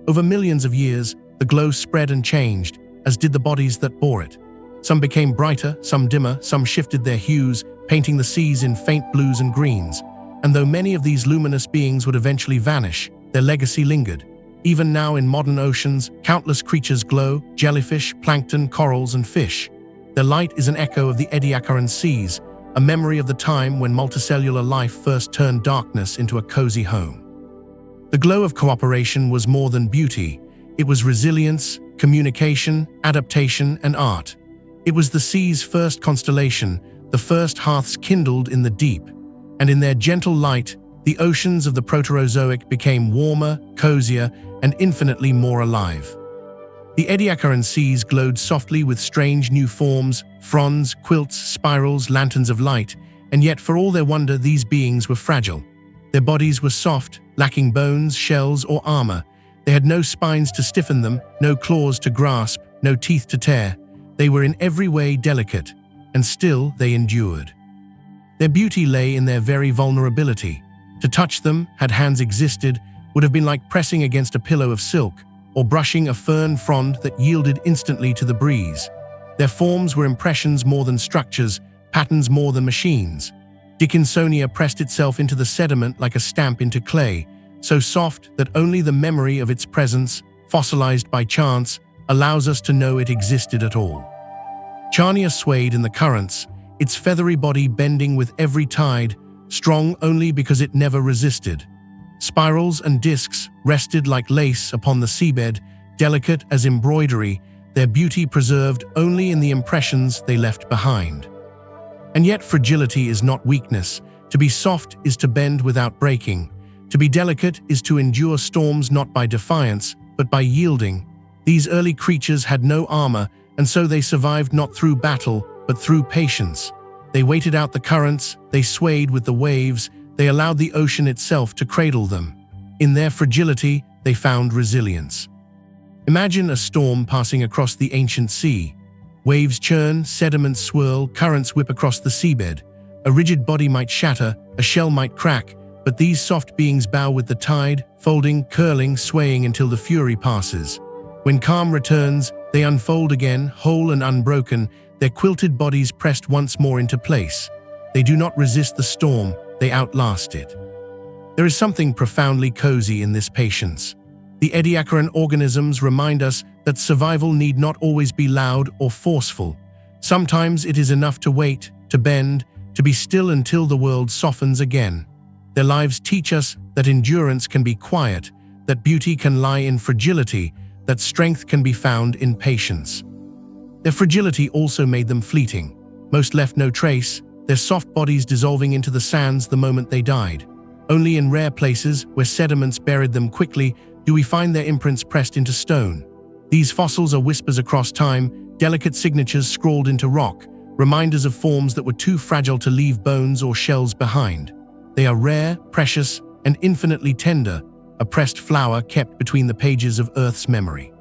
Over millions of years, the glow spread and changed, as did the bodies that bore it. Some became brighter, some dimmer, some shifted their hues, painting the seas in faint blues and greens. And though many of these luminous beings would eventually vanish, their legacy lingered. Even now in modern oceans, countless creatures glow: jellyfish, plankton, corals, and fish. Their light is an echo of the Ediacaran seas, a memory of the time when multicellular life first turned darkness into a cozy home. The glow of cooperation was more than beauty. It was resilience, communication, adaptation, and art. It was the sea's first constellation, the first hearths kindled in the deep. And in their gentle light, the oceans of the Proterozoic became warmer, cozier, and infinitely more alive. The Ediacaran seas glowed softly with strange new forms: fronds, quilts, spirals, lanterns of light, and yet for all their wonder, these beings were fragile. Their bodies were soft, lacking bones, shells, or armor. They had no spines to stiffen them, no claws to grasp, no teeth to tear. They were in every way delicate, and still they endured. Their beauty lay in their very vulnerability. To touch them, had hands existed, would have been like pressing against a pillow of silk, or brushing a fern frond that yielded instantly to the breeze. Their forms were impressions more than structures, patterns more than machines. Dickinsonia pressed itself into the sediment like a stamp into clay, so soft that only the memory of its presence, fossilized by chance, allows us to know it existed at all. Charnia swayed in the currents, its feathery body bending with every tide, strong only because it never resisted. Spirals and discs rested like lace upon the seabed, delicate as embroidery, their beauty preserved only in the impressions they left behind. And yet fragility is not weakness. To be soft is to bend without breaking. To be delicate is to endure storms not by defiance, but by yielding. These early creatures had no armor, and so they survived not through battle, but through patience. They waited out the currents, they swayed with the waves, they allowed the ocean itself to cradle them. In their fragility, they found resilience. Imagine a storm passing across the ancient sea. Waves churn, sediments swirl, currents whip across the seabed. A rigid body might shatter, a shell might crack, but these soft beings bow with the tide, folding, curling, swaying until the fury passes. When calm returns, they unfold again, whole and unbroken, their quilted bodies pressed once more into place. They do not resist the storm, they outlast it. There is something profoundly cozy in this patience. The Ediacaran organisms remind us that survival need not always be loud or forceful. Sometimes it is enough to wait, to bend, to be still until the world softens again. Their lives teach us that endurance can be quiet, that beauty can lie in fragility, that strength can be found in patience. Their fragility also made them fleeting. Most left no trace, their soft bodies dissolving into the sands the moment they died. Only in rare places, where sediments buried them quickly, do we find their imprints pressed into stone. These fossils are whispers across time, delicate signatures scrawled into rock, reminders of forms that were too fragile to leave bones or shells behind. They are rare, precious, and infinitely tender, a pressed flower kept between the pages of Earth's memory.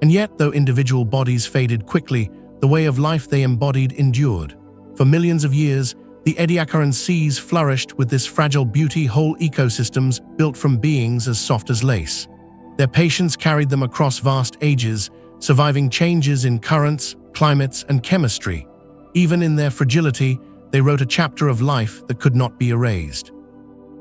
And yet, though individual bodies faded quickly, the way of life they embodied endured. For millions of years, the Ediacaran seas flourished with this fragile beauty, whole ecosystems built from beings as soft as lace. Their patience carried them across vast ages, surviving changes in currents, climates, and chemistry. Even in their fragility, they wrote a chapter of life that could not be erased.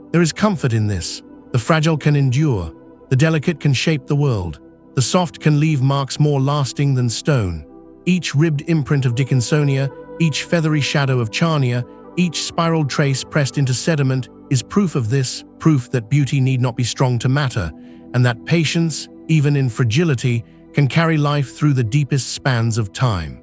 There is comfort in this. The fragile can endure, the delicate can shape the world, the soft can leave marks more lasting than stone. Each ribbed imprint of Dickinsonia, each feathery shadow of Charnia, each spiraled trace pressed into sediment is proof of this, proof that beauty need not be strong to matter, and that patience, even in fragility, can carry life through the deepest spans of time.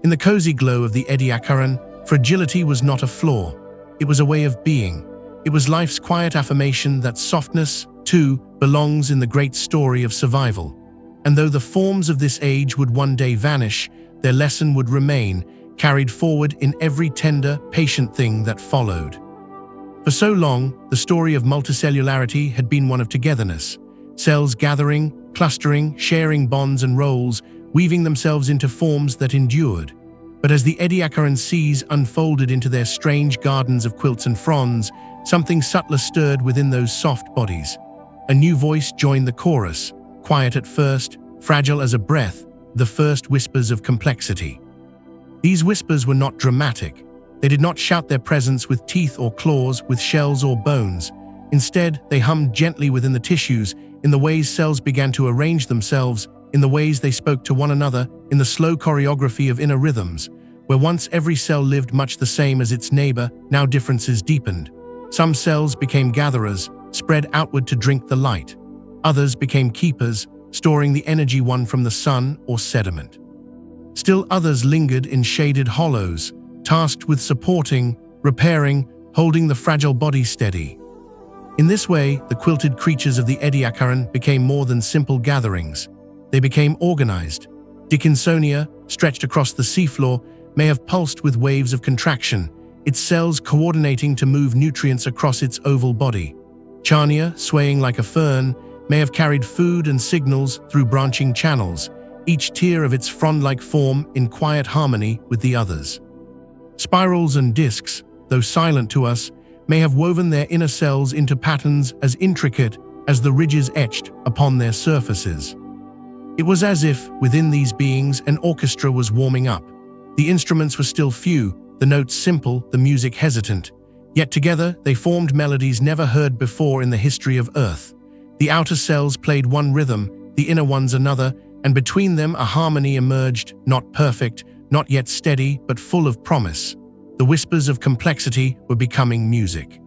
In the cozy glow of the Ediacaran, fragility was not a flaw. It was a way of being. It was life's quiet affirmation that softness, too, belongs in the great story of survival. And though the forms of this age would one day vanish, their lesson would remain, carried forward in every tender, patient thing that followed. For so long, the story of multicellularity had been one of togetherness. Cells gathering, clustering, sharing bonds and roles, weaving themselves into forms that endured. But as the Ediacaran seas unfolded into their strange gardens of quilts and fronds, something subtler stirred within those soft bodies. A new voice joined the chorus, quiet at first, fragile as a breath, the first whispers of complexity. These whispers were not dramatic. They did not shout their presence with teeth or claws, with shells or bones. Instead, they hummed gently within the tissues, in the ways cells began to arrange themselves, in the ways they spoke to one another, in the slow choreography of inner rhythms. Where once every cell lived much the same as its neighbor, now differences deepened. Some cells became gatherers, spread outward to drink the light. Others became keepers, storing the energy won from the sun or sediment. Still others lingered in shaded hollows, tasked with supporting, repairing, holding the fragile body steady. In this way, the quilted creatures of the Ediacaran became more than simple gatherings. They became organized. Dickinsonia, stretched across the seafloor, may have pulsed with waves of contraction, its cells coordinating to move nutrients across its oval body. Charnia, swaying like a fern, may have carried food and signals through branching channels, each tier of its frond-like form in quiet harmony with the others. Spirals and discs, though silent to us, may have woven their inner cells into patterns as intricate as the ridges etched upon their surfaces. It was as if, within these beings, an orchestra was warming up. The instruments were still few, the notes simple, the music hesitant. Yet together, they formed melodies never heard before in the history of Earth. The outer cells played one rhythm, the inner ones another, and between them a harmony emerged, not perfect, not yet steady, but full of promise. The whispers of complexity were becoming music.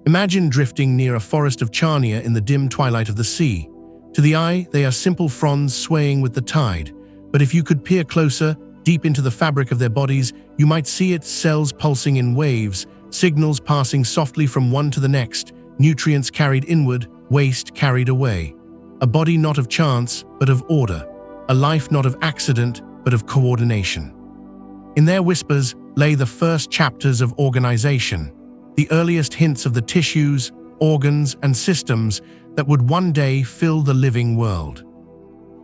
Imagine drifting near a forest of Charnia in the dim twilight of the sea. To the eye, they are simple fronds swaying with the tide. But if you could peer closer, deep into the fabric of their bodies, you might see its cells pulsing in waves, signals passing softly from one to the next, nutrients carried inward, waste carried away. A body not of chance, but of order. A life not of accident, but of coordination. In their whispers lay the first chapters of organization, the earliest hints of the tissues, organs, and systems that would one day fill the living world.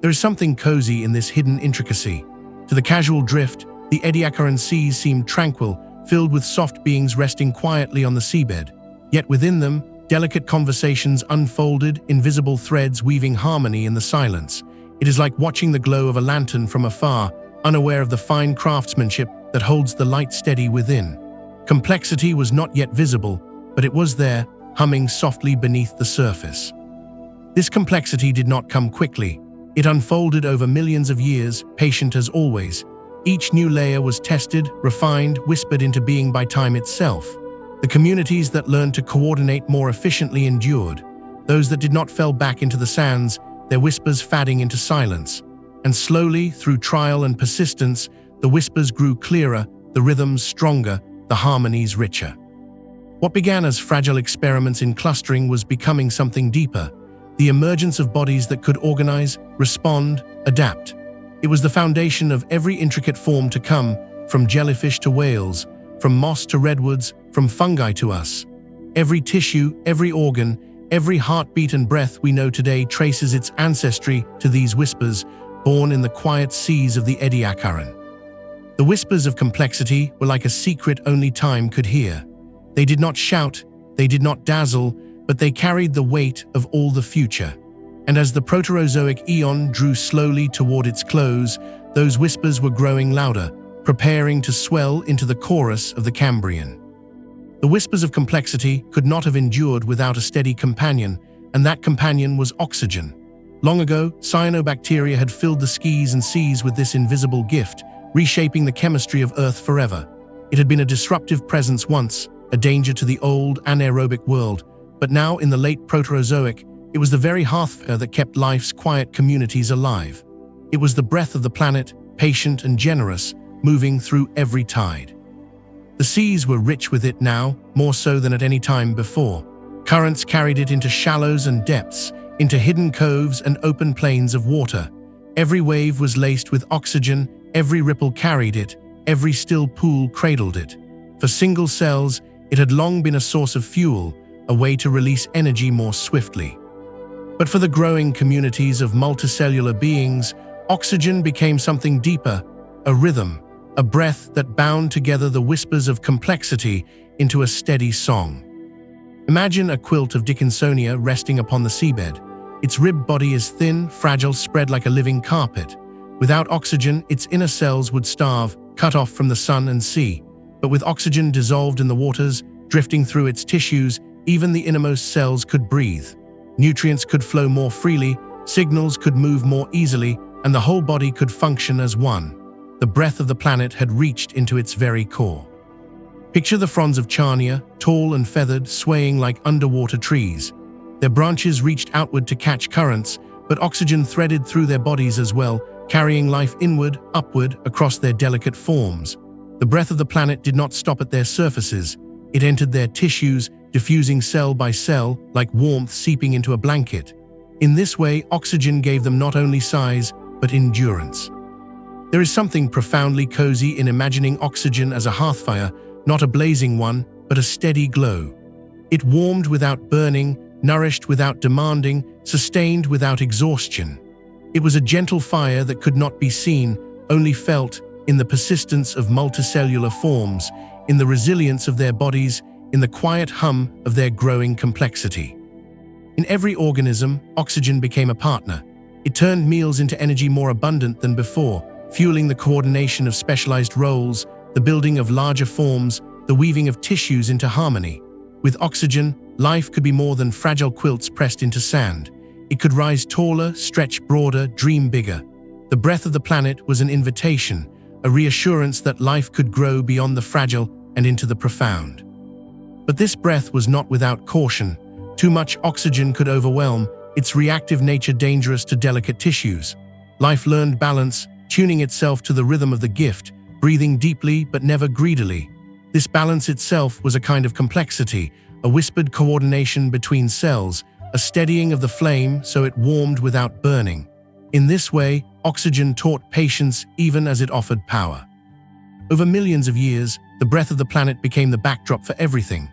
There is something cozy in this hidden intricacy. To the casual drift, the Ediacaran seas seemed tranquil, filled with soft beings resting quietly on the seabed. Yet within them, delicate conversations unfolded, invisible threads weaving harmony in the silence. It is like watching the glow of a lantern from afar, unaware of the fine craftsmanship that holds the light steady within. Complexity was not yet visible, but it was there, humming softly beneath the surface. This complexity did not come quickly. It unfolded over millions of years, patient as always. Each new layer was tested, refined, whispered into being by time itself. The communities that learned to coordinate more efficiently endured. Those that did not fell back into the sands, their whispers fading into silence. And slowly, through trial and persistence, the whispers grew clearer, the rhythms stronger, the harmonies richer. What began as fragile experiments in clustering was becoming something deeper, the emergence of bodies that could organize, respond, adapt. It was the foundation of every intricate form to come, from jellyfish to whales, from moss to redwoods, from fungi to us. Every tissue, every organ, every heartbeat and breath we know today traces its ancestry to these whispers, born in the quiet seas of the Ediacaran. The whispers of complexity were like a secret only time could hear. They did not shout, they did not dazzle, but they carried the weight of all the future. And as the Proterozoic Eon drew slowly toward its close, those whispers were growing louder, preparing to swell into the chorus of the Cambrian. The whispers of complexity could not have endured without a steady companion, and that companion was oxygen. Long ago, cyanobacteria had filled the skies and seas with this invisible gift, reshaping the chemistry of Earth forever. It had been a disruptive presence once, a danger to the old, anaerobic world, but now in the late Proterozoic, it was the very hearthfire that kept life's quiet communities alive. It was the breath of the planet, patient and generous, moving through every tide. The seas were rich with it now, more so than at any time before. Currents carried it into shallows and depths, into hidden coves and open plains of water. Every wave was laced with oxygen, every ripple carried it, every still pool cradled it. For single cells, it had long been a source of fuel, a way to release energy more swiftly. But for the growing communities of multicellular beings, oxygen became something deeper, a rhythm, a breath that bound together the whispers of complexity into a steady song. Imagine a quilt of Dickinsonia resting upon the seabed. Its ribbed body is thin, fragile, spread like a living carpet. Without oxygen, its inner cells would starve, cut off from the sun and sea. But with oxygen dissolved in the waters, drifting through its tissues, even the innermost cells could breathe. Nutrients could flow more freely, signals could move more easily, and the whole body could function as one. The breath of the planet had reached into its very core. Picture the fronds of Charnia, tall and feathered, swaying like underwater trees. Their branches reached outward to catch currents, but oxygen threaded through their bodies as well, carrying life inward, upward, across their delicate forms. The breath of the planet did not stop at their surfaces. It entered their tissues, diffusing cell by cell, like warmth seeping into a blanket. In this way, oxygen gave them not only size, but endurance. There is something profoundly cozy in imagining oxygen as a hearthfire, not a blazing one, but a steady glow. It warmed without burning, nourished without demanding, sustained without exhaustion. It was a gentle fire that could not be seen, only felt, in the persistence of multicellular forms, in the resilience of their bodies, in the quiet hum of their growing complexity. In every organism, oxygen became a partner. It turned meals into energy more abundant than before, fueling the coordination of specialized roles, the building of larger forms, the weaving of tissues into harmony. With oxygen, life could be more than fragile quilts pressed into sand. It could rise taller, stretch broader, dream bigger. The breath of the planet was an invitation, a reassurance that life could grow beyond the fragile and into the profound. But this breath was not without caution. Too much oxygen could overwhelm, its reactive nature dangerous to delicate tissues. Life learned balance, tuning itself to the rhythm of the gift, breathing deeply but never greedily. This balance itself was a kind of complexity, a whispered coordination between cells, a steadying of the flame so it warmed without burning. In this way, oxygen taught patience even as it offered power. Over millions of years, the breath of the planet became the backdrop for everything.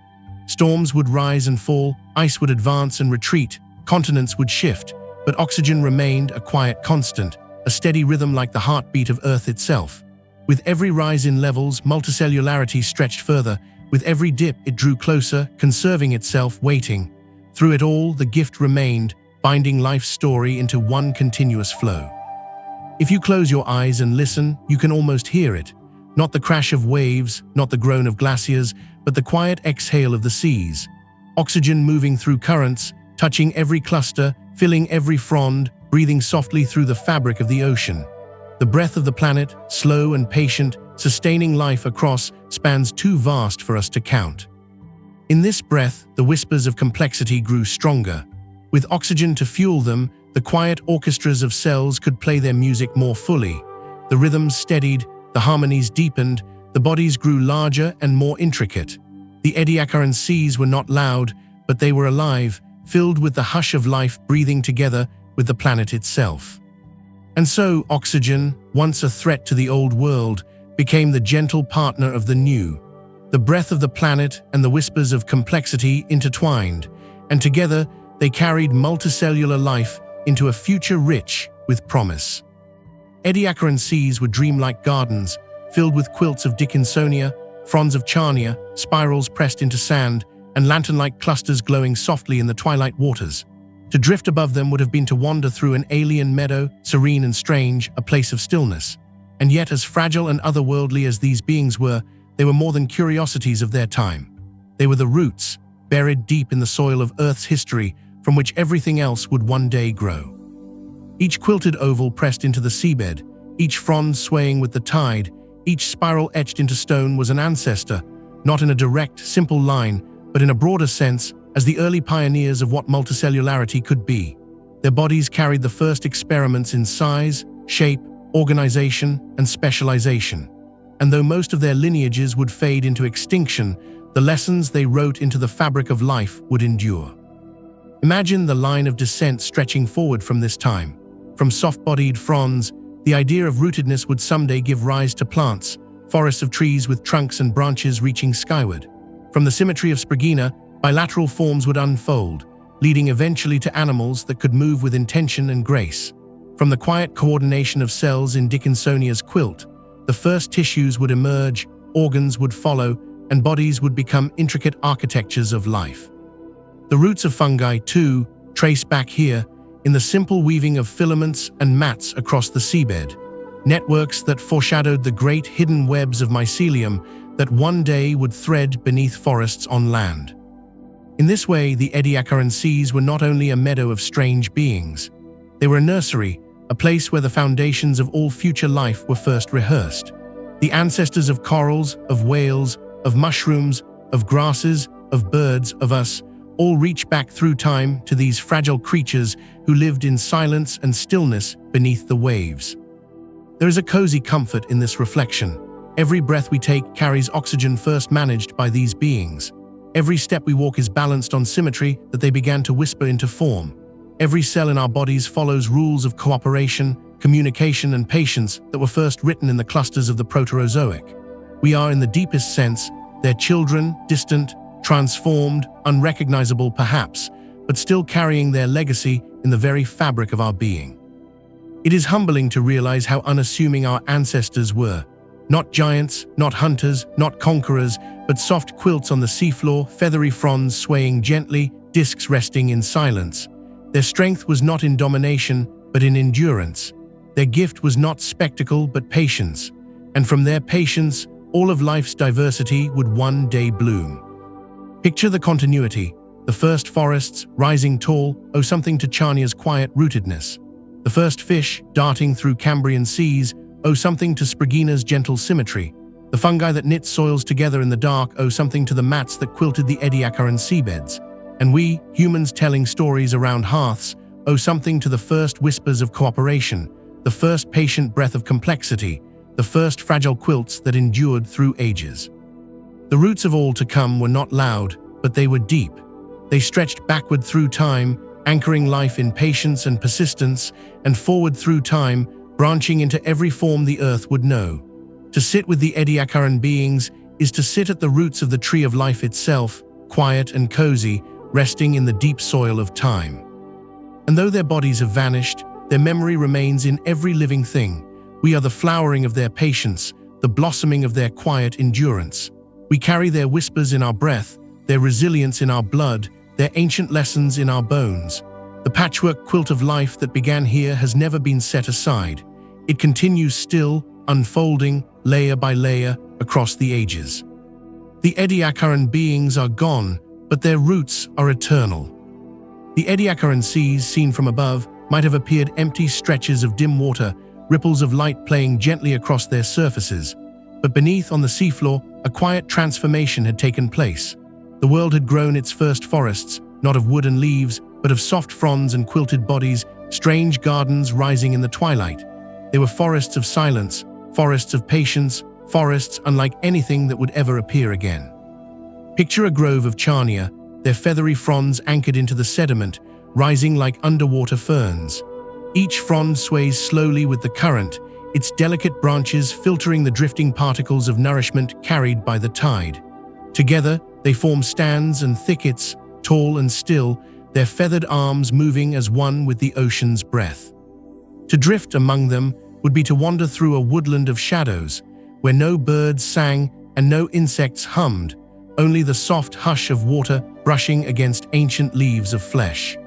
Storms would rise and fall, ice would advance and retreat, continents would shift, but oxygen remained a quiet constant, a steady rhythm like the heartbeat of Earth itself. With every rise in levels, multicellularity stretched further. With every dip, it drew closer, conserving itself, waiting. Through it all, the gift remained, binding life's story into one continuous flow. If you close your eyes and listen, you can almost hear it. Not the crash of waves, not the groan of glaciers, but the quiet exhale of the seas. oxygen moving through currents, touching every cluster, filling every frond, breathing softly through the fabric of the ocean. The breath of the planet, slow and patient, sustaining life across, spans too vast for us to count. In this breath, the whispers of complexity grew stronger. With oxygen to fuel them, the quiet orchestras of cells could play their music more fully. The rhythms steadied, the harmonies deepened, the bodies grew larger and more intricate. The Ediacaran seas were not loud, but they were alive, filled with the hush of life breathing together with the planet itself. And so, oxygen, once a threat to the old world, became the gentle partner of the new. The breath of the planet and the whispers of complexity intertwined, and together they carried multicellular life into a future rich with promise. Ediacaran seas were dreamlike gardens, filled with quilts of Dickinsonia, fronds of Charnia, spirals pressed into sand, and lantern-like clusters glowing softly in the twilight waters. To drift above them would have been to wander through an alien meadow, serene and strange, a place of stillness. And yet, as fragile and otherworldly as these beings were, they were more than curiosities of their time. They were the roots, buried deep in the soil of Earth's history, from which everything else would one day grow. Each quilted oval pressed into the seabed, each frond swaying with the tide, each spiral etched into stone was an ancestor, not in a direct, simple line, but in a broader sense, as the early pioneers of what multicellularity could be. Their bodies carried the first experiments in size, shape, organization, and specialization. And though most of their lineages would fade into extinction, the lessons they wrote into the fabric of life would endure. Imagine the line of descent stretching forward from this time. From soft-bodied fronds, the idea of rootedness would someday give rise to plants, forests of trees with trunks and branches reaching skyward. From the symmetry of Spragina, bilateral forms would unfold, leading eventually to animals that could move with intention and grace. From the quiet coordination of cells in Dickinsonia's quilt, the first tissues would emerge, organs would follow, and bodies would become intricate architectures of life. The roots of fungi, too, trace back here, in the simple weaving of filaments and mats across the seabed, networks that foreshadowed the great hidden webs of mycelium that one day would thread beneath forests on land. In this way, the Ediacaran seas were not only a meadow of strange beings. They were a nursery, a place where the foundations of all future life were first rehearsed. The ancestors of corals, of whales, of mushrooms, of grasses, of birds, of us, all reach back through time to these fragile creatures who lived in silence and stillness beneath the waves. There is a cozy comfort in this reflection. Every breath we take carries oxygen first managed by these beings. Every step we walk is balanced on symmetry that they began to whisper into form. Every cell in our bodies follows rules of cooperation, communication, and patience that were first written in the clusters of the Proterozoic. We are, in the deepest sense, their children, distant, transformed, unrecognizable perhaps, but still carrying their legacy in the very fabric of our being. It is humbling to realize how unassuming our ancestors were. Not giants, not hunters, not conquerors, but soft quilts on the seafloor, feathery fronds swaying gently, discs resting in silence. Their strength was not in domination, but in endurance. Their gift was not spectacle, but patience. And from their patience, all of life's diversity would one day bloom. Picture the continuity. The first forests, rising tall, owe something to Charnia's quiet rootedness. The first fish, darting through Cambrian seas, owe something to Spragina's gentle symmetry. The fungi that knit soils together in the dark owe something to the mats that quilted the Ediacaran seabeds. And we, humans telling stories around hearths, owe something to the first whispers of cooperation, the first patient breath of complexity, the first fragile quilts that endured through ages. The roots of all to come were not loud, but they were deep. They stretched backward through time, anchoring life in patience and persistence, and forward through time, branching into every form the earth would know. To sit with the Ediacaran beings is to sit at the roots of the tree of life itself, quiet and cozy, resting in the deep soil of time. And though their bodies have vanished, their memory remains in every living thing. We are the flowering of their patience, the blossoming of their quiet endurance. We carry their whispers in our breath, their resilience in our blood, their ancient lessons in our bones. The patchwork quilt of life that began here has never been set aside. It continues still, unfolding, layer by layer, across the ages. The Ediacaran beings are gone, but their roots are eternal. The Ediacaran seas, seen from above, might have appeared empty stretches of dim water, ripples of light playing gently across their surfaces. But beneath, on the seafloor, a quiet transformation had taken place. The world had grown its first forests, not of wood and leaves, but of soft fronds and quilted bodies, strange gardens rising in the twilight. They were forests of silence, forests of patience, forests unlike anything that would ever appear again. Picture a grove of Charnia, their feathery fronds anchored into the sediment, rising like underwater ferns. Each frond sways slowly with the current, its delicate branches filtering the drifting particles of nourishment carried by the tide. Together, they form stands and thickets, tall and still, their feathered arms moving as one with the ocean's breath. To drift among them would be to wander through a woodland of shadows, where no birds sang and no insects hummed, only the soft hush of water brushing against ancient leaves of flesh.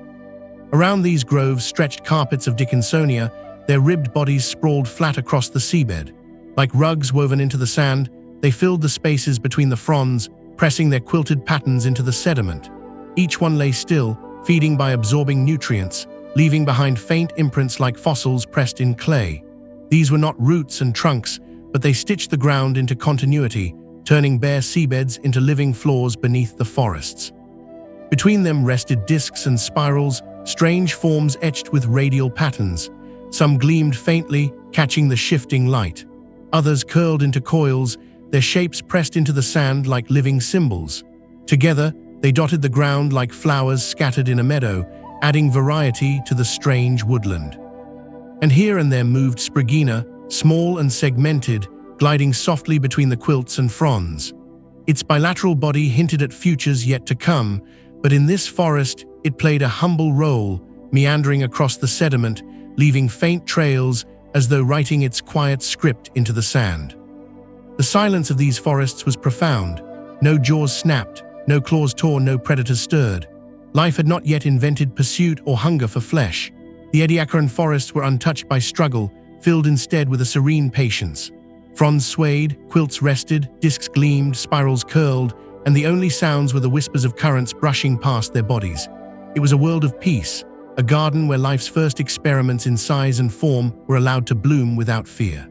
Around these groves stretched carpets of Dickinsonia, their ribbed bodies sprawled flat across the seabed. Like rugs woven into the sand, they filled the spaces between the fronds, pressing their quilted patterns into the sediment. Each one lay still, feeding by absorbing nutrients, leaving behind faint imprints like fossils pressed in clay. These were not roots and trunks, but they stitched the ground into continuity, turning bare seabeds into living floors beneath the forests. Between them rested discs and spirals, strange forms etched with radial patterns. Some gleamed faintly, catching the shifting light. Others curled into coils, their shapes pressed into the sand like living symbols. Together, they dotted the ground like flowers scattered in a meadow, adding variety to the strange woodland. And here and there moved Sprigina, small and segmented, gliding softly between the quilts and fronds. Its bilateral body hinted at futures yet to come, but in this forest it played a humble role, meandering across the sediment, leaving faint trails as though writing its quiet script into the sand. The silence of these forests was profound. No jaws snapped, no claws tore, no predators stirred. Life had not yet invented pursuit or hunger for flesh. The Ediacaran forests were untouched by struggle, filled instead with a serene patience. Fronds swayed, quilts rested, discs gleamed, spirals curled, and the only sounds were the whispers of currents brushing past their bodies. It was a world of peace, a garden where life's first experiments in size and form were allowed to bloom without fear.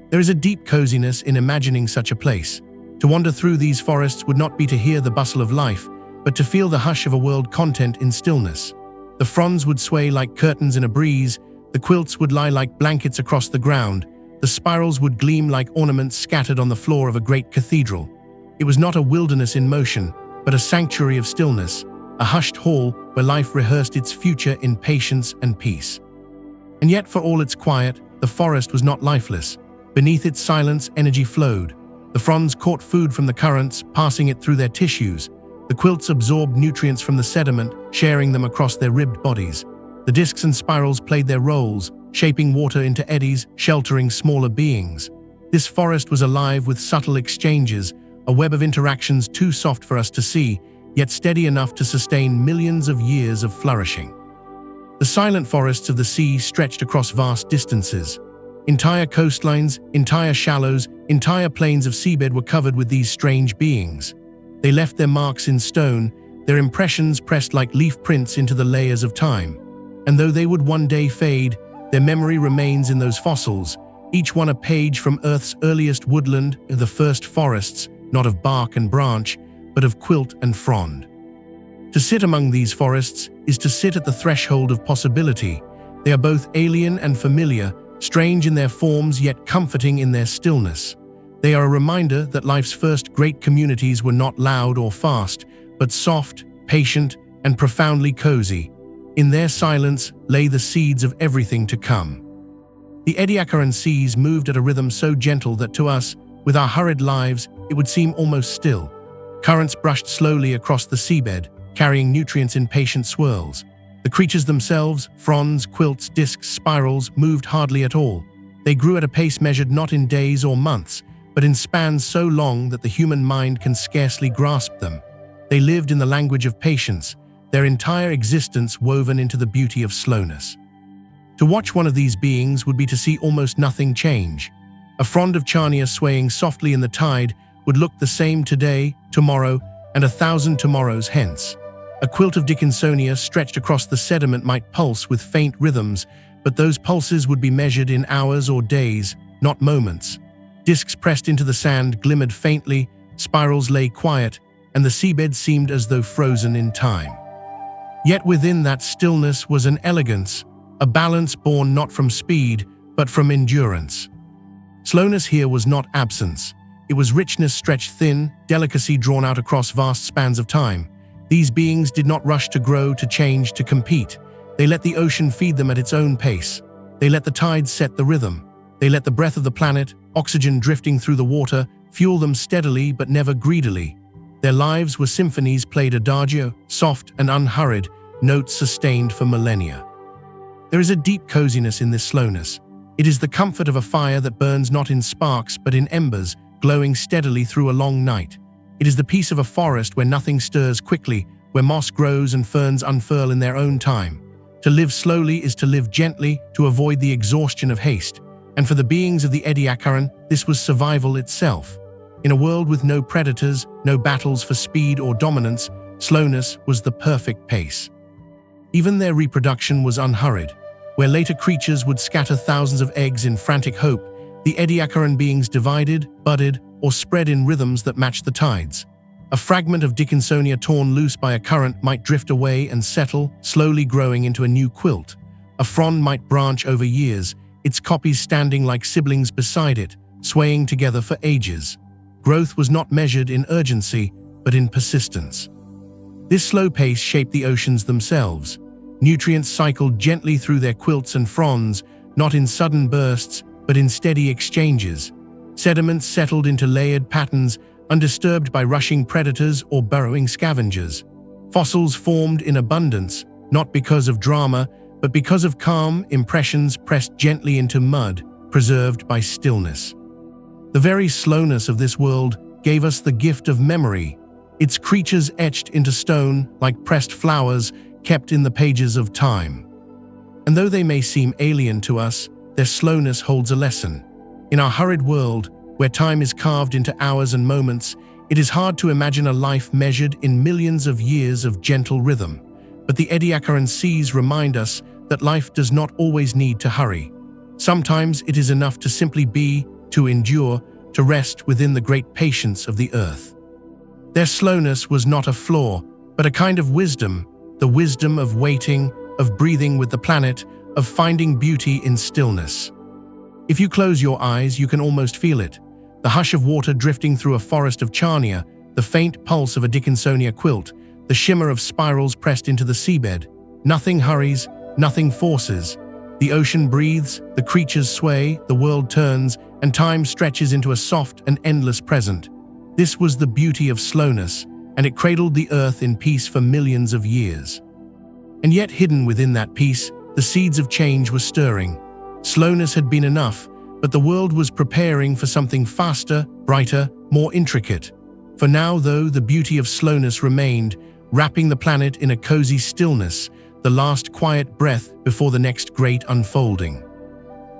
There is a deep coziness in imagining such a place. To wander through these forests would not be to hear the bustle of life, but to feel the hush of a world content in stillness. The fronds would sway like curtains in a breeze, the quilts would lie like blankets across the ground, the spirals would gleam like ornaments scattered on the floor of a great cathedral. It was not a wilderness in motion, but a sanctuary of stillness, a hushed hall where life rehearsed its future in patience and peace. And yet, for all its quiet, the forest was not lifeless. Beneath its silence, energy flowed. The fronds caught food from the currents, passing it through their tissues. The quilts absorbed nutrients from the sediment, sharing them across their ribbed bodies. The discs and spirals played their roles, shaping water into eddies, sheltering smaller beings. This forest was alive with subtle exchanges, a web of interactions too soft for us to see, yet steady enough to sustain millions of years of flourishing. The silent forests of the sea stretched across vast distances. Entire coastlines, entire shallows, entire plains of seabed were covered with these strange beings. They left their marks in stone, their impressions pressed like leaf prints into the layers of time. And though they would one day fade, their memory remains in those fossils, each one a page from Earth's earliest woodland, the first forests, not of bark and branch, but of quilt and frond. To sit among these forests is to sit at the threshold of possibility. They are both alien and familiar, strange in their forms yet comforting in their stillness. They are a reminder that life's first great communities were not loud or fast, but soft, patient, and profoundly cozy. In their silence lay the seeds of everything to come. The Ediacaran seas moved at a rhythm so gentle that to us, with our hurried lives, it would seem almost still. Currents brushed slowly across the seabed, carrying nutrients in patient swirls. The creatures themselves, fronds, quilts, discs, spirals, moved hardly at all. They grew at a pace measured not in days or months, but in spans so long that the human mind can scarcely grasp them. They lived in the language of patience, their entire existence woven into the beauty of slowness. To watch one of these beings would be to see almost nothing change. A frond of Charnia swaying softly in the tide would look the same today, tomorrow, and 1,000 tomorrows hence. A quilt of Dickinsonia stretched across the sediment might pulse with faint rhythms, but those pulses would be measured in hours or days, not moments. Discs pressed into the sand glimmered faintly, spirals lay quiet, and the seabed seemed as though frozen in time. Yet within that stillness was an elegance, a balance born not from speed, but from endurance. Slowness here was not absence. It was richness stretched thin, delicacy drawn out across vast spans of time. These beings did not rush to grow, to change, to compete. They let the ocean feed them at its own pace. They let the tides set the rhythm. They let the breath of the planet, oxygen drifting through the water, fuel them steadily but never greedily. Their lives were symphonies played adagio, soft and unhurried, notes sustained for millennia. There is a deep coziness in this slowness. It is the comfort of a fire that burns not in sparks but in embers, glowing steadily through a long night. It is the peace of a forest where nothing stirs quickly, where moss grows and ferns unfurl in their own time. To live slowly is to live gently, to avoid the exhaustion of haste. And for the beings of the Ediacaran, this was survival itself. In a world with no predators, no battles for speed or dominance, slowness was the perfect pace. Even their reproduction was unhurried. Where later creatures would scatter thousands of eggs in frantic hope, the Ediacaran beings divided, budded, or spread in rhythms that matched the tides. A fragment of Dickinsonia torn loose by a current might drift away and settle, slowly growing into a new quilt. A frond might branch over years, its copies standing like siblings beside it, swaying together for ages. Growth was not measured in urgency, but in persistence. This slow pace shaped the oceans themselves. Nutrients cycled gently through their quilts and fronds, not in sudden bursts, but in steady exchanges. Sediments settled into layered patterns, undisturbed by rushing predators or burrowing scavengers. Fossils formed in abundance, not because of drama, but because of calm impressions pressed gently into mud, preserved by stillness. The very slowness of this world gave us the gift of memory, its creatures etched into stone like pressed flowers kept in the pages of time. And though they may seem alien to us, their slowness holds a lesson. In our hurried world, where time is carved into hours and moments, it is hard to imagine a life measured in millions of years of gentle rhythm. But the Ediacaran seas remind us that life does not always need to hurry. Sometimes it is enough to simply be, to endure, to rest within the great patience of the earth. Their slowness was not a flaw, but a kind of wisdom, the wisdom of waiting, of breathing with the planet, of finding beauty in stillness. If you close your eyes, you can almost feel it. The hush of water drifting through a forest of Charnia, the faint pulse of a Dickinsonia quilt, the shimmer of spirals pressed into the seabed. Nothing hurries, nothing forces. The ocean breathes, the creatures sway, the world turns, and time stretches into a soft and endless present. This was the beauty of slowness, and it cradled the earth in peace for millions of years. And yet hidden within that peace, the seeds of change were stirring. Slowness had been enough, but the world was preparing for something faster, brighter, more intricate. For now, though, the beauty of slowness remained, wrapping the planet in a cozy stillness, the last quiet breath before the next great unfolding.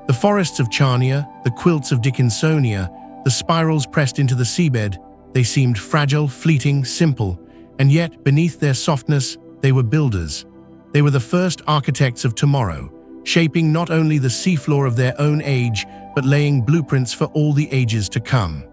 The forests of Charnia, the quilts of Dickinsonia, the spirals pressed into the seabed, they seemed fragile, fleeting, simple, and yet, beneath their softness, they were builders. They were the first architects of tomorrow, shaping not only the seafloor of their own age, but laying blueprints for all the ages to come.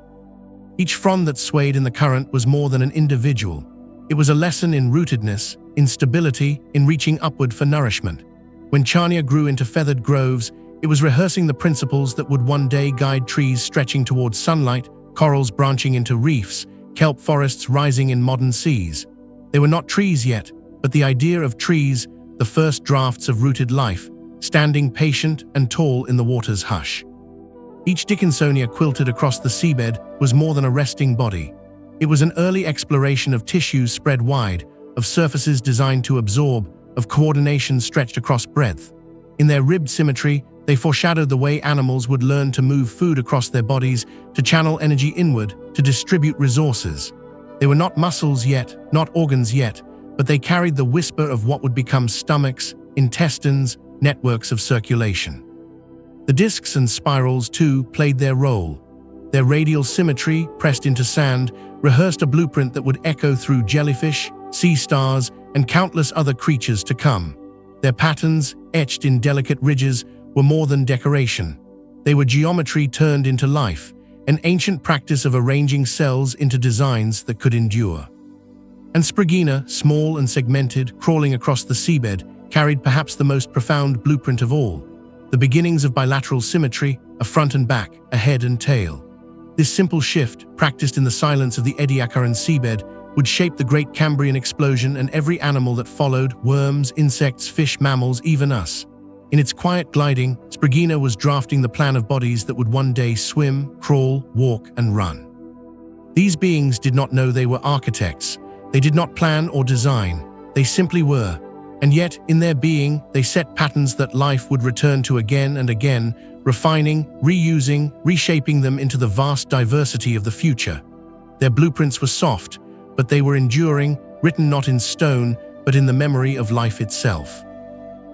Each frond that swayed in the current was more than an individual. It was a lesson in rootedness, in stability, in reaching upward for nourishment. When Charnia grew into feathered groves, it was rehearsing the principles that would one day guide trees stretching towards sunlight, corals branching into reefs, kelp forests rising in modern seas. They were not trees yet, but the idea of trees, the first drafts of rooted life, standing patient and tall in the water's hush. Each Dickinsonia quilted across the seabed was more than a resting body. It was an early exploration of tissues spread wide, of surfaces designed to absorb, of coordination stretched across breadth. In their ribbed symmetry, they foreshadowed the way animals would learn to move food across their bodies, to channel energy inward, to distribute resources. They were not muscles yet, not organs yet, but they carried the whisper of what would become stomachs, intestines, networks of circulation. The discs and spirals, too, played their role. Their radial symmetry, pressed into sand, rehearsed a blueprint that would echo through jellyfish, sea stars, and countless other creatures to come. Their patterns, etched in delicate ridges, were more than decoration. They were geometry turned into life, an ancient practice of arranging cells into designs that could endure. And Spragina, small and segmented, crawling across the seabed, carried perhaps the most profound blueprint of all, the beginnings of bilateral symmetry, a front and back, a head and tail. This simple shift, practiced in the silence of the Ediacaran seabed, would shape the great Cambrian Explosion and every animal that followed: worms, insects, fish, mammals, even us. In its quiet gliding, Spragina was drafting the plan of bodies that would one day swim, crawl, walk, and run. These beings did not know they were architects. They did not plan or design. They simply were. And yet, in their being, they set patterns that life would return to again and again, refining, reusing, reshaping them into the vast diversity of the future. Their blueprints were soft, but they were enduring, written not in stone, but in the memory of life itself.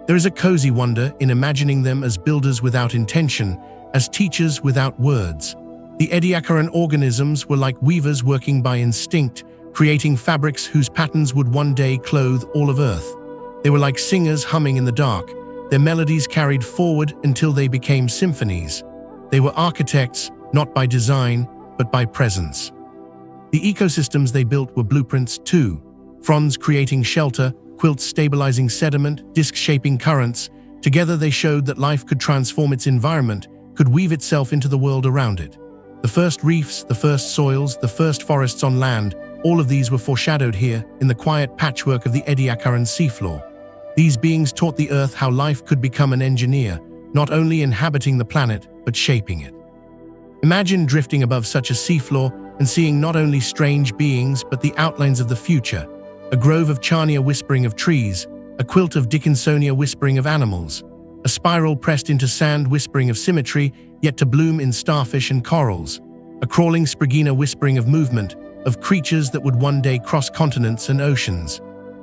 There is a cozy wonder in imagining them as builders without intention, as teachers without words. The Ediacaran organisms were like weavers working by instinct, creating fabrics whose patterns would one day clothe all of Earth. They were like singers humming in the dark, their melodies carried forward until they became symphonies. They were architects, not by design, but by presence. The ecosystems they built were blueprints too, fronds creating shelter, quilts stabilizing sediment, disc-shaping currents. Together they showed that life could transform its environment, could weave itself into the world around it. The first reefs, the first soils, the first forests on land, all of these were foreshadowed here in the quiet patchwork of the Ediacaran seafloor. These beings taught the Earth how life could become an engineer, not only inhabiting the planet, but shaping it. Imagine drifting above such a seafloor and seeing not only strange beings, but the outlines of the future. A grove of Charnia whispering of trees, a quilt of Dickinsonia whispering of animals, a spiral pressed into sand whispering of symmetry, yet to bloom in starfish and corals, a crawling Spragina whispering of movement, of creatures that would one day cross continents and oceans.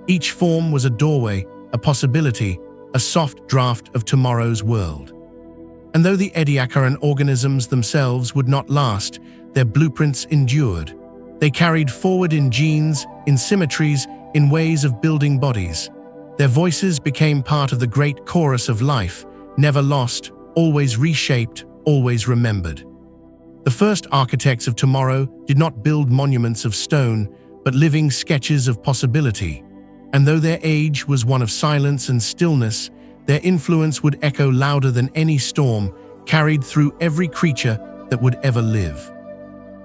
Each form was a doorway, a possibility, a soft draft of tomorrow's world. And though the Ediacaran organisms themselves would not last, their blueprints endured. They carried forward in genes, in symmetries, in ways of building bodies. Their voices became part of the great chorus of life, never lost, always reshaped, always remembered. The first architects of tomorrow did not build monuments of stone, but living sketches of possibility. And though their age was one of silence and stillness, their influence would echo louder than any storm, carried through every creature that would ever live.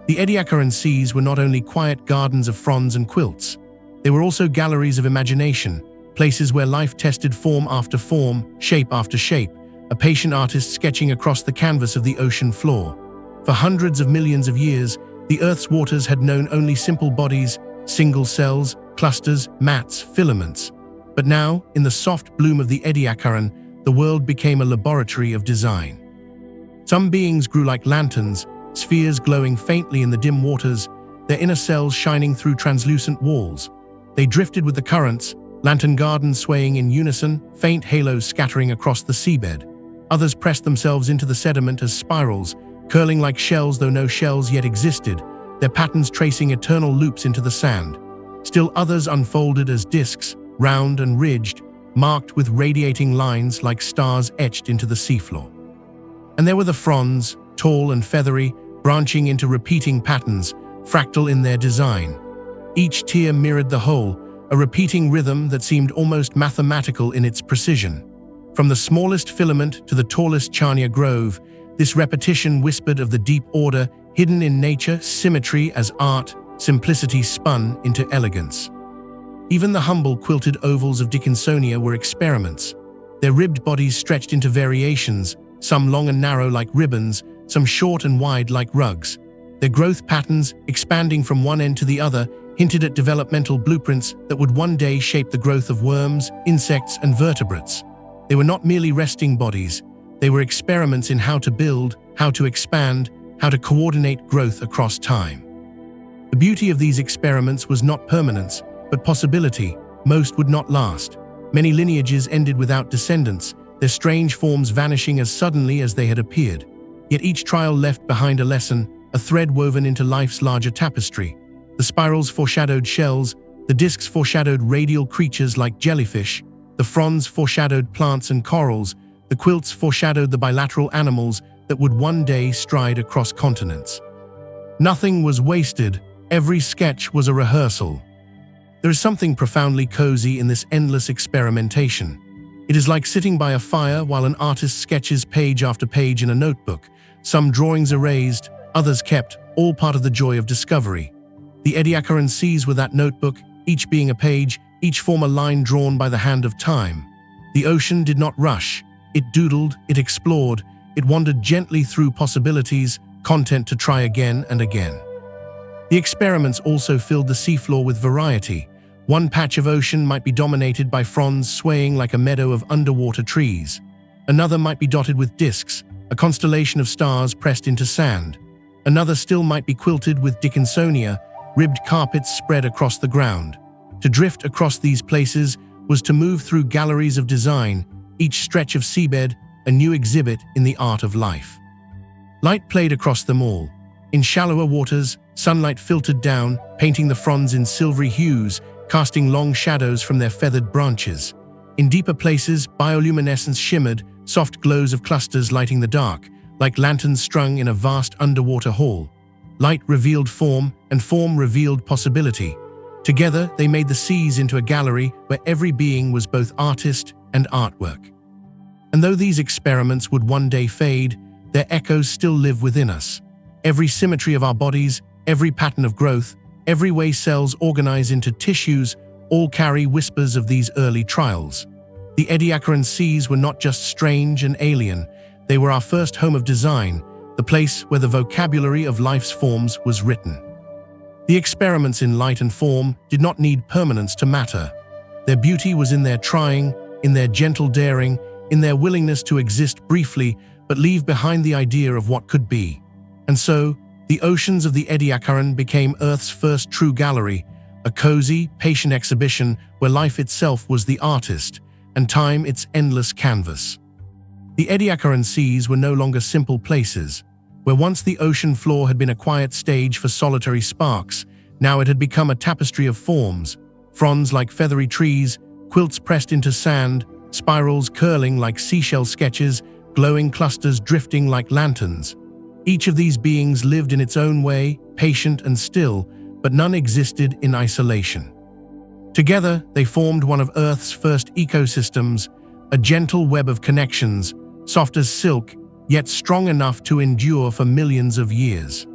The Ediacaran seas were not only quiet gardens of fronds and quilts, they were also galleries of imagination, places where life tested form after form, shape after shape, a patient artist sketching across the canvas of the ocean floor. For hundreds of millions of years, the Earth's waters had known only simple bodies, single cells, clusters, mats, filaments. But now, in the soft bloom of the Ediacaran, the world became a laboratory of design. Some beings grew like lanterns, spheres glowing faintly in the dim waters, their inner cells shining through translucent walls. They drifted with the currents, lantern gardens swaying in unison, faint halos scattering across the seabed. Others pressed themselves into the sediment as spirals, curling like shells though no shells yet existed, their patterns tracing eternal loops into the sand. Still others unfolded as discs, round and ridged, marked with radiating lines like stars etched into the seafloor. And there were the fronds, tall and feathery, branching into repeating patterns, fractal in their design. Each tier mirrored the whole, a repeating rhythm that seemed almost mathematical in its precision. From the smallest filament to the tallest Charnia grove, this repetition whispered of the deep order hidden in nature, symmetry as art, simplicity spun into elegance. Even the humble quilted ovals of Dickinsonia were experiments. Their ribbed bodies stretched into variations, some long and narrow like ribbons, some short and wide like rugs. Their growth patterns, expanding from one end to the other, hinted at developmental blueprints that would one day shape the growth of worms, insects, and vertebrates. They were not merely resting bodies. They were experiments in how to build, how to expand, how to coordinate growth across time. The beauty of these experiments was not permanence, but possibility. Most would not last. Many lineages ended without descendants, their strange forms vanishing as suddenly as they had appeared. Yet each trial left behind a lesson, a thread woven into life's larger tapestry. The spirals foreshadowed shells, the discs foreshadowed radial creatures like jellyfish, the fronds foreshadowed plants and corals, the quilts foreshadowed the bilateral animals that would one day stride across continents. Nothing was wasted, every sketch was a rehearsal. There is something profoundly cozy in this endless experimentation. It is like sitting by a fire while an artist sketches page after page in a notebook, some drawings erased, others kept, all part of the joy of discovery. The Ediacaran seas were that notebook, each being a page, each form a line drawn by the hand of time. The ocean did not rush. It doodled, it explored, it wandered gently through possibilities, content to try again and again. The experiments also filled the seafloor with variety. One patch of ocean might be dominated by fronds swaying like a meadow of underwater trees. Another might be dotted with discs, a constellation of stars pressed into sand. Another still might be quilted with Dickinsonia, ribbed carpets spread across the ground. To drift across these places was to move through galleries of design, each stretch of seabed a new exhibit in the art of life. Light played across them all. In shallower waters, sunlight filtered down, painting the fronds in silvery hues, casting long shadows from their feathered branches. In deeper places, bioluminescence shimmered, soft glows of clusters lighting the dark, like lanterns strung in a vast underwater hall. Light revealed form, and form revealed possibility. Together, they made the seas into a gallery where every being was both artist and artwork. And though these experiments would one day fade, their echoes still live within us. Every symmetry of our bodies, every pattern of growth, every way cells organize into tissues, all carry whispers of these early trials. The Ediacaran seas were not just strange and alien, they were our first home of design, the place where the vocabulary of life's forms was written. The experiments in light and form did not need permanence to matter. Their beauty was in their trying, in their gentle daring, in their willingness to exist briefly but leave behind the idea of what could be. And so, the oceans of the Ediacaran became Earth's first true gallery, a cozy, patient exhibition where life itself was the artist, and time its endless canvas. The Ediacaran seas were no longer simple places. Where once the ocean floor had been a quiet stage for solitary sparks, now it had become a tapestry of forms, fronds like feathery trees, quilts pressed into sand, spirals curling like seashell sketches, glowing clusters drifting like lanterns. Each of these beings lived in its own way, patient and still, but none existed in isolation. Together, they formed one of Earth's first ecosystems, a gentle web of connections, soft as silk, yet strong enough to endure for millions of years.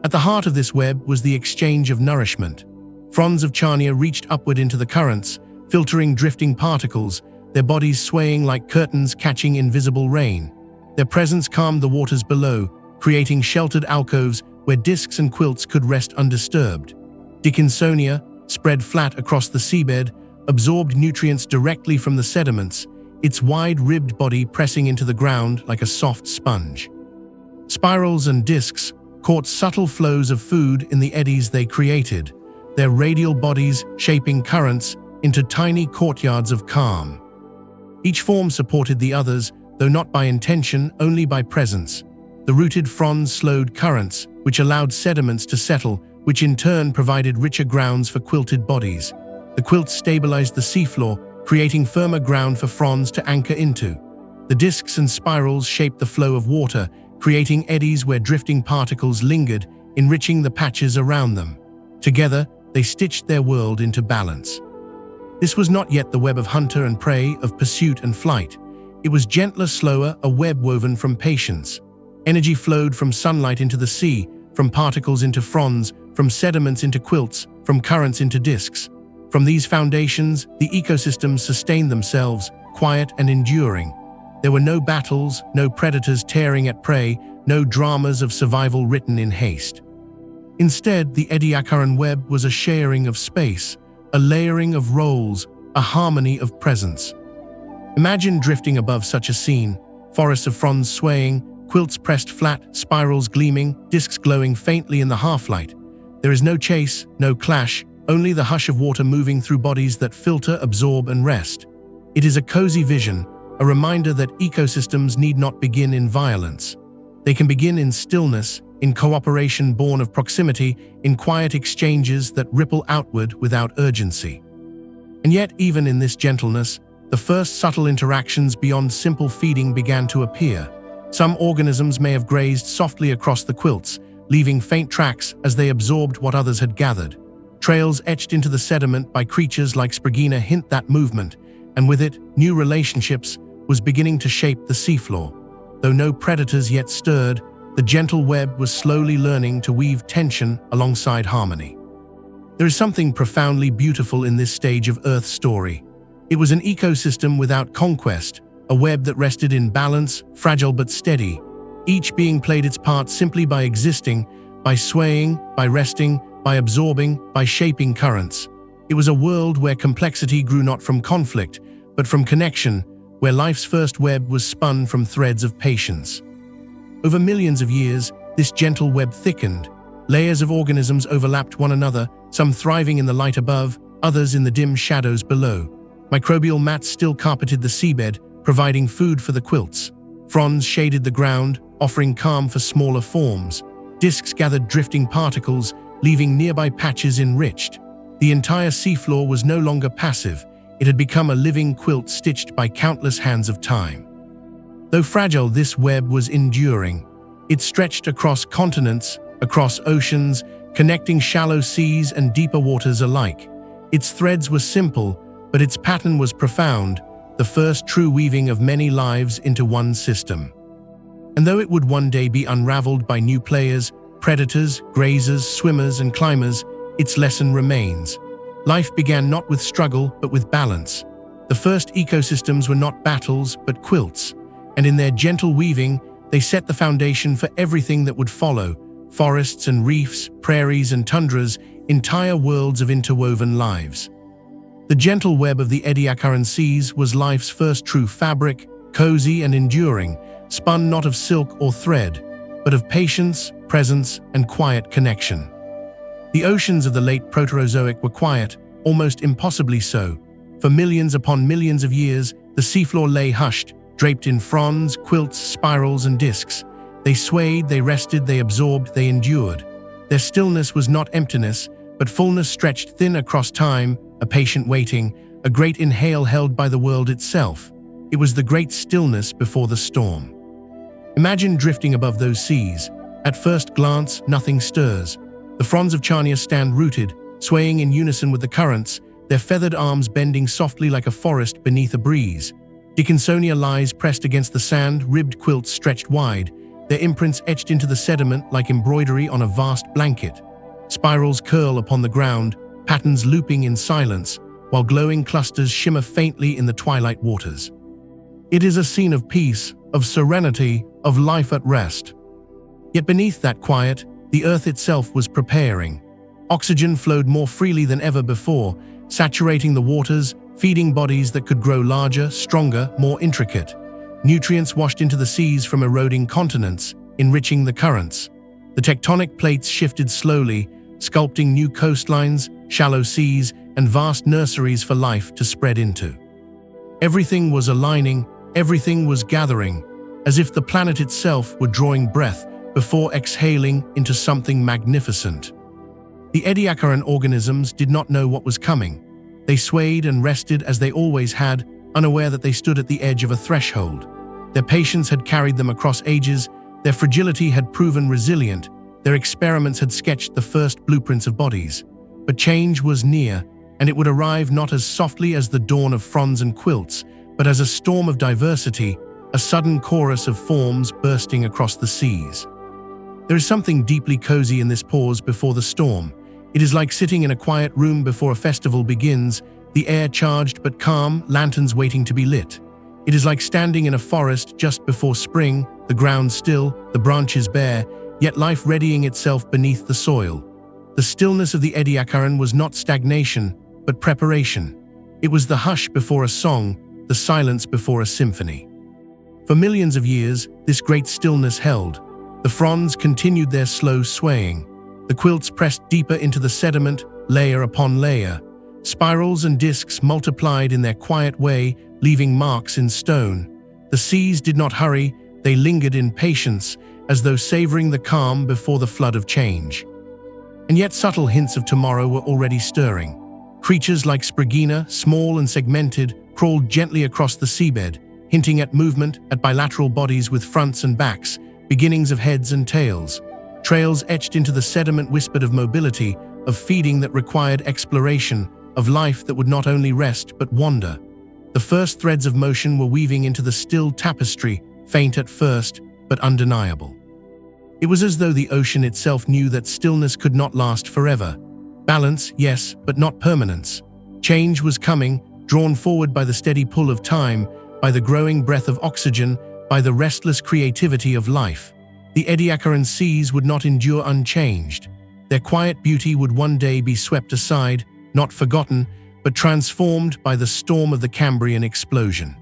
At the heart of this web was the exchange of nourishment. Fronds of Charnia reached upward into the currents, filtering drifting particles, their bodies swaying like curtains catching invisible rain. Their presence calmed the waters below, creating sheltered alcoves where discs and quilts could rest undisturbed. Dickinsonia, spread flat across the seabed, absorbed nutrients directly from the sediments, its wide-ribbed body pressing into the ground like a soft sponge. Spirals and discs caught subtle flows of food in the eddies they created, their radial bodies shaping currents into tiny courtyards of calm. Each form supported the others, though not by intention, only by presence. The rooted fronds slowed currents, which allowed sediments to settle, which in turn provided richer grounds for quilted bodies. The quilts stabilized the seafloor, creating firmer ground for fronds to anchor into. The discs and spirals shaped the flow of water, creating eddies where drifting particles lingered, enriching the patches around them. Together, they stitched their world into balance. This was not yet the web of hunter and prey, of pursuit and flight. It was gentler, slower, a web woven from patience. Energy flowed from sunlight into the sea, from particles into fronds, from sediments into quilts, from currents into discs. From these foundations, the ecosystems sustained themselves, quiet and enduring. There were no battles, no predators tearing at prey, no dramas of survival written in haste. Instead, the Ediacaran web was a sharing of space, a layering of roles, a harmony of presence. Imagine drifting above such a scene, forests of fronds swaying, quilts pressed flat, spirals gleaming, discs glowing faintly in the half-light. There is no chase, no clash, only the hush of water moving through bodies that filter, absorb, and rest. It is a cozy vision, a reminder that ecosystems need not begin in violence. They can begin in stillness, in cooperation born of proximity, in quiet exchanges that ripple outward without urgency. And yet, even in this gentleness, the first subtle interactions beyond simple feeding began to appear. Some organisms may have grazed softly across the quilts, leaving faint tracks as they absorbed what others had gathered. Trails etched into the sediment by creatures like Spragina hint that movement, and with it, new relationships was beginning to shape the seafloor. Though no predators yet stirred, the gentle web was slowly learning to weave tension alongside harmony. There is something profoundly beautiful in this stage of Earth's story. It was an ecosystem without conquest, a web that rested in balance, fragile but steady, each being played its part simply by existing, by swaying, by resting, by absorbing, by shaping currents. It was a world where complexity grew not from conflict, but from connection, where life's first web was spun from threads of patience. Over millions of years, this gentle web thickened. Layers of organisms overlapped one another, some thriving in the light above, others in the dim shadows below. Microbial mats still carpeted the seabed, providing food for the quilts. Fronds shaded the ground, offering calm for smaller forms. Discs gathered drifting particles, leaving nearby patches enriched. The entire seafloor was no longer passive. It had become a living quilt stitched by countless hands of time. Though fragile, this web was enduring. It stretched across continents, across oceans, connecting shallow seas and deeper waters alike. Its threads were simple, but its pattern was profound, the first true weaving of many lives into one system. And though it would one day be unraveled by new players, predators, grazers, swimmers, and climbers, its lesson remains. Life began not with struggle, but with balance. The first ecosystems were not battles, but quilts, and in their gentle weaving, they set the foundation for everything that would follow: forests and reefs, prairies and tundras, entire worlds of interwoven lives. The gentle web of the Ediacaran seas was life's first true fabric, cozy and enduring, spun not of silk or thread, but of patience, presence, and quiet connection. The oceans of the late Proterozoic were quiet, almost impossibly so. For millions upon millions of years, the seafloor lay hushed, draped in fronds, quilts, spirals, and discs. They swayed, they rested, they absorbed, they endured. Their stillness was not emptiness, but fullness stretched thin across time, a patient waiting, a great inhale held by the world itself. It was the great stillness before the storm. Imagine drifting above those seas. At first glance, nothing stirs. The fronds of Charnia stand rooted, swaying in unison with the currents, their feathered arms bending softly like a forest beneath a breeze. Dickinsonia lies pressed against the sand, ribbed quilts stretched wide, their imprints etched into the sediment like embroidery on a vast blanket. Spirals curl upon the ground, patterns looping in silence, while glowing clusters shimmer faintly in the twilight waters. It is a scene of peace, of serenity, of life at rest. Yet beneath that quiet, the earth itself was preparing. Oxygen flowed more freely than ever before, saturating the waters, feeding bodies that could grow larger, stronger, more intricate. Nutrients washed into the seas from eroding continents, enriching the currents. The tectonic plates shifted slowly, sculpting new coastlines, shallow seas, and vast nurseries for life to spread into. Everything was aligning, everything was gathering, as if the planet itself were drawing breath before exhaling into something magnificent. The Ediacaran organisms did not know what was coming. They swayed and rested as they always had, unaware that they stood at the edge of a threshold. Their patience had carried them across ages, their fragility had proven resilient, their experiments had sketched the first blueprints of bodies. But change was near, and it would arrive not as softly as the dawn of fronds and quilts, but as a storm of diversity, a sudden chorus of forms bursting across the seas. There is something deeply cozy in this pause before the storm. It is like sitting in a quiet room before a festival begins, the air charged but calm, lanterns waiting to be lit. It is like standing in a forest just before spring, the ground still, the branches bare, yet life readying itself beneath the soil. The stillness of the Ediacaran was not stagnation, but preparation. It was the hush before a song, the silence before a symphony. For millions of years, this great stillness held. The fronds continued their slow swaying. The quilts pressed deeper into the sediment, layer upon layer. Spirals and discs multiplied in their quiet way, leaving marks in stone. The seas did not hurry, they lingered in patience, as though savoring the calm before the flood of change. And yet subtle hints of tomorrow were already stirring. Creatures like Spragina, small and segmented, crawled gently across the seabed, hinting at movement, at bilateral bodies with fronts and backs, beginnings of heads and tails. Trails etched into the sediment whispered of mobility, of feeding that required exploration, of life that would not only rest but wander. The first threads of motion were weaving into the still tapestry, faint at first, but undeniable. It was as though the ocean itself knew that stillness could not last forever. Balance, yes, but not permanence. Change was coming, drawn forward by the steady pull of time, by the growing breath of oxygen, by the restless creativity of life. The Ediacaran seas would not endure unchanged. Their quiet beauty would one day be swept aside, not forgotten, but transformed by the storm of the Cambrian Explosion.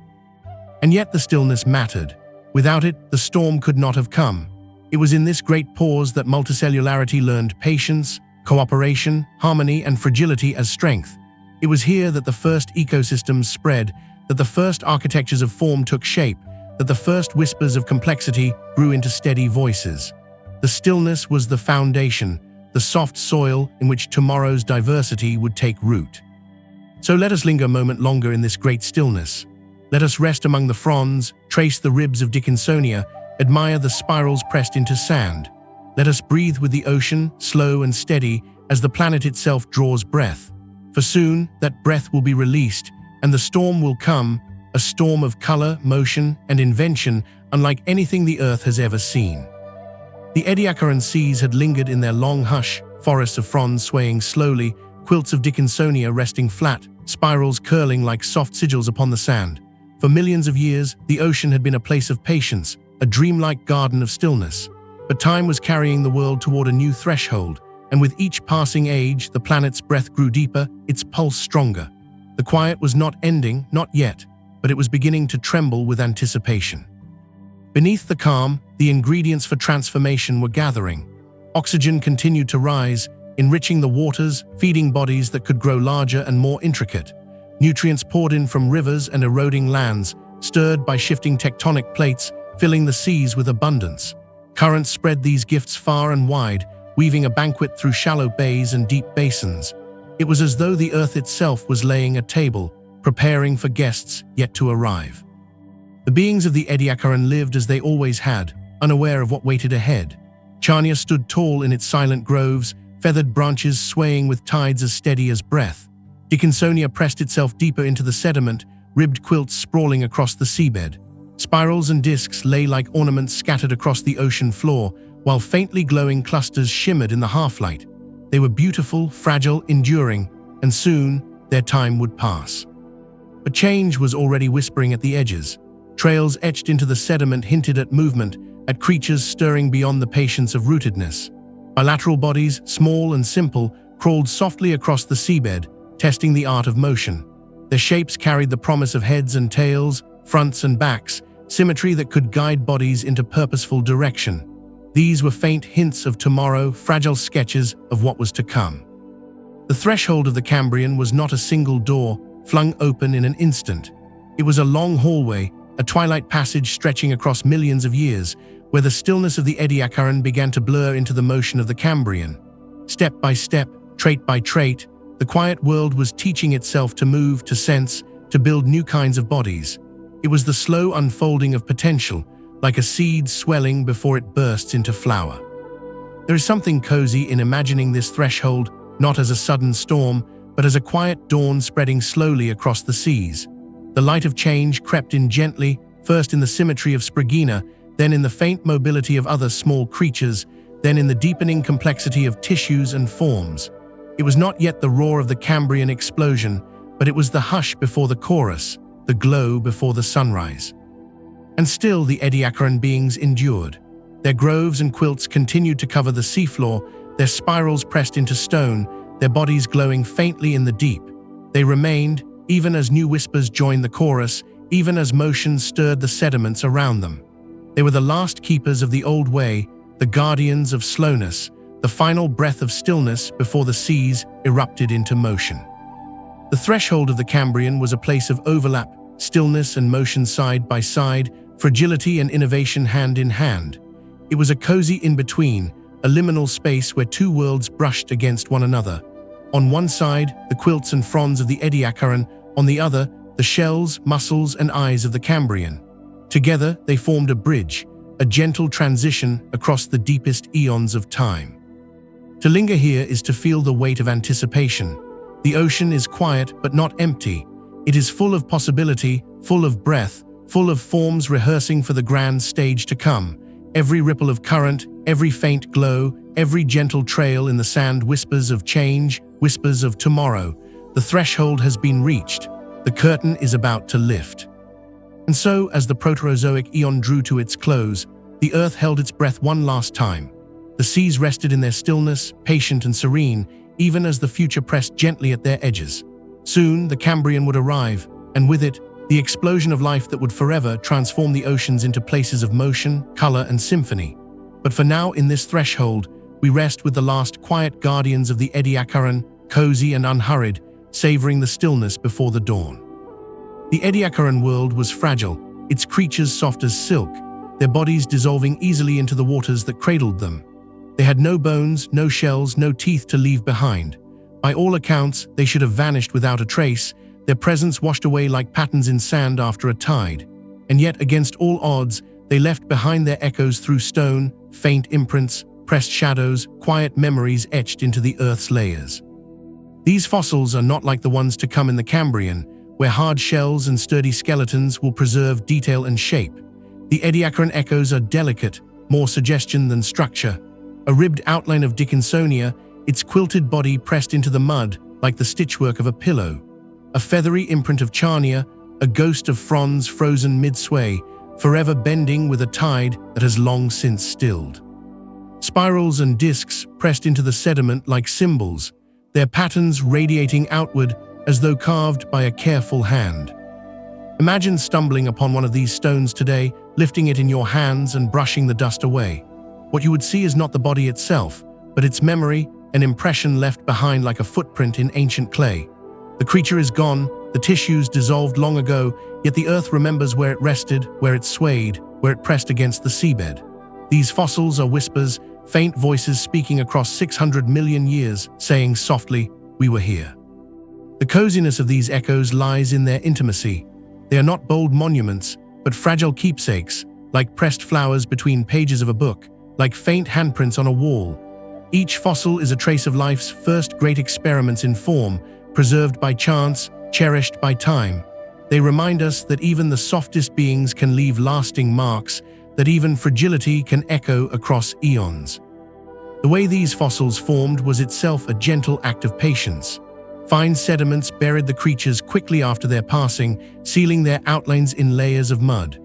And yet the stillness mattered. Without it, the storm could not have come. It was in this great pause that multicellularity learned patience, cooperation, harmony, and fragility as strength. It was here that the first ecosystems spread, that the first architectures of form took shape, that the first whispers of complexity grew into steady voices. The stillness was the foundation, the soft soil in which tomorrow's diversity would take root. So let us linger a moment longer in this great stillness. Let us rest among the fronds, trace the ribs of Dickinsonia, admire the spirals pressed into sand. Let us breathe with the ocean, slow and steady, as the planet itself draws breath. For soon, that breath will be released, and the storm will come, a storm of color, motion, and invention unlike anything the Earth has ever seen. The Ediacaran seas had lingered in their long hush, forests of fronds swaying slowly, quilts of Dickinsonia resting flat, spirals curling like soft sigils upon the sand. For millions of years, the ocean had been a place of patience, a dreamlike garden of stillness. But time was carrying the world toward a new threshold, and with each passing age, the planet's breath grew deeper, its pulse stronger. The quiet was not ending, not yet, but it was beginning to tremble with anticipation. Beneath the calm, the ingredients for transformation were gathering. Oxygen continued to rise, enriching the waters, feeding bodies that could grow larger and more intricate. Nutrients poured in from rivers and eroding lands, stirred by shifting tectonic plates, filling the seas with abundance. Currents spread these gifts far and wide, weaving a banquet through shallow bays and deep basins. It was as though the earth itself was laying a table, preparing for guests yet to arrive. The beings of the Ediacaran lived as they always had, unaware of what waited ahead. Charnia stood tall in its silent groves, feathered branches swaying with tides as steady as breath. Dickinsonia pressed itself deeper into the sediment, ribbed quilts sprawling across the seabed. Spirals and discs lay like ornaments scattered across the ocean floor, while faintly glowing clusters shimmered in the half-light. They were beautiful, fragile, enduring, and soon their time would pass. But change was already whispering at the edges. Trails etched into the sediment hinted at movement, at creatures stirring beyond the patience of rootedness. Bilateral bodies, small and simple, crawled softly across the seabed, testing the art of motion. Their shapes carried the promise of heads and tails, fronts and backs, symmetry that could guide bodies into purposeful direction. These were faint hints of tomorrow, fragile sketches of what was to come. The threshold of the Cambrian was not a single door, flung open in an instant. It was a long hallway, a twilight passage stretching across millions of years, where the stillness of the Ediacaran began to blur into the motion of the Cambrian. Step by step, trait by trait, the quiet world was teaching itself to move, to sense, to build new kinds of bodies. It was the slow unfolding of potential, like a seed swelling before it bursts into flower. There is something cozy in imagining this threshold, not as a sudden storm, but as a quiet dawn spreading slowly across the seas. The light of change crept in gently, first in the symmetry of Spragina, then in the faint mobility of other small creatures, then in the deepening complexity of tissues and forms. It was not yet the roar of the Cambrian explosion, but it was the hush before the chorus, the glow before the sunrise. And still the Ediacaran beings endured. Their groves and quilts continued to cover the seafloor, their spirals pressed into stone, their bodies glowing faintly in the deep. They remained, even as new whispers joined the chorus, even as motion stirred the sediments around them. They were the last keepers of the old way, the guardians of slowness, the final breath of stillness before the seas erupted into motion. The threshold of the Cambrian was a place of overlap, stillness and motion side by side, fragility and innovation hand in hand. It was a cozy in-between, a liminal space where two worlds brushed against one another. On one side, the quilts and fronds of the Ediacaran, on the other, the shells, muscles, and eyes of the Cambrian. Together, they formed a bridge, a gentle transition across the deepest eons of time. To linger here is to feel the weight of anticipation. The ocean is quiet but not empty. It is full of possibility, full of breath, full of forms rehearsing for the grand stage to come. Every ripple of current, every faint glow, every gentle trail in the sand whispers of change, whispers of tomorrow. The threshold has been reached. The curtain is about to lift. And so, as the Proterozoic Eon drew to its close, the Earth held its breath one last time. The seas rested in their stillness, patient and serene, even as the future pressed gently at their edges. Soon, the Cambrian would arrive, and with it, the explosion of life that would forever transform the oceans into places of motion, color, and symphony. But for now, in this threshold, we rest with the last quiet guardians of the Ediacaran, cozy and unhurried, savoring the stillness before the dawn. The Ediacaran world was fragile, its creatures soft as silk, their bodies dissolving easily into the waters that cradled them. They had no bones, no shells, no teeth to leave behind. By all accounts, they should have vanished without a trace, their presence washed away like patterns in sand after a tide. And yet, against all odds, they left behind their echoes through stone, faint imprints, pressed shadows, quiet memories etched into the Earth's layers. These fossils are not like the ones to come in the Cambrian, where hard shells and sturdy skeletons will preserve detail and shape. The Ediacaran echoes are delicate, more suggestion than structure. A ribbed outline of Dickinsonia, its quilted body pressed into the mud like the stitchwork of a pillow. A feathery imprint of Charnia, a ghost of fronds frozen mid-sway, forever bending with a tide that has long since stilled. Spirals and discs pressed into the sediment like symbols, their patterns radiating outward as though carved by a careful hand. Imagine stumbling upon one of these stones today, lifting it in your hands and brushing the dust away. What you would see is not the body itself, but its memory, an impression left behind like a footprint in ancient clay. The creature is gone, the tissues dissolved long ago, yet the Earth remembers where it rested, where it swayed, where it pressed against the seabed. These fossils are whispers, faint voices speaking across 600 million years, saying softly, "We were here." The coziness of these echoes lies in their intimacy. They are not bold monuments, but fragile keepsakes, like pressed flowers between pages of a book, like faint handprints on a wall. Each fossil is a trace of life's first great experiments in form, preserved by chance, cherished by time. They remind us that even the softest beings can leave lasting marks, that even fragility can echo across eons. The way these fossils formed was itself a gentle act of patience. Fine sediments buried the creatures quickly after their passing, sealing their outlines in layers of mud.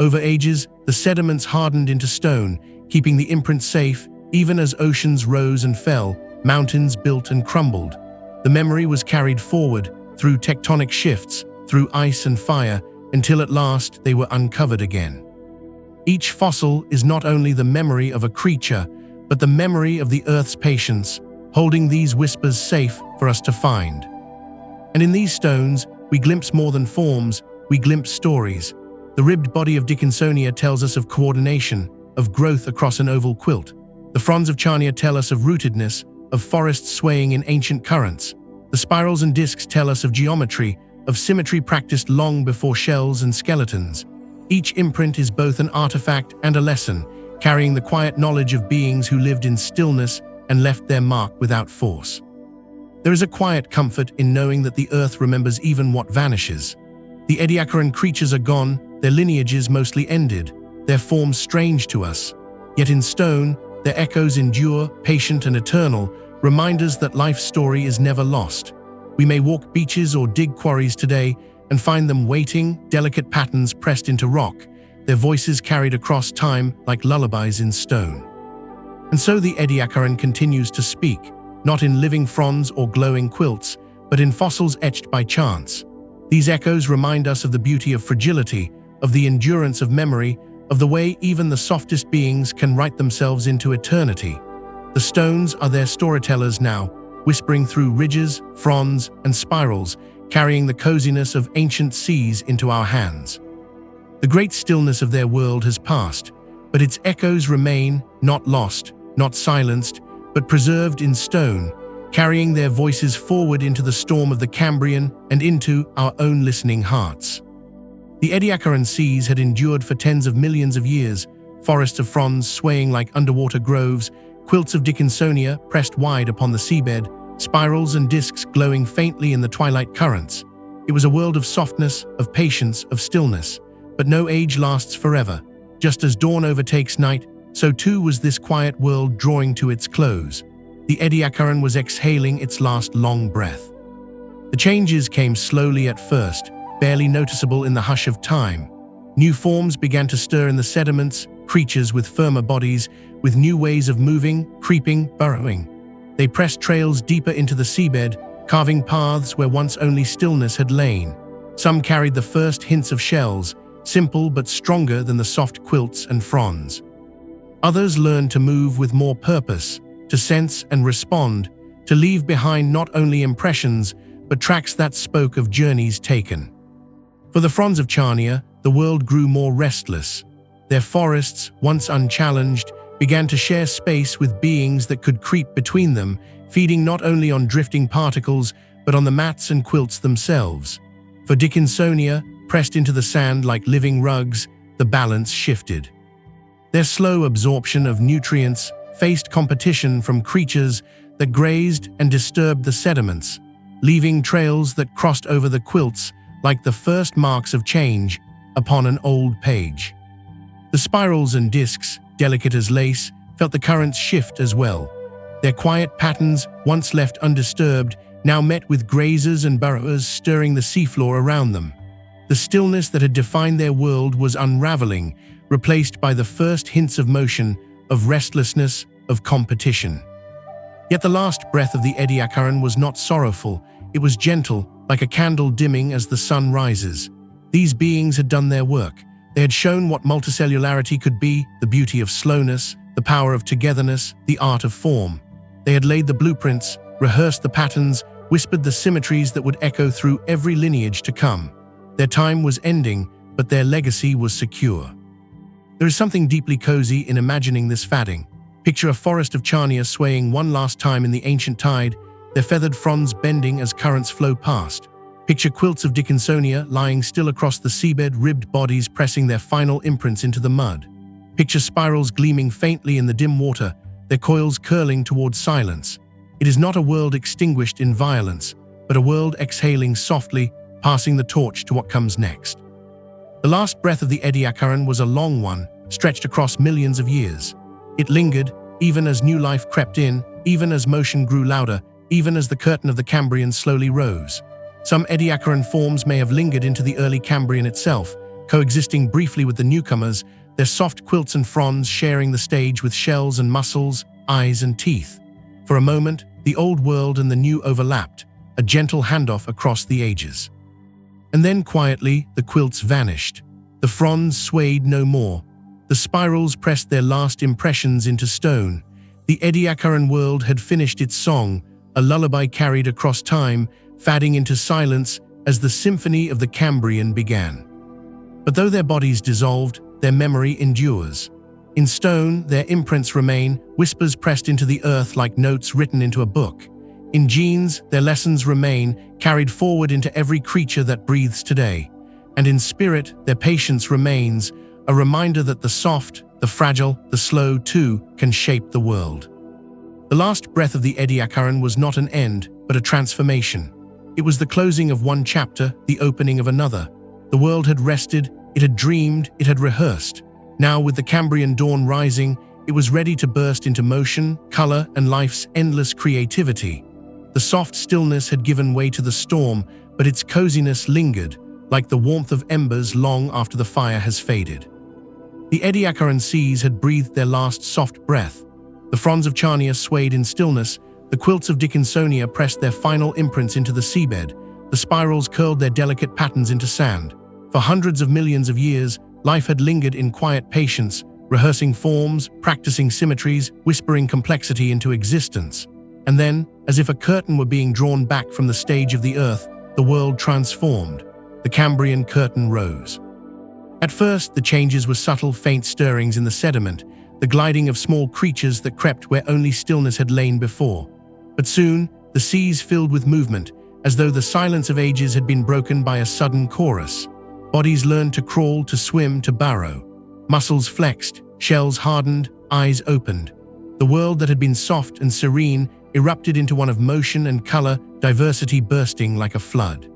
Over ages, the sediments hardened into stone, keeping the imprint safe, even as oceans rose and fell, mountains built and crumbled. The memory was carried forward, through tectonic shifts, through ice and fire, until at last they were uncovered again. Each fossil is not only the memory of a creature, but the memory of the Earth's patience, holding these whispers safe for us to find. And in these stones, we glimpse more than forms, we glimpse stories. The ribbed body of Dickinsonia tells us of coordination, of growth across an oval quilt. The fronds of Charnia tell us of rootedness, of forests swaying in ancient currents. The spirals and discs tell us of geometry, of symmetry practiced long before shells and skeletons. Each imprint is both an artifact and a lesson, carrying the quiet knowledge of beings who lived in stillness and left their mark without force. There is a quiet comfort in knowing that the Earth remembers even what vanishes. The Ediacaran creatures are gone, their lineages mostly ended, their forms strange to us. Yet in stone, their echoes endure, patient and eternal, reminders that life's story is never lost. We may walk beaches or dig quarries today and find them waiting, delicate patterns pressed into rock, their voices carried across time like lullabies in stone. And so the Ediacaran continues to speak, not in living fronds or glowing quilts, but in fossils etched by chance. These echoes remind us of the beauty of fragility, of the endurance of memory, of the way even the softest beings can write themselves into eternity. The stones are their storytellers now, whispering through ridges, fronds, and spirals, carrying the coziness of ancient seas into our hands. The great stillness of their world has passed, but its echoes remain, not lost, not silenced, but preserved in stone, carrying their voices forward into the storm of the Cambrian and into our own listening hearts. The Ediacaran seas had endured for tens of millions of years, forests of fronds swaying like underwater groves, quilts of Dickinsonia pressed wide upon the seabed, spirals and discs glowing faintly in the twilight currents. It was a world of softness, of patience, of stillness. But no age lasts forever. Just as dawn overtakes night, so too was this quiet world drawing to its close. The Ediacaran was exhaling its last long breath. The changes came slowly at first, barely noticeable in the hush of time. New forms began to stir in the sediments, creatures with firmer bodies, with new ways of moving, creeping, burrowing. They pressed trails deeper into the seabed, carving paths where once only stillness had lain. Some carried the first hints of shells, simple but stronger than the soft quilts and fronds. Others learned to move with more purpose, to sense and respond, to leave behind not only impressions, but tracks that spoke of journeys taken. For the fronds of Charnia, the world grew more restless. Their forests, once unchallenged, began to share space with beings that could creep between them, feeding not only on drifting particles, but on the mats and quilts themselves. For Dickinsonia, pressed into the sand like living rugs, the balance shifted. Their slow absorption of nutrients faced competition from creatures that grazed and disturbed the sediments, leaving trails that crossed over the quilts like the first marks of change upon an old page. The spirals and discs, delicate as lace, felt the currents shift as well. Their quiet patterns, once left undisturbed, now met with grazers and burrowers stirring the seafloor around them. The stillness that had defined their world was unraveling, replaced by the first hints of motion, of restlessness, of competition. Yet the last breath of the Ediacaran was not sorrowful, it was gentle, like a candle dimming as the sun rises. These beings had done their work. They had shown what multicellularity could be, the beauty of slowness, the power of togetherness, the art of form. They had laid the blueprints, rehearsed the patterns, whispered the symmetries that would echo through every lineage to come. Their time was ending, but their legacy was secure. There is something deeply cozy in imagining this fadding. Picture a forest of Charnia swaying one last time in the ancient tide, their feathered fronds bending as currents flow past. Picture quilts of Dickinsonia lying still across the seabed, ribbed bodies pressing their final imprints into the mud. Picture spirals gleaming faintly in the dim water, their coils curling towards silence. It is not a world extinguished in violence, but a world exhaling softly, passing the torch to what comes next. The last breath of the Ediacaran was a long one, stretched across millions of years. It lingered, even as new life crept in, even as motion grew louder, even as the curtain of the Cambrian slowly rose. Some Ediacaran forms may have lingered into the early Cambrian itself, coexisting briefly with the newcomers, their soft quilts and fronds sharing the stage with shells and muscles, eyes and teeth. For a moment, the old world and the new overlapped, a gentle handoff across the ages. And then quietly, the quilts vanished. The fronds swayed no more. The spirals pressed their last impressions into stone. The Ediacaran world had finished its song, a lullaby carried across time, fading into silence as the symphony of the Cambrian began. But though their bodies dissolved, their memory endures. In stone, their imprints remain, whispers pressed into the earth like notes written into a book. In genes, their lessons remain, carried forward into every creature that breathes today. And in spirit, their patience remains, a reminder that the soft, the fragile, the slow, too, can shape the world. The last breath of the Ediacaran was not an end, but a transformation. It was the closing of one chapter, the opening of another. The world had rested, it had dreamed, it had rehearsed. Now, with the Cambrian dawn rising, it was ready to burst into motion, color, and life's endless creativity. The soft stillness had given way to the storm, but its coziness lingered, like the warmth of embers long after the fire has faded. The Ediacaran seas had breathed their last soft breath. The fronds of Charnia swayed in stillness, the quilts of Dickinsonia pressed their final imprints into the seabed, the spirals curled their delicate patterns into sand. For hundreds of millions of years, life had lingered in quiet patience, rehearsing forms, practicing symmetries, whispering complexity into existence. And then, as if a curtain were being drawn back from the stage of the earth, the world transformed. The Cambrian curtain rose. At first, the changes were subtle, faint stirrings in the sediment, the gliding of small creatures that crept where only stillness had lain before. But soon, the seas filled with movement, as though the silence of ages had been broken by a sudden chorus. Bodies learned to crawl, to swim, to burrow. Muscles flexed, shells hardened, eyes opened. The world that had been soft and serene erupted into one of motion and color, diversity bursting like a flood.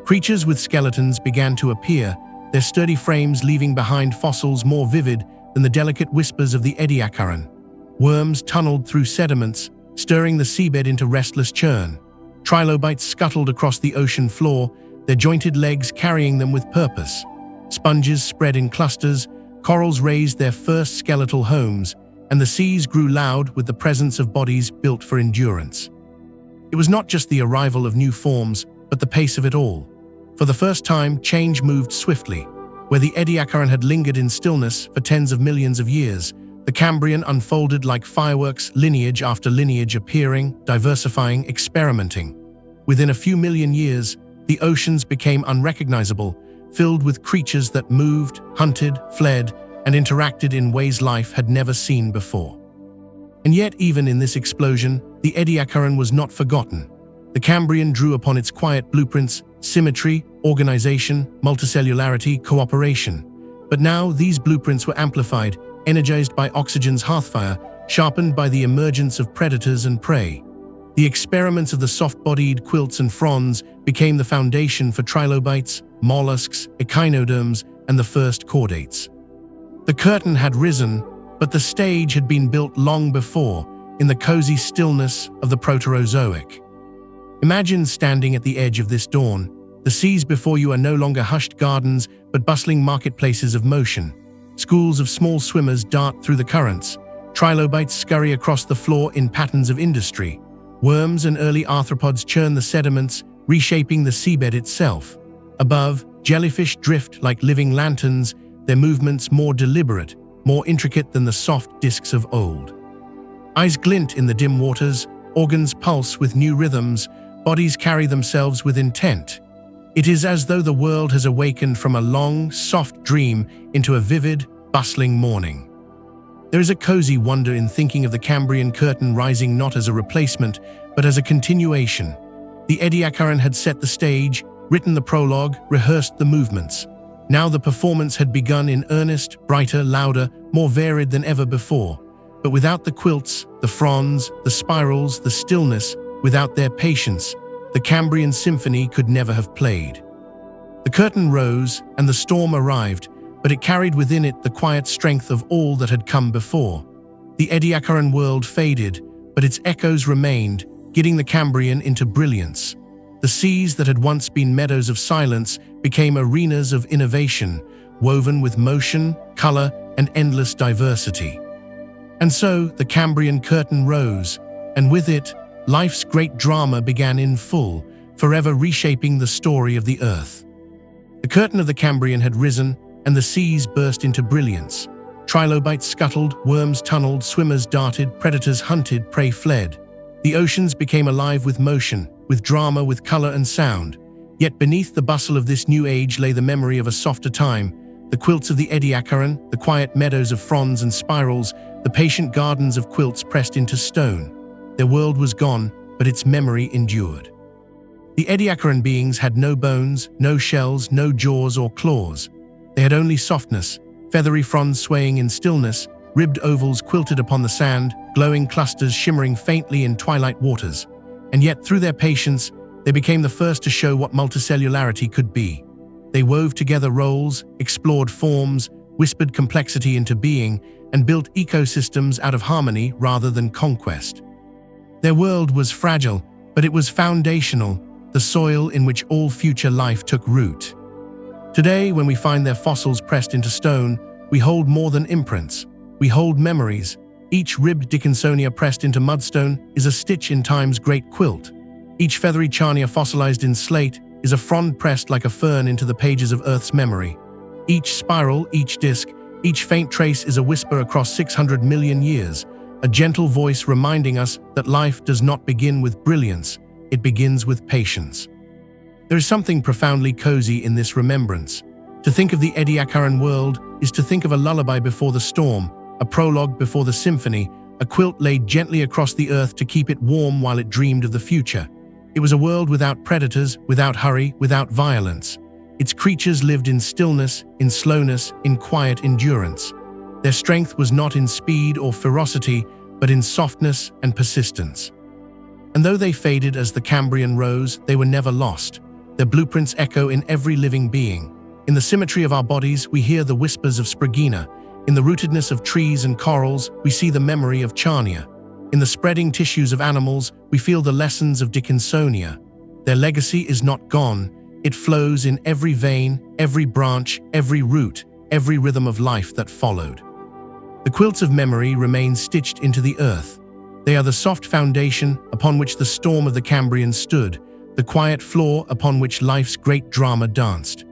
Creatures with skeletons began to appear, their sturdy frames leaving behind fossils more vivid than the delicate whispers of the Ediacaran. Worms tunneled through sediments, stirring the seabed into restless churn. Trilobites scuttled across the ocean floor, their jointed legs carrying them with purpose. Sponges spread in clusters, corals raised their first skeletal homes, and the seas grew loud with the presence of bodies built for endurance. It was not just the arrival of new forms, but the pace of it all. For the first time, change moved swiftly. Where the Ediacaran had lingered in stillness for tens of millions of years, the Cambrian unfolded like fireworks, lineage after lineage appearing, diversifying, experimenting. Within a few million years, the oceans became unrecognizable, filled with creatures that moved, hunted, fled, and interacted in ways life had never seen before. And yet, even in this explosion, the Ediacaran was not forgotten. The Cambrian drew upon its quiet blueprints: symmetry, organization, multicellularity, cooperation. But now these blueprints were amplified, energized by oxygen's hearthfire, sharpened by the emergence of predators and prey. The experiments of the soft-bodied quilts and fronds became the foundation for trilobites, mollusks, echinoderms, and the first chordates. The curtain had risen, but the stage had been built long before, in the cozy stillness of the Proterozoic. Imagine standing at the edge of this dawn. The seas before you are no longer hushed gardens, but bustling marketplaces of motion. Schools of small swimmers dart through the currents. Trilobites scurry across the floor in patterns of industry. Worms and early arthropods churn the sediments, reshaping the seabed itself. Above, jellyfish drift like living lanterns, their movements more deliberate, more intricate than the soft discs of old. Eyes glint in the dim waters, organs pulse with new rhythms, bodies carry themselves with intent. It is as though the world has awakened from a long, soft dream into a vivid, bustling morning. There is a cozy wonder in thinking of the Cambrian curtain rising not as a replacement, but as a continuation. The Ediacaran had set the stage, written the prologue, rehearsed the movements. Now the performance had begun in earnest, brighter, louder, more varied than ever before. But without the quilts, the fronds, the spirals, the stillness, without their patience, the Cambrian symphony could never have played. The curtain rose, and the storm arrived, but it carried within it the quiet strength of all that had come before. The Ediacaran world faded, but its echoes remained, getting the Cambrian into brilliance. The seas that had once been meadows of silence became arenas of innovation, woven with motion, color, and endless diversity. And so the Cambrian curtain rose, and with it, life's great drama began in full, forever reshaping the story of the Earth. The curtain of the Cambrian had risen, and the seas burst into brilliance. Trilobites scuttled, worms tunneled, swimmers darted, predators hunted, prey fled. The oceans became alive with motion, with drama, with color and sound. Yet beneath the bustle of this new age lay the memory of a softer time, the quilts of the Ediacaran, the quiet meadows of fronds and spirals, the patient gardens of quilts pressed into stone. Their world was gone, but its memory endured. The Ediacaran beings had no bones, no shells, no jaws or claws. They had only softness, feathery fronds swaying in stillness, ribbed ovals quilted upon the sand, glowing clusters shimmering faintly in twilight waters. And yet, through their patience, they became the first to show what multicellularity could be. They wove together roles, explored forms, whispered complexity into being, and built ecosystems out of harmony rather than conquest. Their world was fragile, but it was foundational, the soil in which all future life took root. Today, when we find their fossils pressed into stone, we hold more than imprints. We hold memories. Each ribbed Dickinsonia pressed into mudstone is a stitch in time's great quilt. Each feathery charnia fossilized in slate is a frond pressed like a fern into the pages of Earth's memory. Each spiral, each disc, each faint trace is a whisper across 600 million years, a gentle voice reminding us that life does not begin with brilliance, it begins with patience. There is something profoundly cozy in this remembrance. To think of the Ediacaran world is to think of a lullaby before the storm, a prologue before the symphony, a quilt laid gently across the earth to keep it warm while it dreamed of the future. It was a world without predators, without hurry, without violence. Its creatures lived in stillness, in slowness, in quiet endurance. Their strength was not in speed or ferocity, but in softness and persistence. And though they faded as the Cambrian rose, they were never lost. Their blueprints echo in every living being. In the symmetry of our bodies, we hear the whispers of Spragina. In the rootedness of trees and corals, we see the memory of Charnia. In the spreading tissues of animals, we feel the lessons of Dickinsonia. Their legacy is not gone. It flows in every vein, every branch, every root, every rhythm of life that followed. The quilts of memory remain stitched into the earth. They are the soft foundation upon which the storm of the Cambrian stood, the quiet floor upon which life's great drama danced.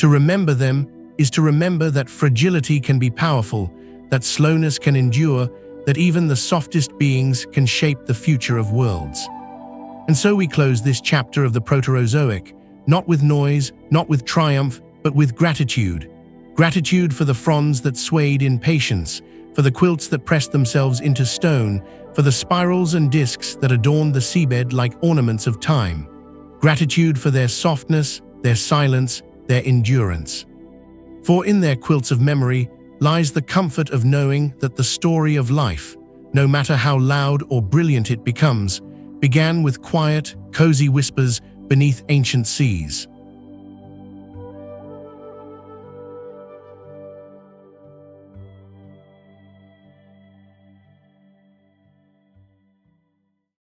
To remember them is to remember that fragility can be powerful, that slowness can endure, that even the softest beings can shape the future of worlds. And so we close this chapter of the Proterozoic, not with noise, not with triumph, but with gratitude. Gratitude for the fronds that swayed in patience, for the quilts that pressed themselves into stone, for the spirals and discs that adorned the seabed like ornaments of time. Gratitude for their softness, their silence, their endurance. For in their quilts of memory lies the comfort of knowing that the story of life, no matter how loud or brilliant it becomes, began with quiet, cozy whispers beneath ancient seas.